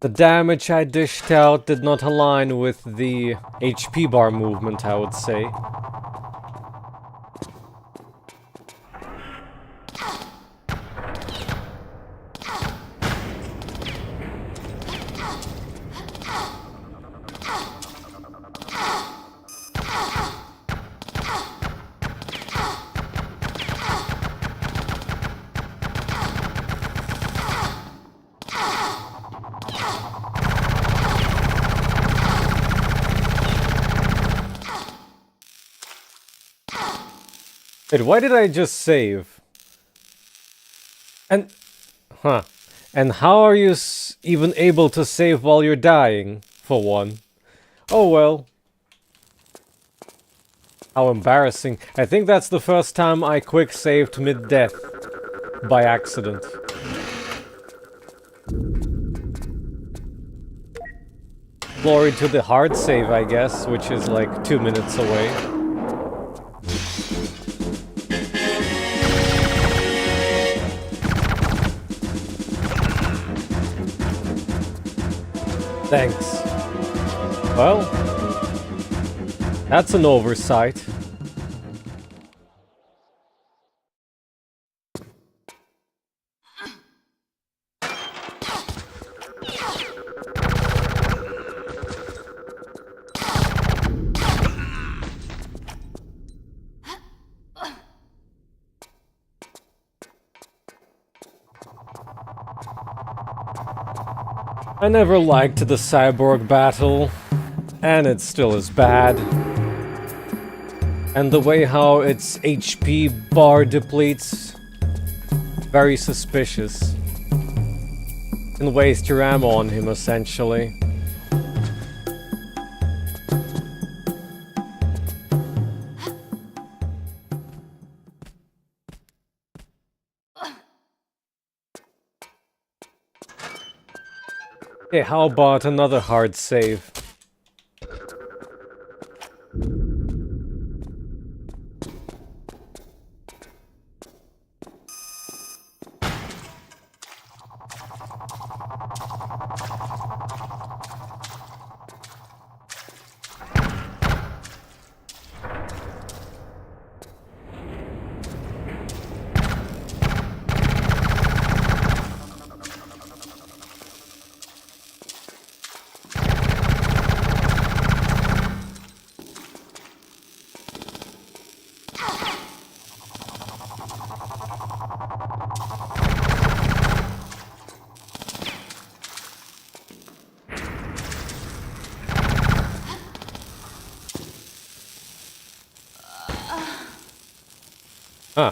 The damage I dished out did not align with the HP bar movement, I would say. Wait, why did I just save? And... Huh. And how are you even able to save while you're dying, for one? Oh well. How embarrassing. I think that's the first time I quick saved mid-death. By accident. Glory to the hard save, I guess, which is like 2 minutes away. Thanks. Well, that's an oversight. I never liked the Cyborg battle, and it still is bad. And the way how its HP bar depletes, very suspicious. You can waste your ammo on him, essentially. Okay, how about another hard save? Huh.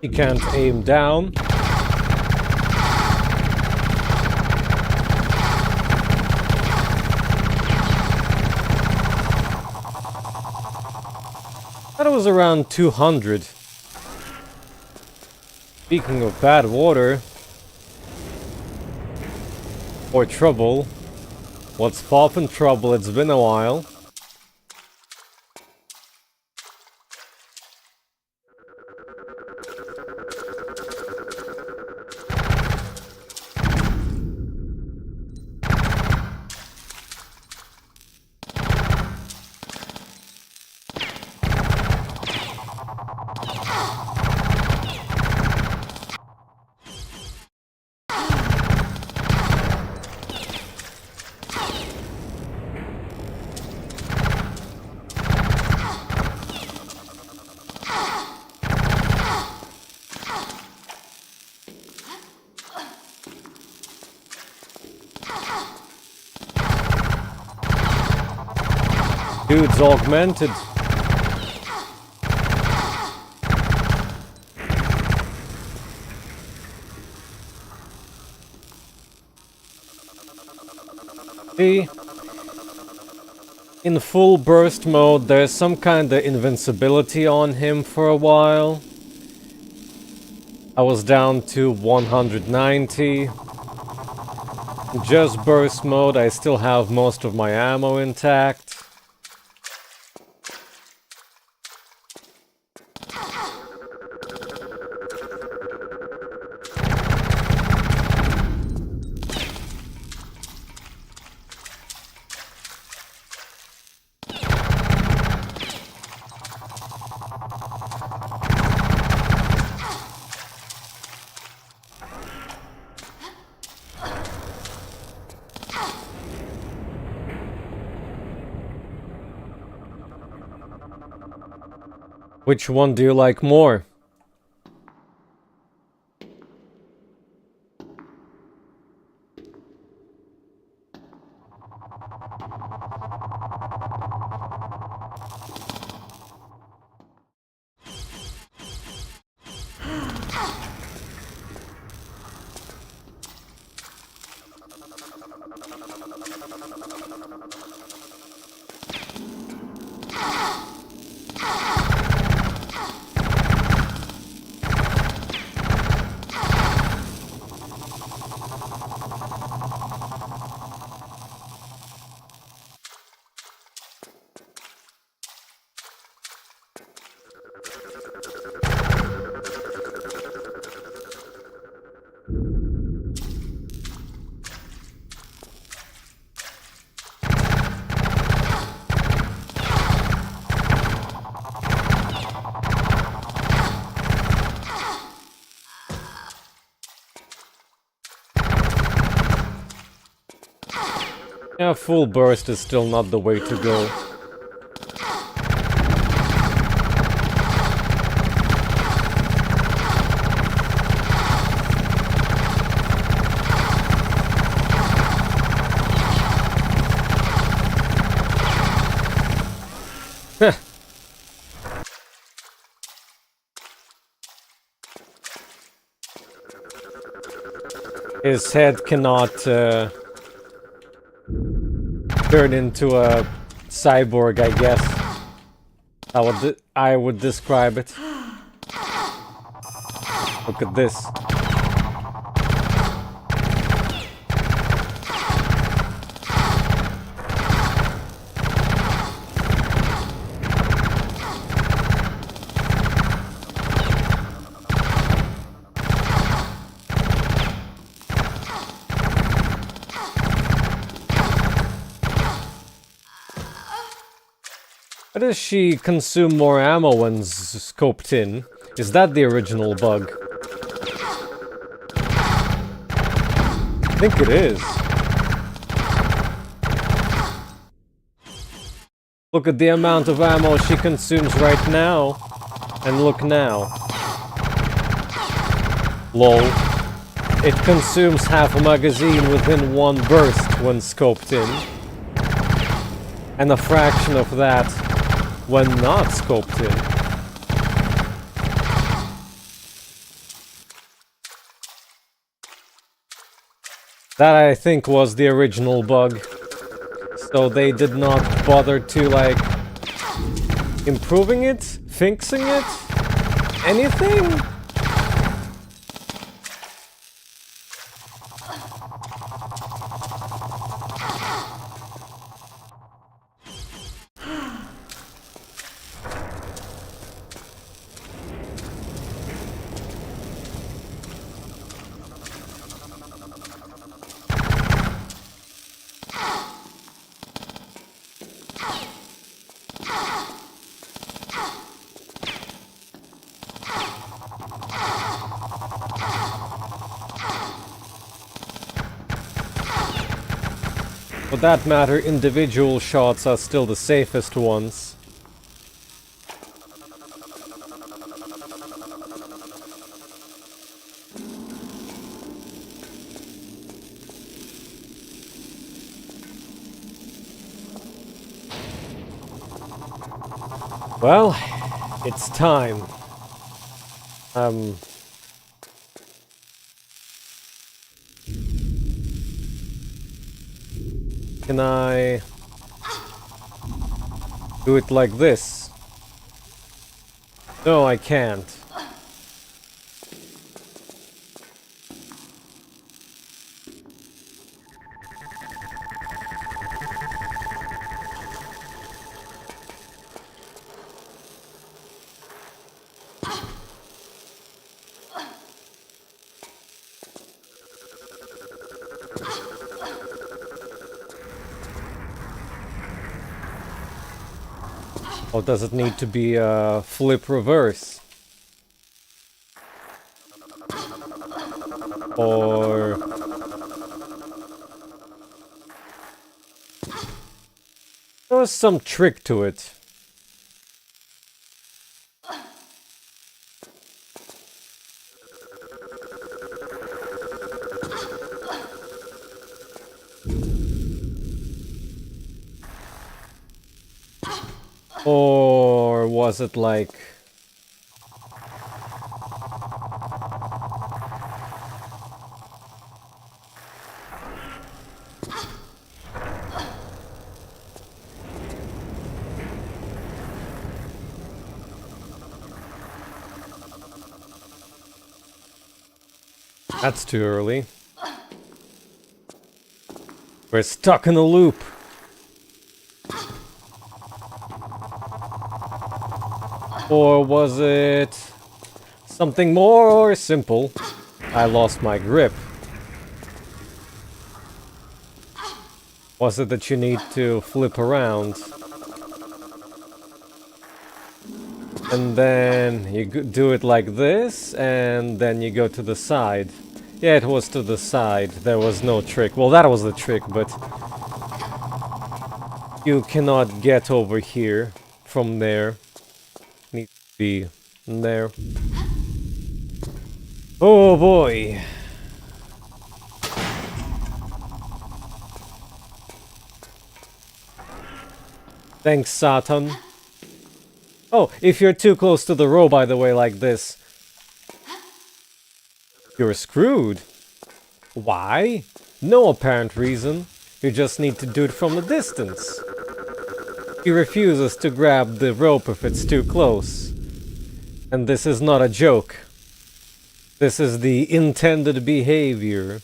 He can't aim down. That was around 200. Speaking of bad water... or trouble. What's poppin' trouble? It's been a while. Dude's augmented. See? In full burst mode, there's some kind of invincibility on him for a while. I was down to 190. Just burst mode, I still have most of my ammo intact. Which one do you like more? Yeah, full burst is still not the way to go. His head cannot turn into a cyborg, I guess. I would describe it. Look at this. Why does she consume more ammo when scoped in? Is that the original bug? I think it is. Look at the amount of ammo she consumes right now. And look now. Lol. It consumes half a magazine within one burst when scoped in. And a fraction of that when not scoped in. That, I think, was the original bug. So they did not bother to, like, improving it? Fixing it? Anything? For that matter, individual shots are still the safest ones. Well, it's time. Can I do it like this? No, I can't. Or does it need to be a flip reverse? Or... there was some trick to it. Or was it like... that's too early. We're stuck in a loop. Or was it something more simple? I lost my grip. Was it that you need to flip around? And then you do it like this, and then you go to the side. Yeah, it was to the side. There was no trick. Well, that was the trick, but you cannot get over here from there. Needs to be there. Oh boy. Thanks, Satan. Oh, if you're too close to the row, by the way, like this, you're screwed. Why? No apparent reason. You just need to do it from a distance. He refuses to grab the rope if it's too close. And this is not a joke. This is the intended behavior.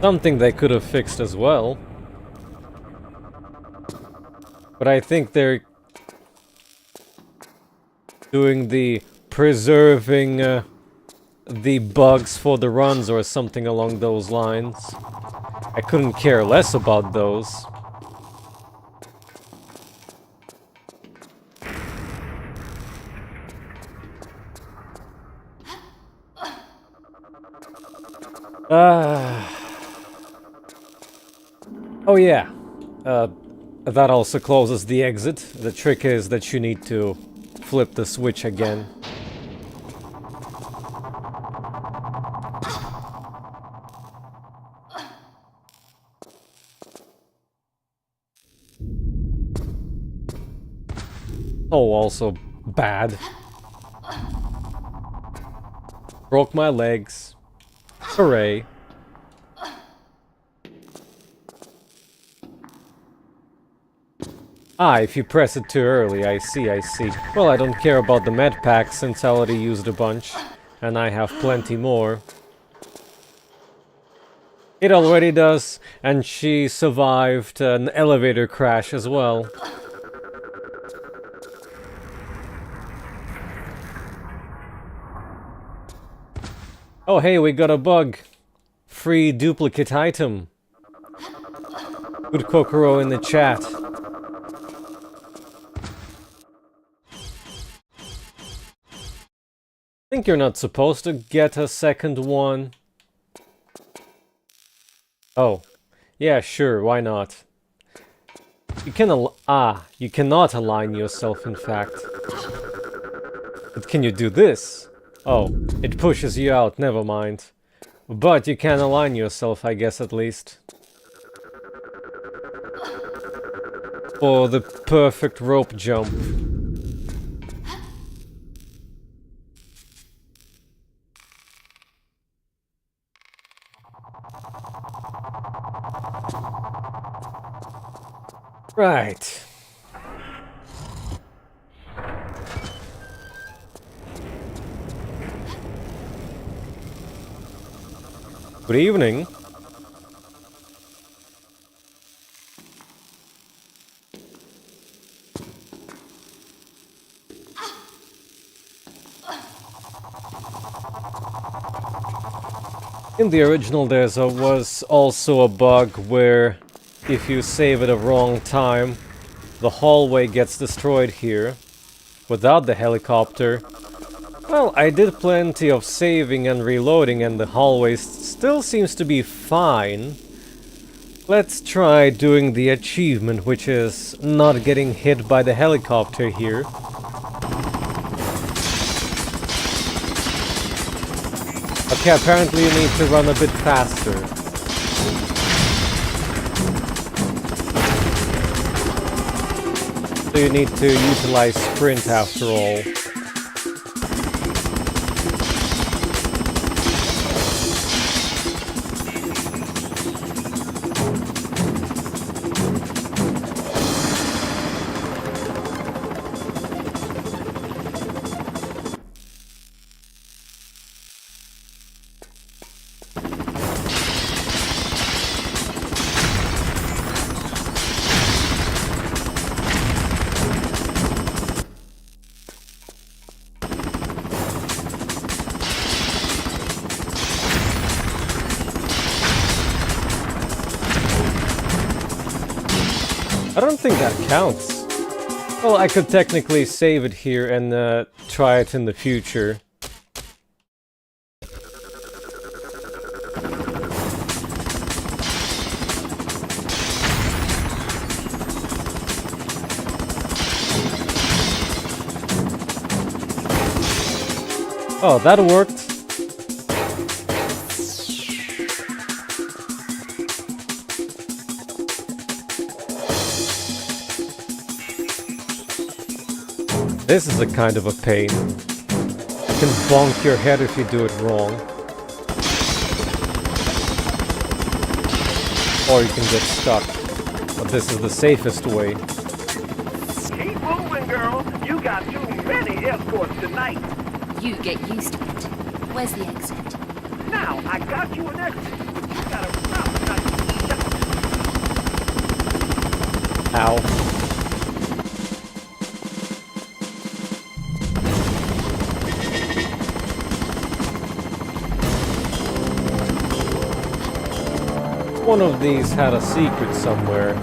Something they could have fixed as well. But I think they're doing the preserving the bugs for the runs or something along those lines. I couldn't care less about those. Oh yeah, that also closes the exit. The trick is that you need to flip the switch again. Oh, also bad. Broke my legs. Hooray. Ah, if you press it too early, I see. Well, I don't care about the med pack since I already used a bunch, and I have plenty more. It already does, and she survived an elevator crash as well. Oh hey, we got a bug. Free duplicate item. Good Kokoro in the chat. I think you're not supposed to get a second one. Oh. Yeah, sure, why not? You can you cannot align yourself, in fact. But can you do this? Oh, it pushes you out, never mind. But you can align yourself, I guess, at least. For the perfect rope jump. Right. Good evening. In the original there was also a bug where if you save at a wrong time, the hallway gets destroyed here. Without the helicopter, well, I did plenty of saving and reloading and the hallway still seems to be fine. Let's try doing the achievement, which is not getting hit by the helicopter here. Okay, apparently you need to run a bit faster. So you need to utilize sprint after all. I don't think that counts. Well, I could technically save it here and try it in the future. Oh, that worked. This is a kind of a pain. You can bonk your head if you do it wrong. Or you can get stuck. But this is the safest way. Keep moving, girl. You got too many escorts tonight. You get used to it. Where's the exit? Now, I got you an exit. You gotta run like Ow. One of these had a secret somewhere.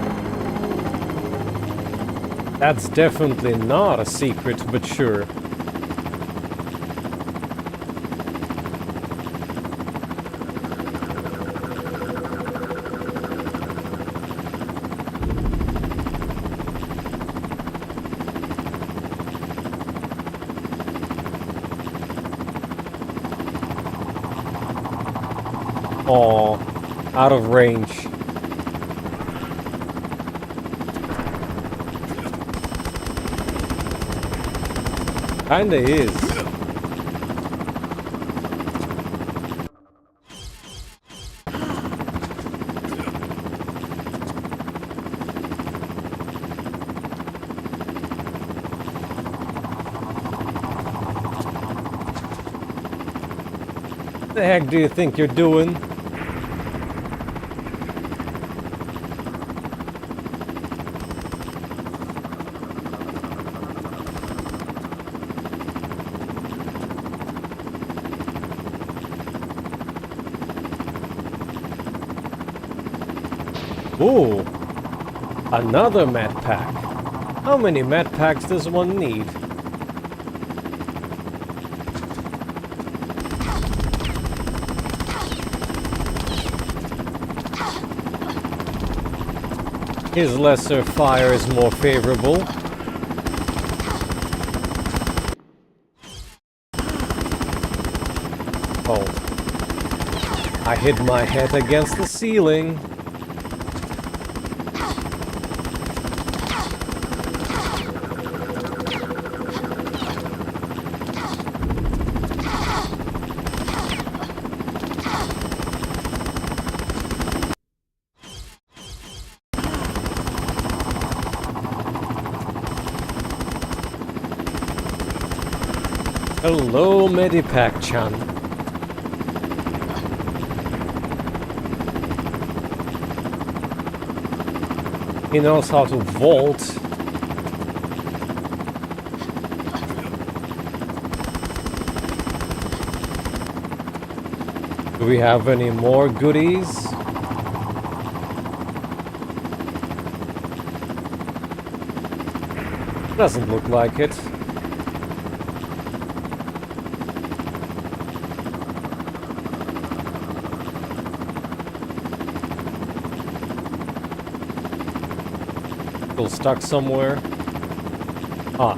That's definitely not a secret, but sure. Aww. Out of range. Kinda is. What the heck do you think you're doing? Ooh, another med pack. How many med packs does one need? His lesser fire is more favorable. I hit my head against the ceiling. Hello, Medipack-chan. He knows how to vault. Do we have any more goodies? Doesn't look like it. Still stuck somewhere. Ah.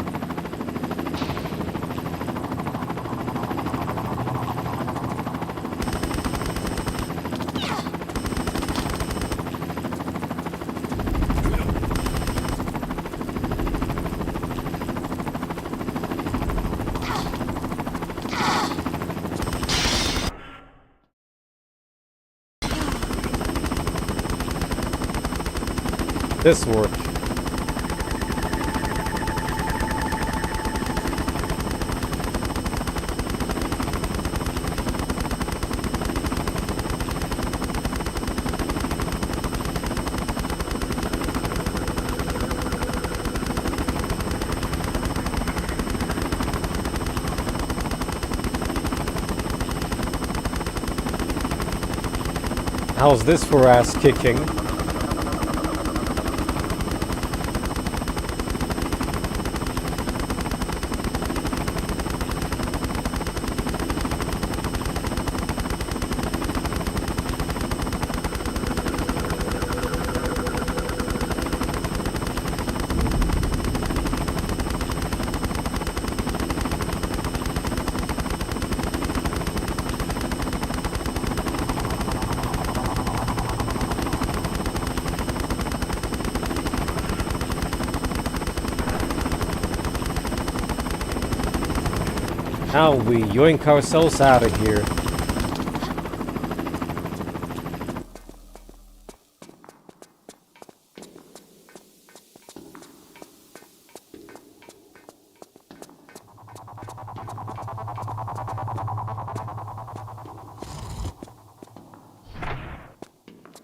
This worked. How's this for ass kicking? Now we yoink ourselves out of here.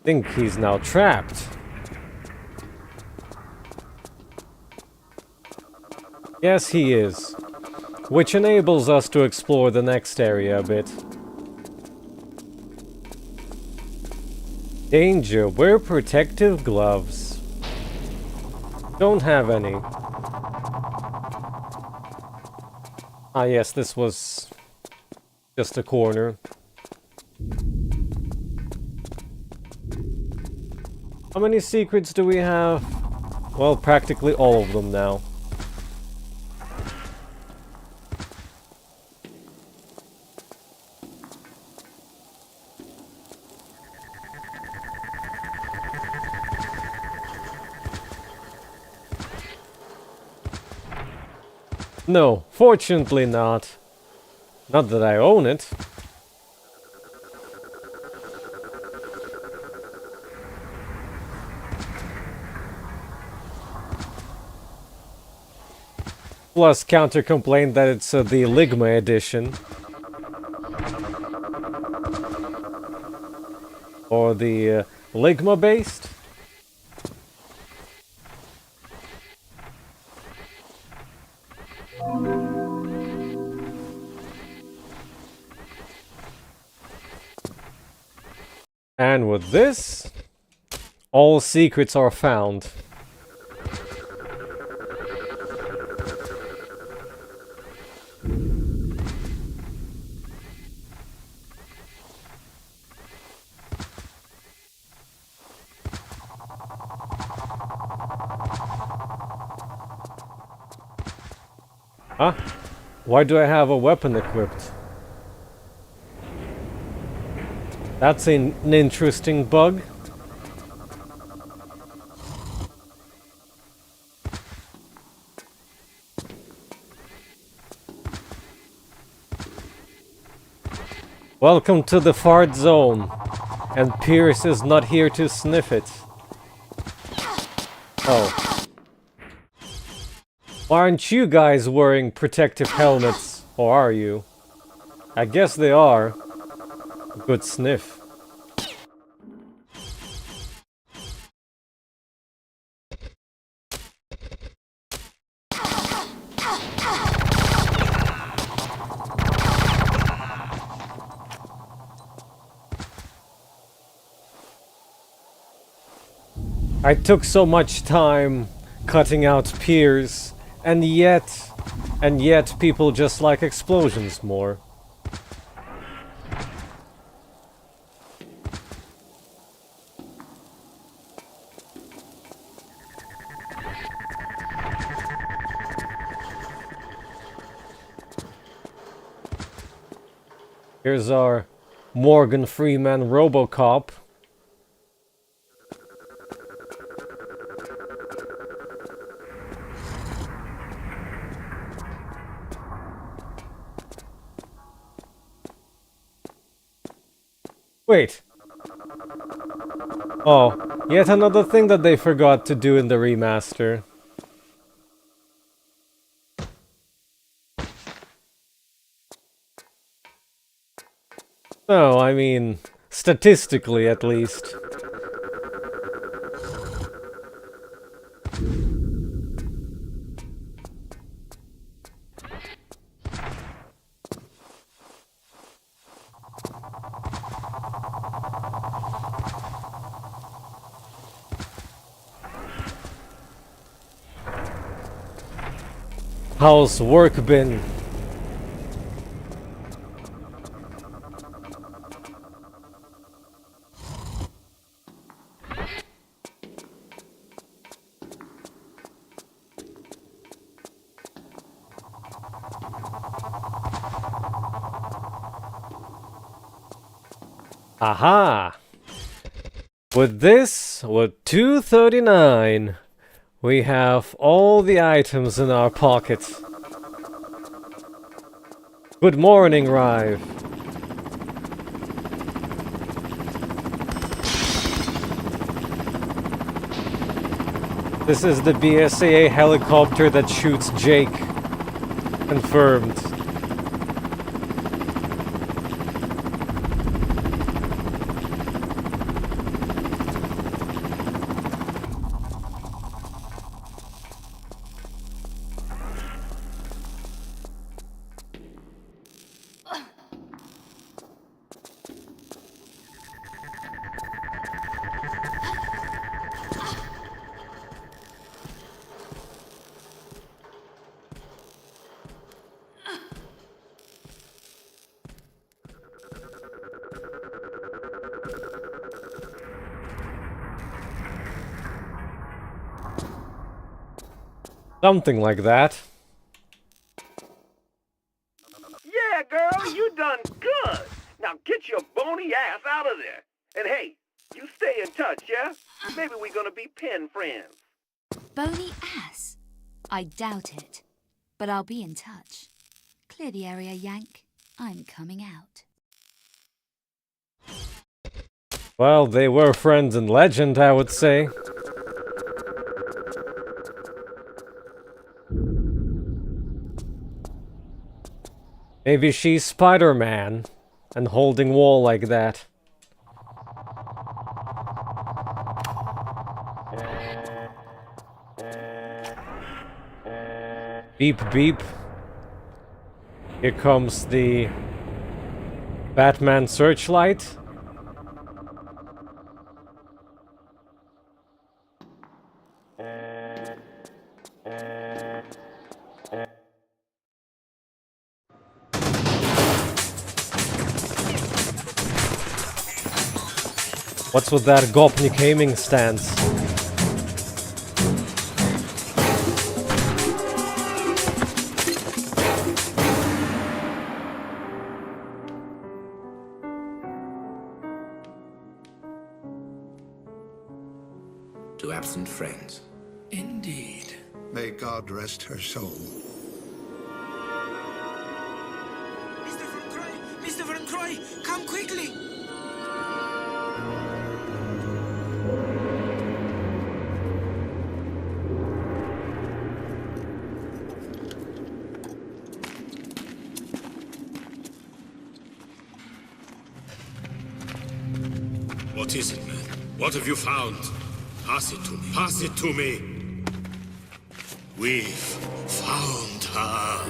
Think he's now trapped. Yes, he is. Which enables us to explore the next area a bit. Danger, wear protective gloves. Don't have any. Ah yes, this was just a corner. How many secrets do we have? Well, practically all of them now. No, fortunately not. Not that I own it. Plus, counter complaint that it's the Ligma edition. Or the Ligma based. And with this, all secrets are found. Huh? Why do I have a weapon equipped? That's an interesting bug. Welcome to the fart zone. And Pierce is not here to sniff it. Oh. Why aren't you guys wearing protective helmets? Or are you? I guess they are. Good sniff. I took so much time cutting out Piers, and yet people just like explosions more. Here's our Morgan Freeman RoboCop. Wait. Oh, yet another thing that they forgot to do in the remaster. No, I mean, statistically at least. How's work been? Aha! With this, with 239, we have all the items in our pocket. Good morning, Rive. This is the BSAA helicopter that shoots Jake. Confirmed. Something like that. Yeah, girl, you done good. Now get your bony ass out of there. And hey, you stay in touch, yeah? Maybe we're gonna be pen friends. Bony ass? I doubt it. But I'll be in touch. Clear the area, Yank. I'm coming out. Well, they were friends in legend, I would say. Maybe she's Spider-Man and holding wall like that. Beep beep. Here comes the Batman searchlight. What's with that Gopnik aiming stance? to absent friends. Indeed. May God rest her soul. Mr. Von Croy! Mr. Von Croy! Come quickly! What is it, man? What have you found? Pass it to me. Pass it to me. We've found her.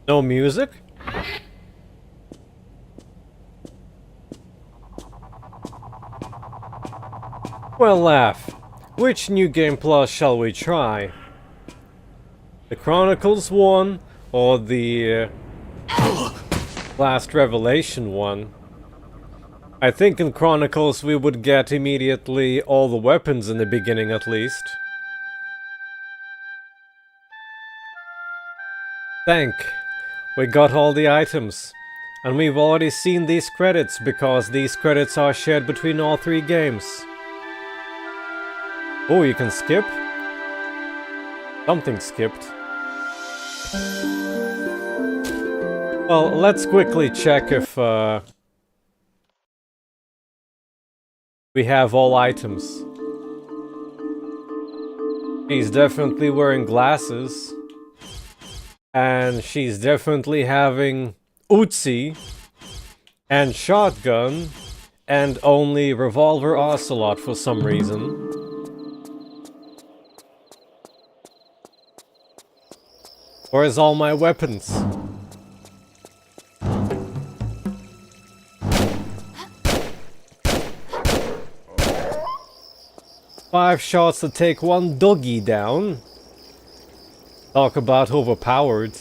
No music? Well, Laff, which new game plus shall we try? The Chronicles one or the Last Revelation one? I think in Chronicles we would get immediately all the weapons in the beginning at least. Thank. We got all the items. And we've already seen these credits because these credits are shared between all three games. Oh, you can skip? Something skipped. Well, let's quickly check if we have all items. She's definitely wearing glasses. And she's definitely having Uzi and shotgun and only revolver ocelot for some reason. Where's all my weapons? Five shots to take one doggy down. Talk about overpowered.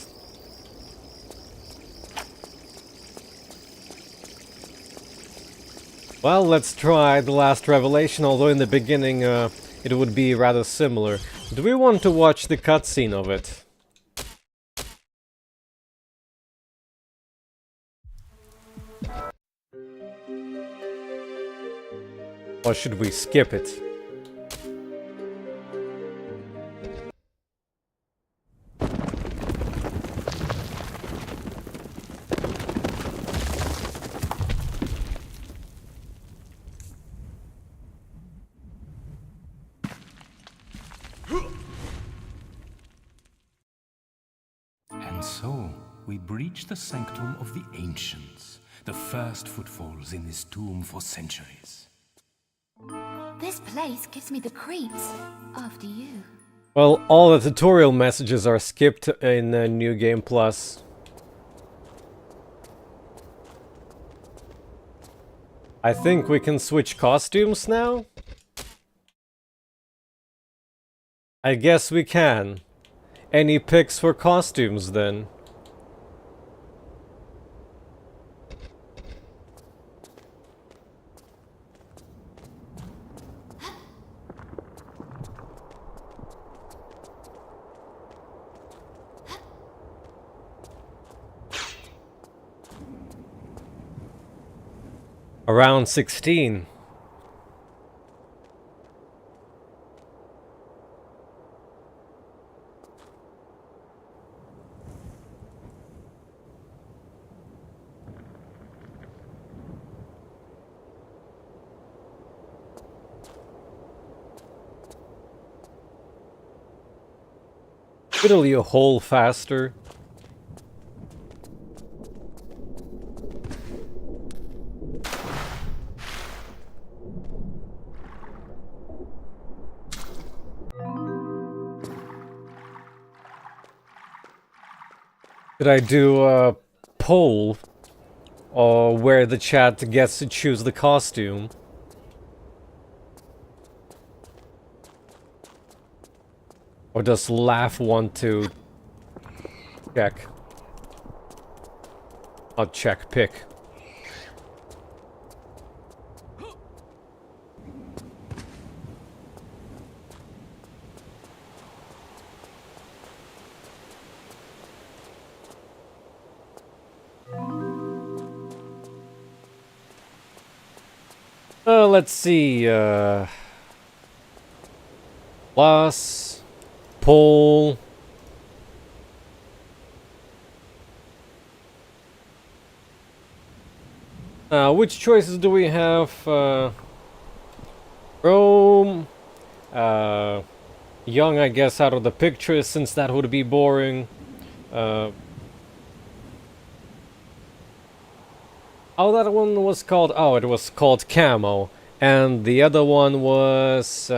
Well, let's try the Last Revelation, although in the beginning it would be rather similar. Do we want to watch the cutscene of it? Or should we skip it? And so, we breach the sanctum of the ancients, the first footfalls in this tomb for centuries. This place gives me the creeps. After you. Well, all the tutorial messages are skipped in New Game Plus. I think we can switch costumes now? I guess we can. Any picks for costumes then? Around 16. Fiddle your hole faster. Could I do a poll or where the chat gets to choose the costume? Or does Laff want to check? Not check, pick. Let's see. Plus, pull. Which choices do we have? Rome. Young, I guess, out of the picture, since that would be boring. Oh, that one was called... Oh, it was called Camo. And the other one was...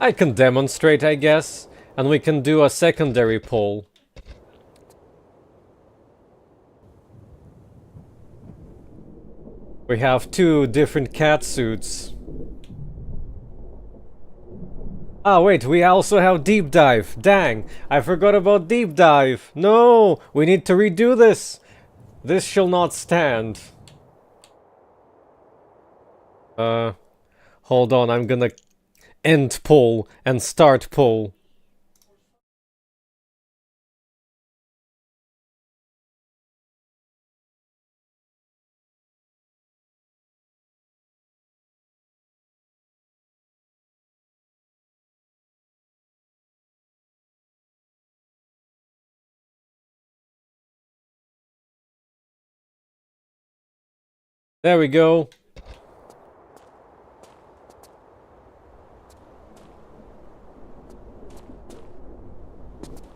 I can demonstrate, I guess. And we can do a secondary poll. We have 2 different cat suits. Ah, wait, we also have Deep Dive. Dang, I forgot about Deep Dive. No, we need to redo this. This shall not stand. Hold on, I'm gonna end poll and start poll. There we go.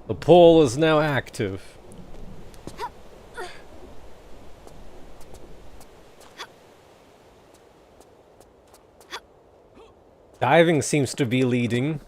The poll is now active. Diving seems to be leading.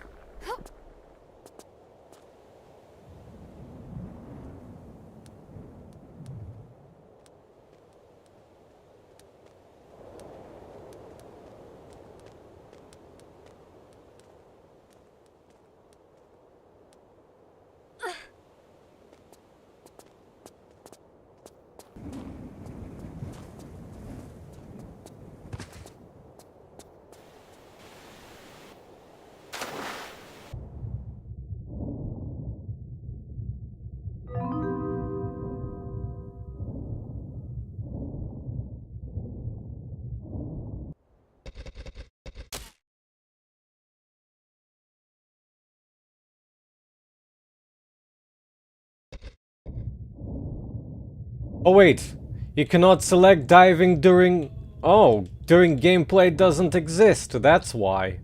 Oh wait, you cannot select diving during... Oh, during gameplay doesn't exist, that's why.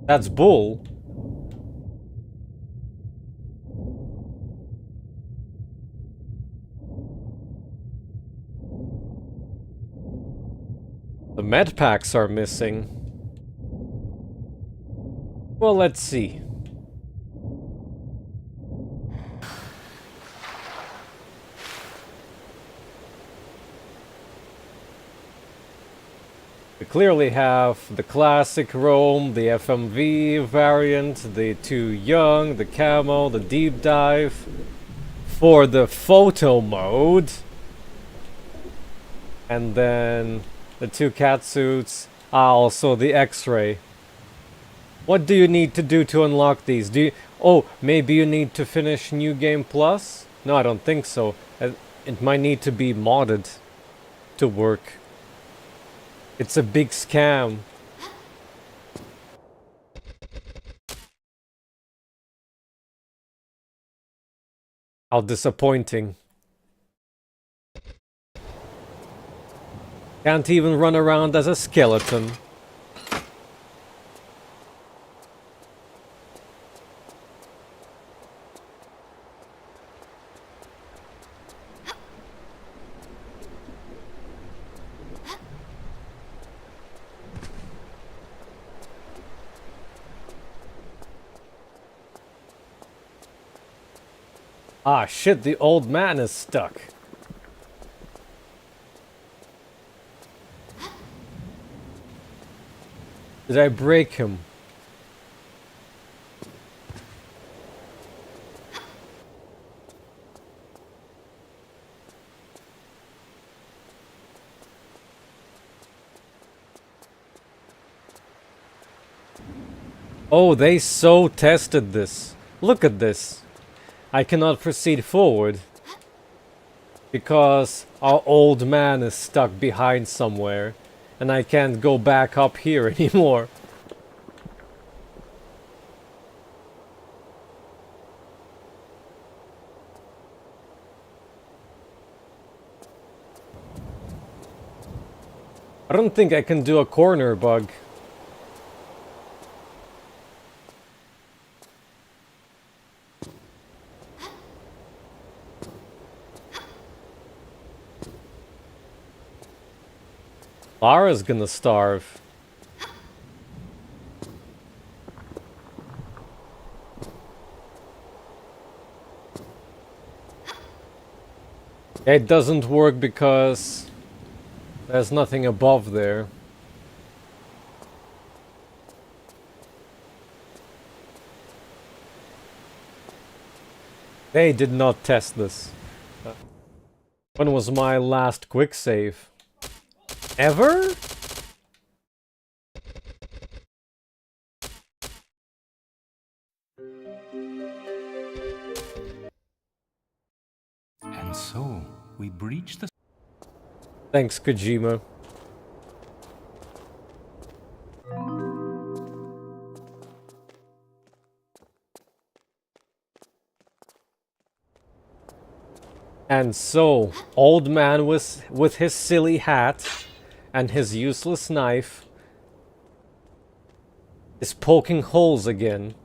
That's bull. The med packs are missing. Well, let's see. We clearly have the classic Rome, the FMV variant, the 2 young, the camo, the deep dive. For the photo mode. And then the 2 cat suits. Also the X-ray. What do you need to do to unlock these? Do you... Oh, maybe you need to finish New Game Plus? No, I don't think so. It might need to be modded to work. It's a big scam. How disappointing. Can't even run around as a skeleton. Ah shit, the old man is stuck. Did I break him? Oh, they so tested this. Look at this. I cannot proceed forward because our old man is stuck behind somewhere and I can't go back up here anymore. I don't think I can do a corner bug. Lara's gonna starve. It doesn't work because there's nothing above there. They did not test this. When was my last quick save? Ever? And so, we breach the... Thanks, Kojima. And so, old man with his silly hat and his useless knife is poking holes again.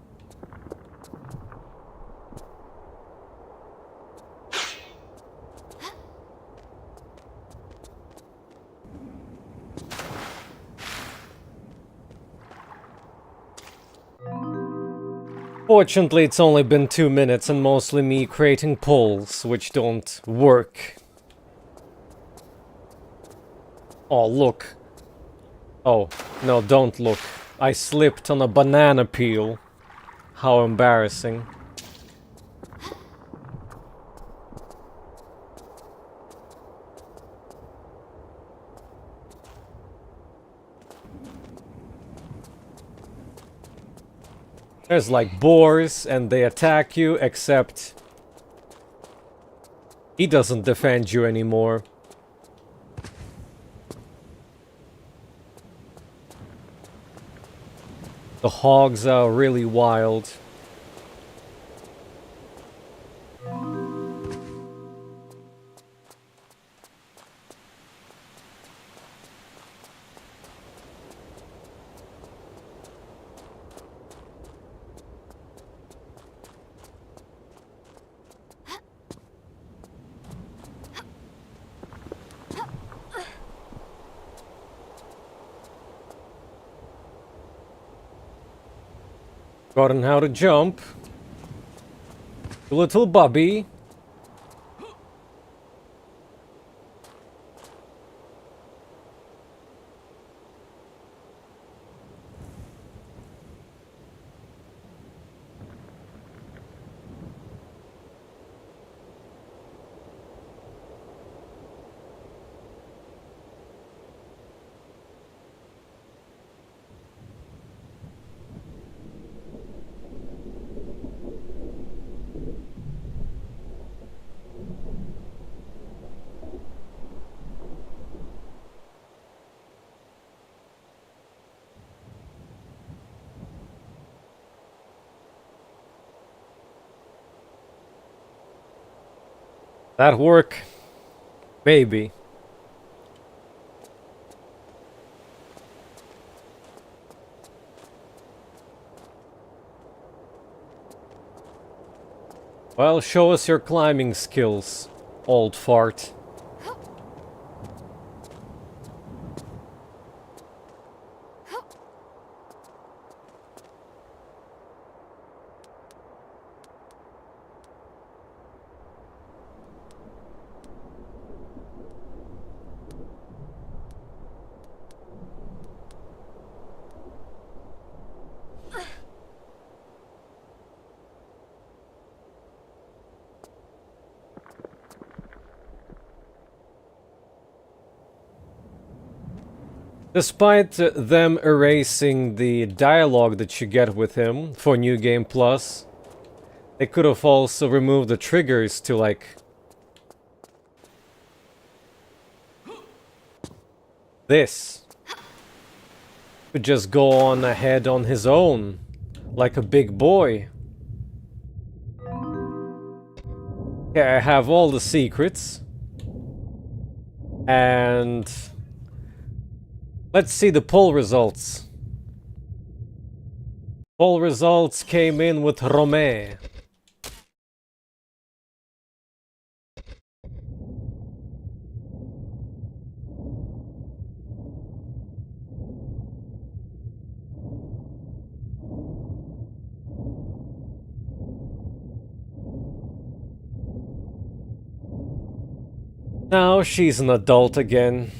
Fortunately, it's only been 2 minutes and mostly me creating polls, which don't work. Oh, look. Oh, no, don't look. I slipped on a banana peel. How embarrassing. There's like boars and they attack you, except he doesn't defend you anymore. The hogs are really wild. Forgotten how to jump. Little Bubby. That work? Maybe. Well, show us your climbing skills, old fart. Despite them erasing the dialogue that you get with him for New Game Plus, They could have also removed the triggers to, like... this. Could just go on ahead on his own. Like a big boy. Yeah, I have all the secrets. And... let's see the poll results. Poll results came in with Romé. Now she's an adult again.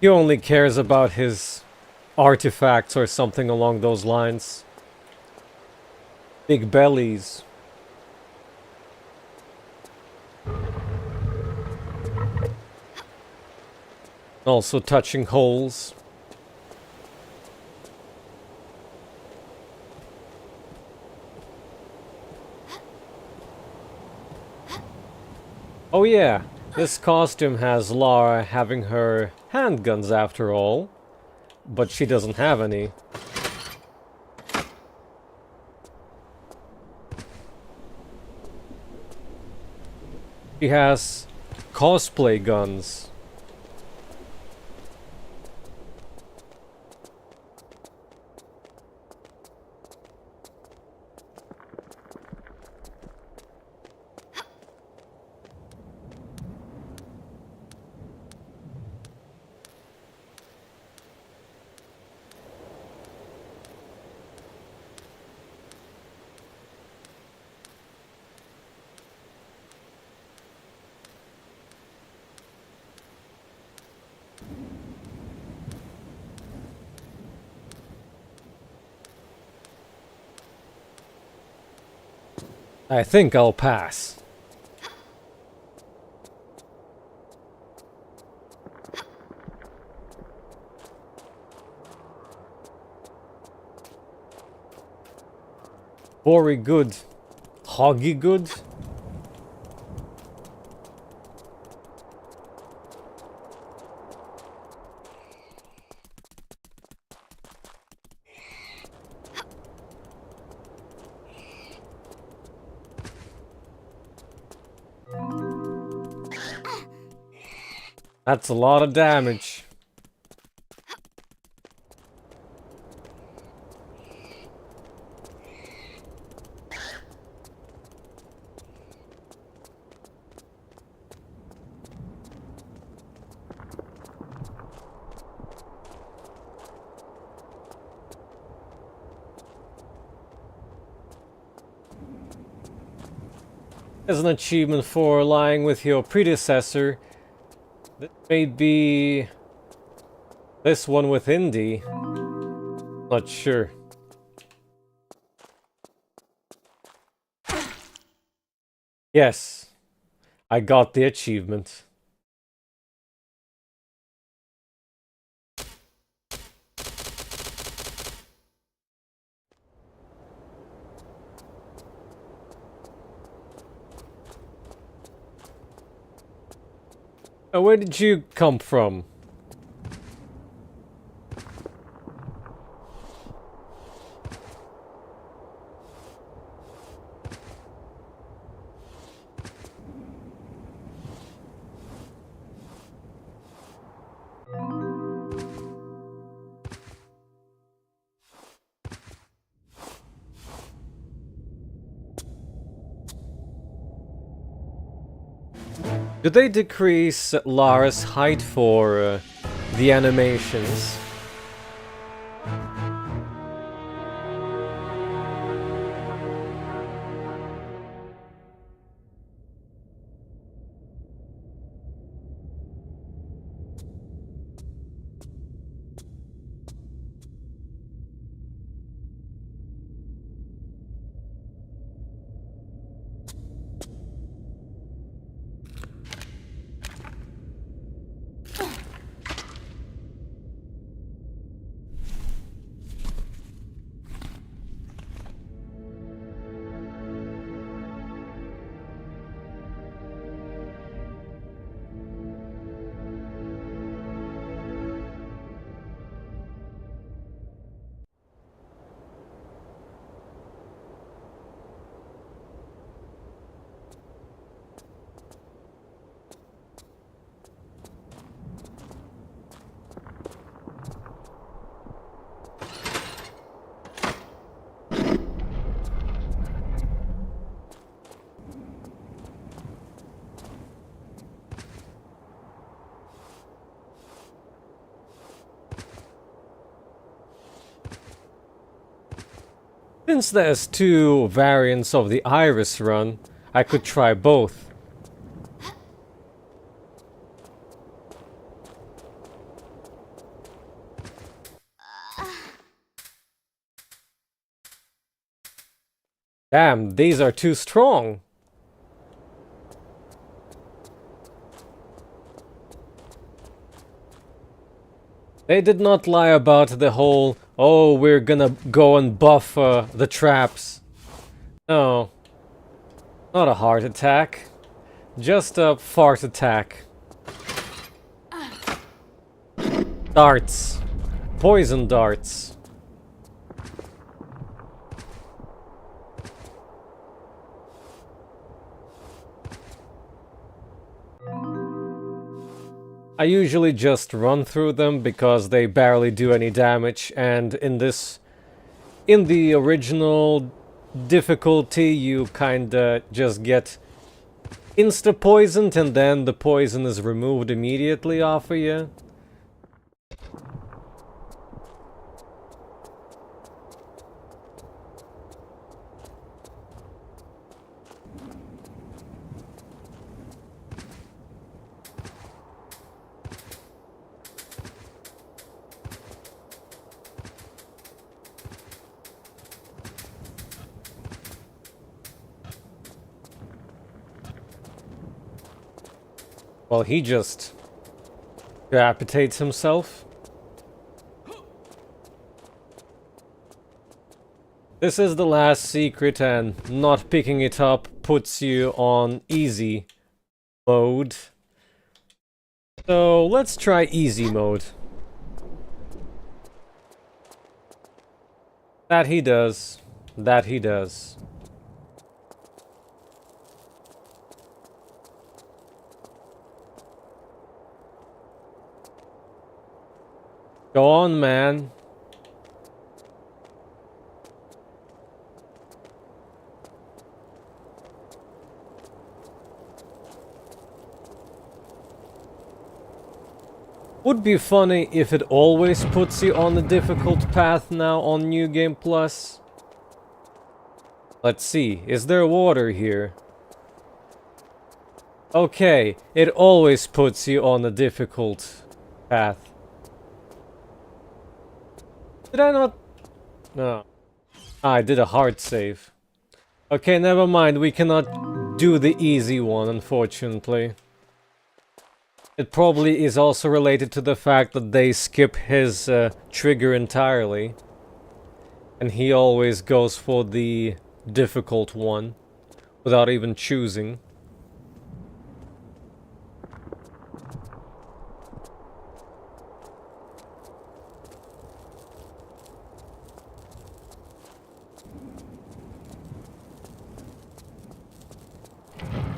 He only cares about his artifacts or something along those lines. Big bellies. Also touching holes. Oh yeah, this costume has Lara having her handguns after all, but she doesn't have any. She has cosplay guns. I think I'll pass. Very good. Hoggy good? That's a lot of damage. As an achievement for lying with your predecessor, this may be this one with Indy. Not sure. Yes, I got the achievement. Where did you come from? Do they decrease Lara's height for the animations? Since there's two variants of the Iris run, I could try both. Damn, these are too strong. They did not lie about the whole, oh, we're gonna go and buff the traps. No. Not a heart attack. Just a fart attack. Darts. Poison darts. I usually just run through them because they barely do any damage, and in the original difficulty you kinda just get insta-poisoned and then the poison is removed immediately off of you. Well, he just decapitates himself. This is the last secret, and not picking it up puts you on easy mode. So let's try easy mode. That he does. That he does. Go on, man. Would be funny if it always puts you on the difficult path now on New Game Plus. Let's see, is there water here? Okay, it always puts you on the difficult path. Did I not? No. I did a hard save. Okay, never mind. We cannot do the easy one, unfortunately. It probably is also related to the fact that they skip his trigger entirely. And he always goes for the difficult one, without even choosing.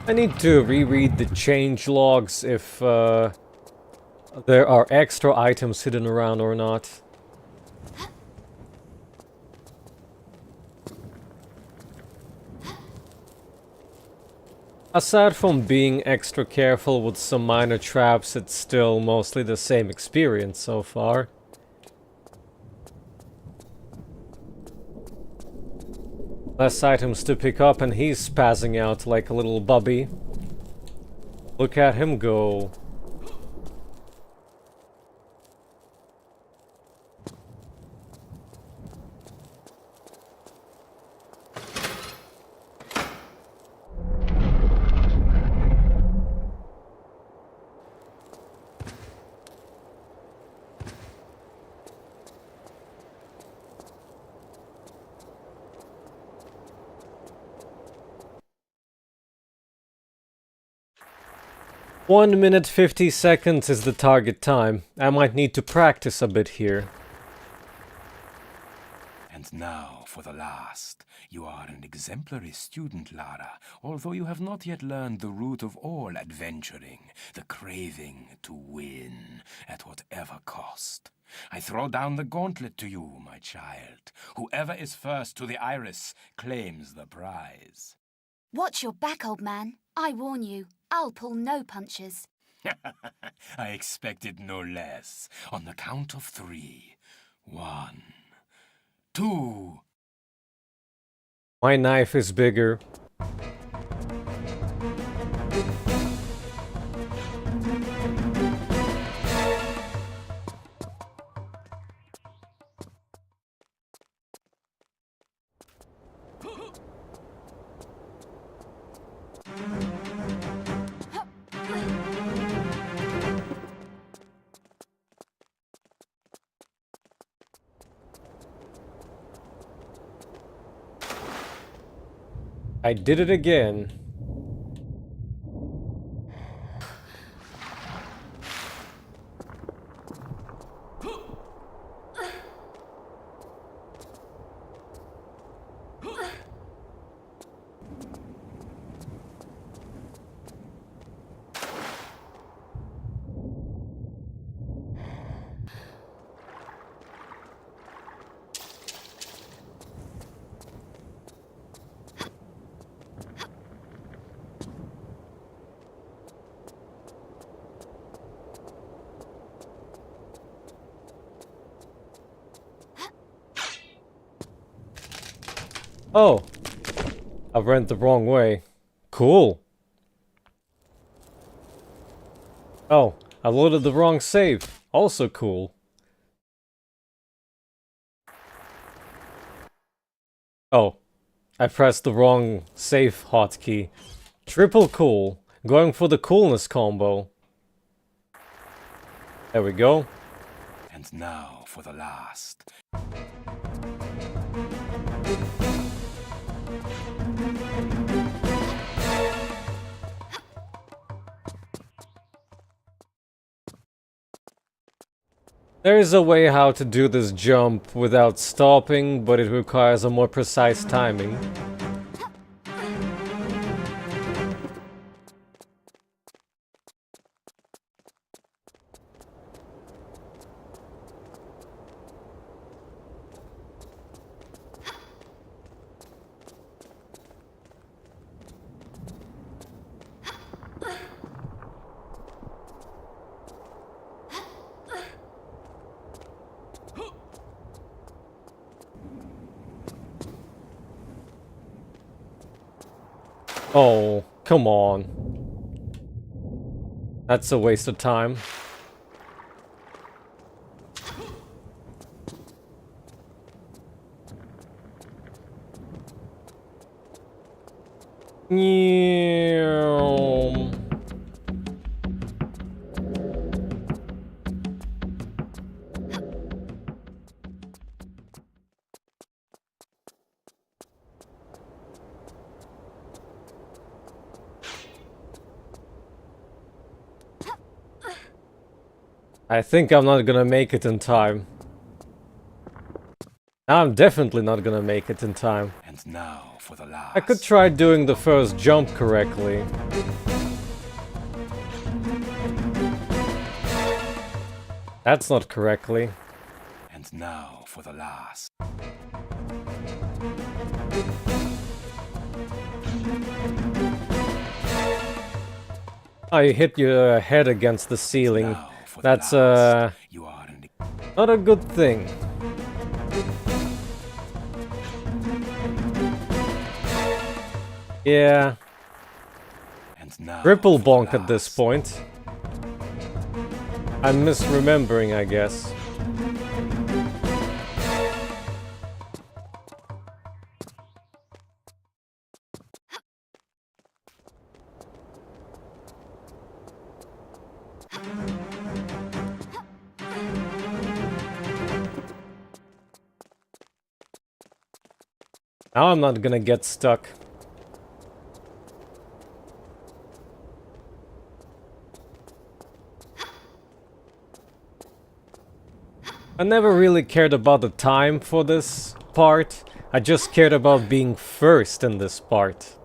I need to reread the change logs if there are extra items hidden around or not. Aside from being extra careful with some minor traps, it's still mostly the same experience so far. Less items to pick up and he's spazzing out like a little bubby. Look at him go. One minute 50 seconds is the target time. I might need to practice a bit here. And now for the last. You are an exemplary student, Lara, although you have not yet learned the root of all adventuring, the craving to win at whatever cost. I throw down the gauntlet to you, my child. Whoever is first to the iris claims the prize. Watch your back, old man. I warn you, I'll pull no punches. I expected no less. On the count of 3. 1, 2... My knife is bigger. I did it again. Oh, I went the wrong way. Cool. Oh, I loaded the wrong save. Also cool. Oh, I pressed the wrong save hotkey. Triple cool. Going for the coolness combo. There we go. And now for the last. There is a way how to do this jump without stopping, but it requires a more precise timing. Oh, come on. That's a waste of time. Yeah. I think I'm not gonna make it in time. I'm definitely not gonna make it in time. And now for the last. I could try doing the first jump correctly. That's not correctly. And now for the last. Oh, you hit your head against the ceiling. That's not a good thing. Yeah. Triple bonk at this point. I'm misremembering, I guess. Now I'm not gonna get stuck. I never really cared about the time for this part. I just cared about being first in this part.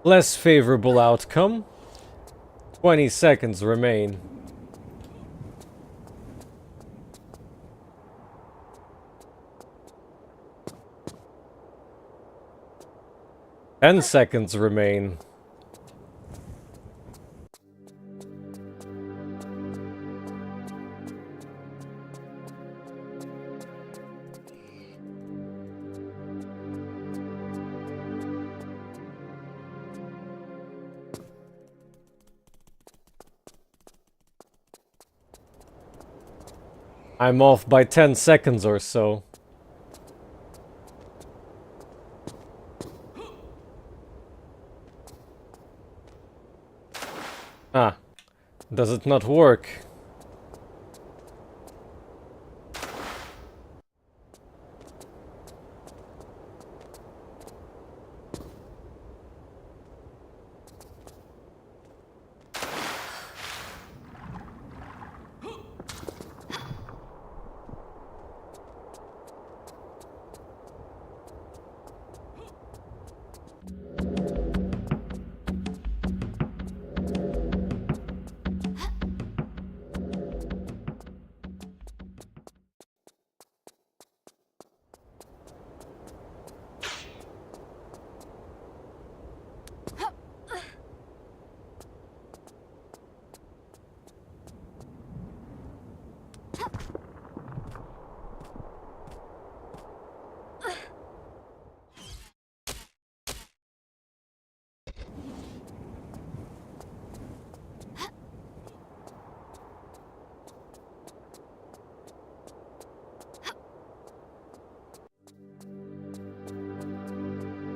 Less favorable outcome. 20 seconds remain. Ten seconds remain. I'm off by 10 seconds or so. Ah, does it not work?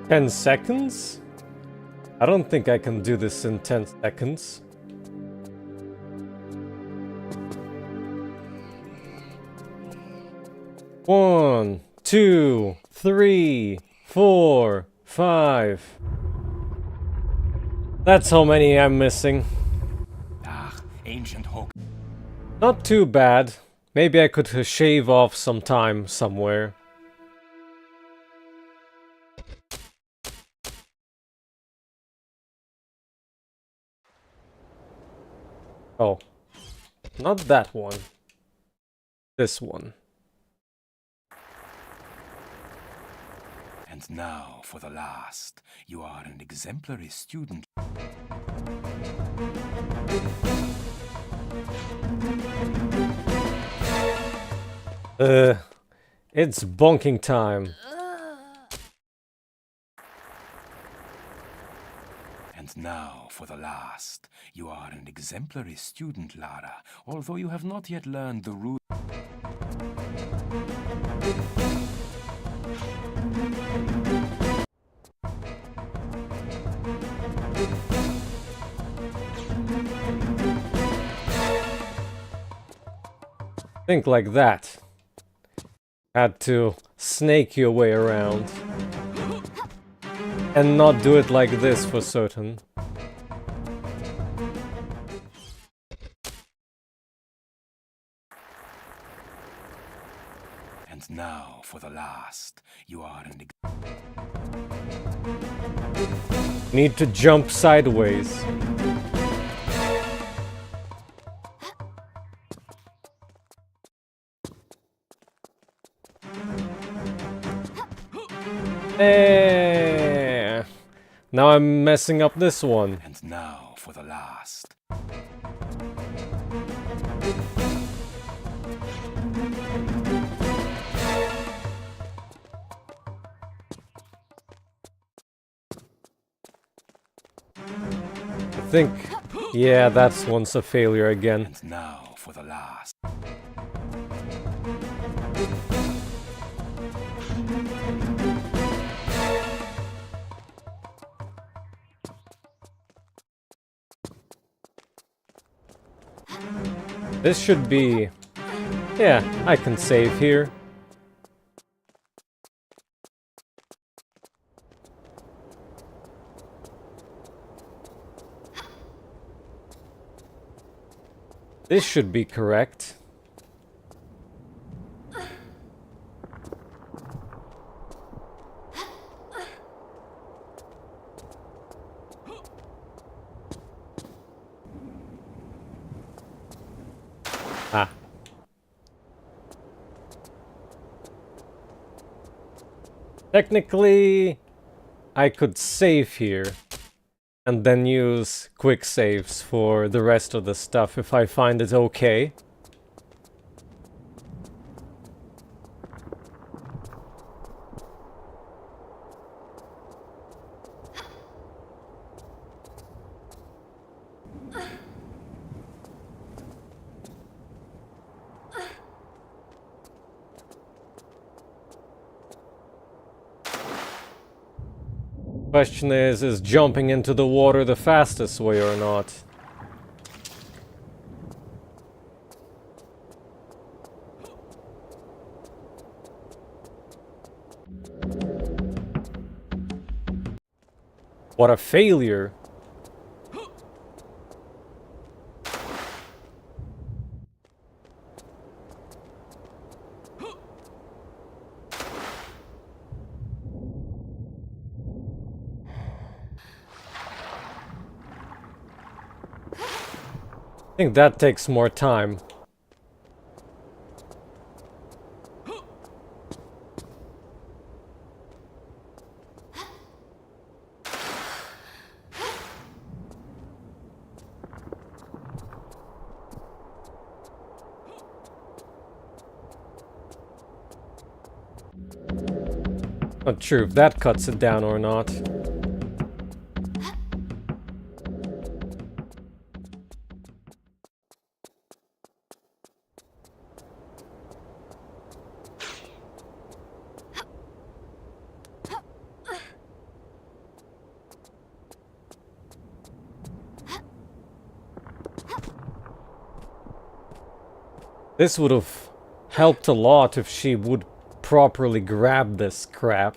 Ten seconds? I don't think I can do this in 10 seconds. One, two, three, 4, 5. That's how many I'm missing. Ancient hook. Not too bad. Maybe I could shave off some time somewhere. Oh, not that one. This one. And now for the last. You are an exemplary student. It's bonking time. And now for the last. You are an exemplary student, Lara, although you have not yet learned the root. Think like that. Had to snake your way around. And not do it like this for certain. And now for the last. You are an Need to jump sideways. Now I'm messing up this one. And now for the last. I think, yeah, that's one's a failure again. And now for the last. This should be... Yeah, I can save here. This should be correct. Ah. Technically, I could save here and then use quick saves for the rest of the stuff if I find it okay. Question is jumping into the water the fastest way or not? What a failure! I think that takes more time. Not sure if that cuts it down or not. This would have helped a lot if she would properly grab this crap.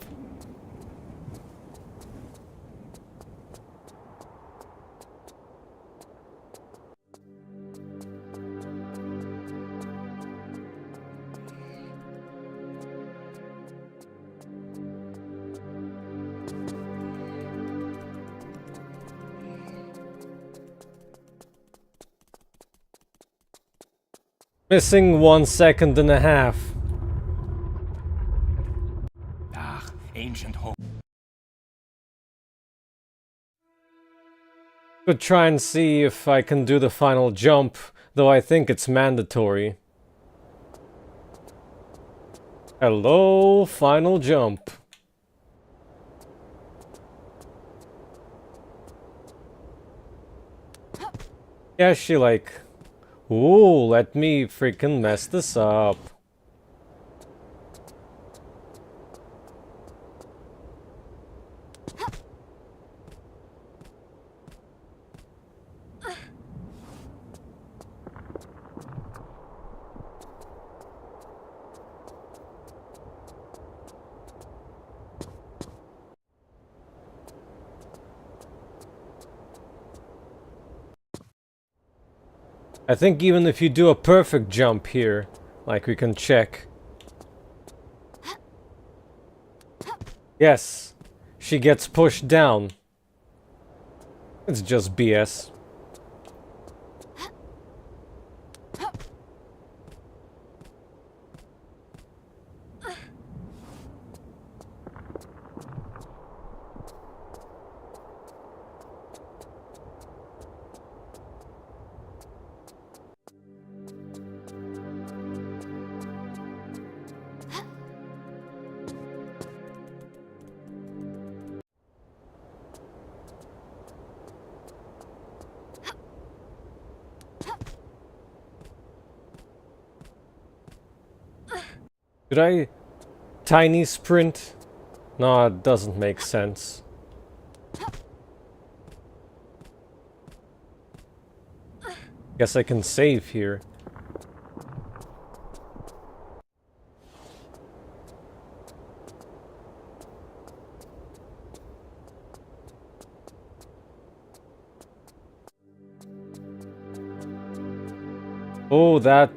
Missing 1.5 seconds. Ah, ancient hope. Could try and see if I can do the final jump, though I think it's mandatory. Hello, final jump. Yeah, she like, ooh, let me freaking mess this up. I think even if you do a perfect jump here, like we can check. Yes, she gets pushed down. It's just BS. Should I tiny sprint? No, it doesn't make sense. Guess I can save here. Oh, that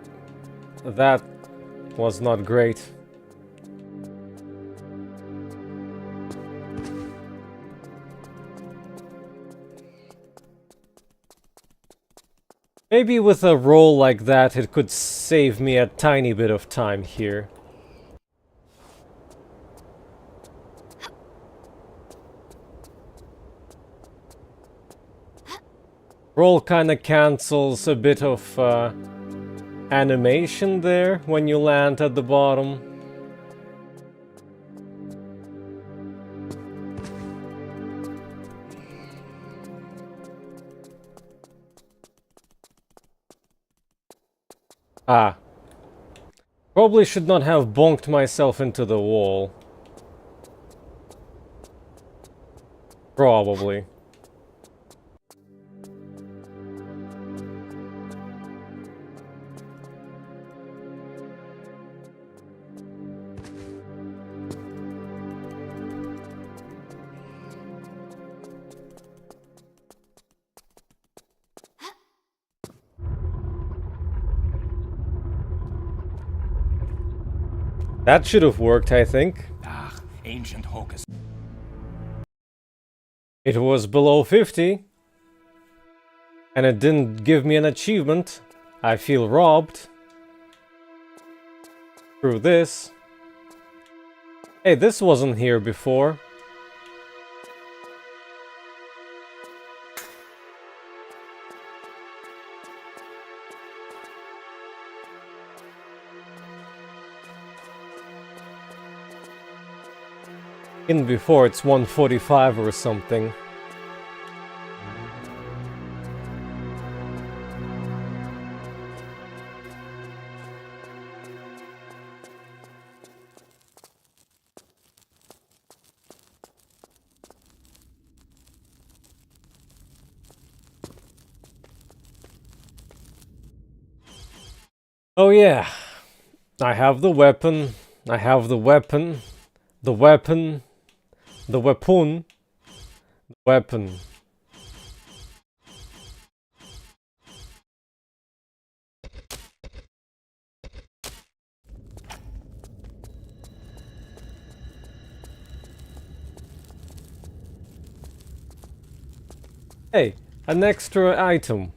was not great. Maybe with a roll like that, it could save me a tiny bit of time here. Roll kinda cancels a bit of animation there when you land at the bottom. Ah. Probably should not have bonked myself into the wall. Probably. That should have worked, I think. Ah, ancient hocus. It was below 50. And it didn't give me an achievement. I feel robbed. Through this. Hey, this wasn't here before. In before it's 145 or something. Oh yeah, I have the weapon, I have the weapon, the weapon, the weapon, the weapon. Hey, an extra item.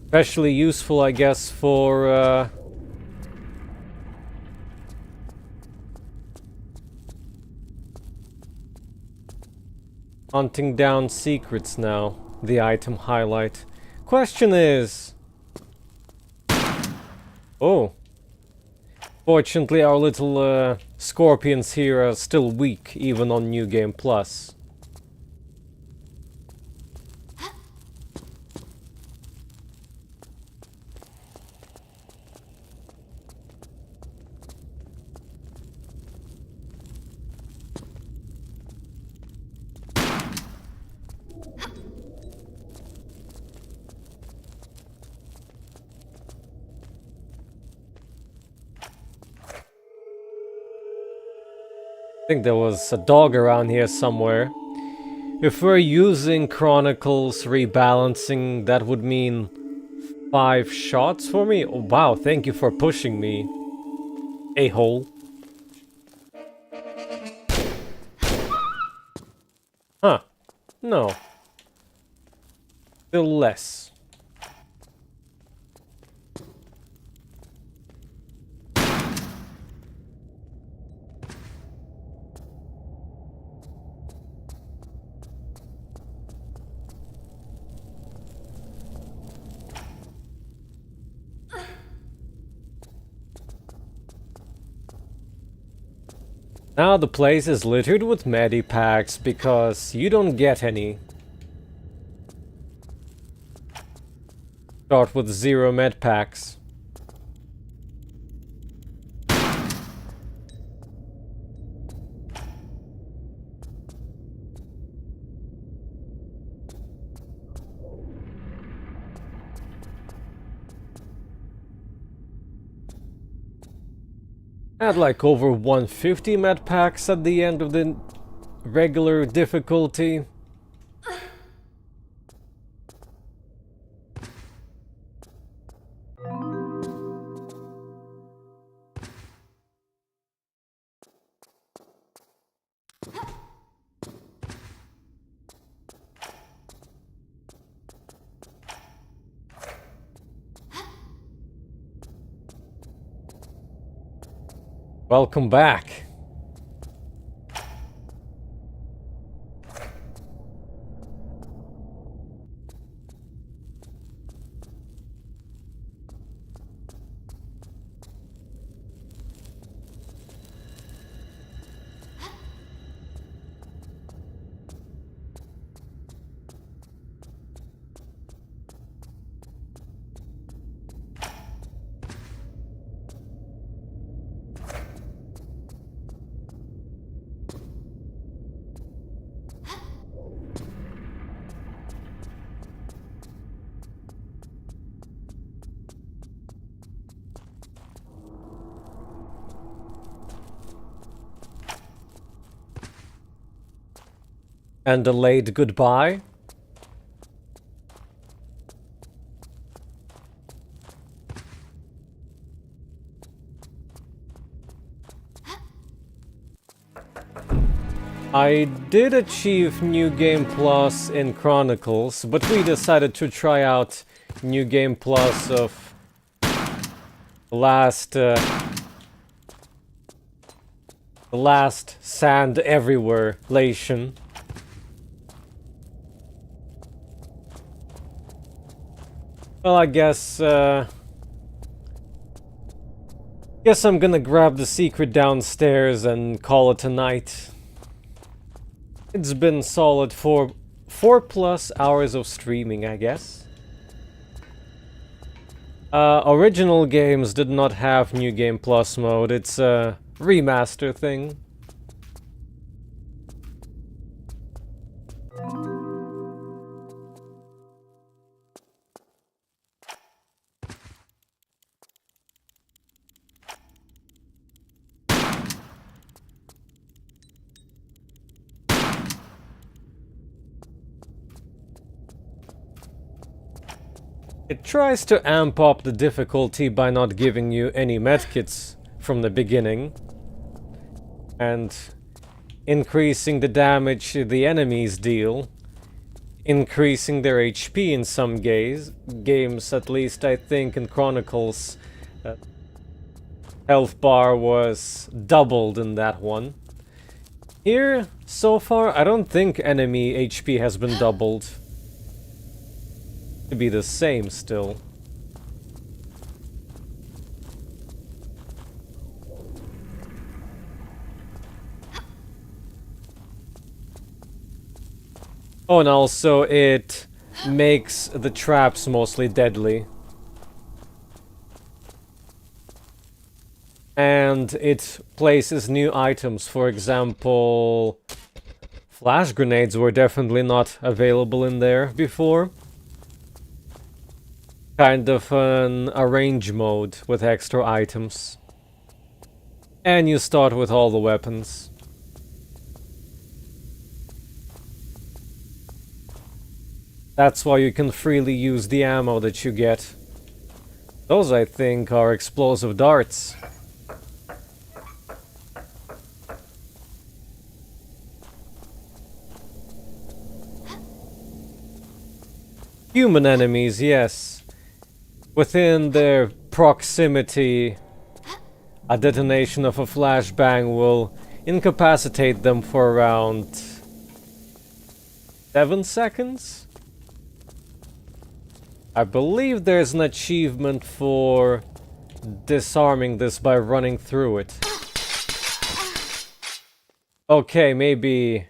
Especially useful, I guess, for hunting down secrets now. The item highlight. Question is... Oh. Fortunately, our little scorpions here are still weak, even on New Game Plus. I think there was a dog around here somewhere. If we're using Chronicles rebalancing, that would mean 5 shots for me? Oh, wow, thank you for pushing me, a-hole. Huh. No. Still less. Now the place is littered with medipacks because you don't get any. Start with 0 medpacks. I had like over 150 medpacks at the end of the regular difficulty. Welcome back. And a late goodbye. I did achieve New Game Plus in Chronicles, but we decided to try out New Game Plus of the last Sand Everywhere Lation. Well, I guess I'm gonna grab the secret downstairs and call it a night. It's been solid 4+ hours of streaming, I guess. Original games did not have New Game Plus mode. It's a remaster thing. It tries to amp up the difficulty by not giving you any medkits from the beginning, and increasing the damage the enemies deal, increasing their HP in some games, at least I think in Chronicles. Health bar was doubled in that one. Here, so far, I don't think enemy HP has been doubled. To be the same still. Oh, and also it makes the traps mostly deadly. And it places new items. For example, flash grenades were definitely not available in there before. Kind of an arrange mode with extra items. And you start with all the weapons. That's why you can freely use the ammo that you get. Those, I think, are explosive darts. Human enemies, yes. Within their proximity, a detonation of a flashbang will incapacitate them for around 7 seconds? I believe there's an achievement for disarming this by running through it. Okay, maybe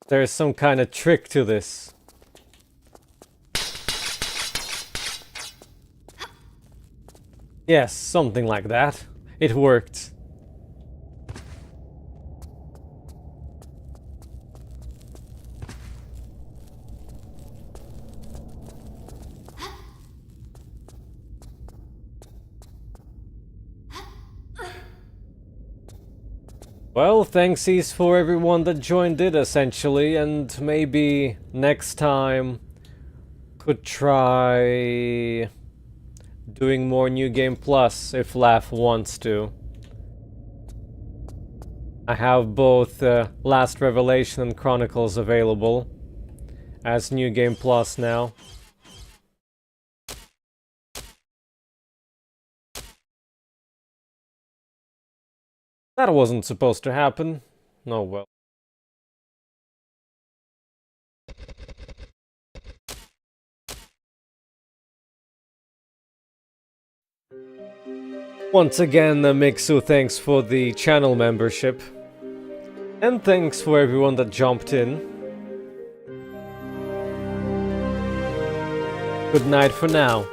there's some kind of trick to this. Yes, something like that. It worked. Well, thanksies for everyone that joined it, essentially, and maybe next time could try doing more New Game Plus if Laff wants to. I have both Last Revelation and Chronicles available as New Game Plus now. That wasn't supposed to happen. Oh well. Once again, Mixu, thanks for the channel membership. And thanks for everyone that jumped in. Good night for now.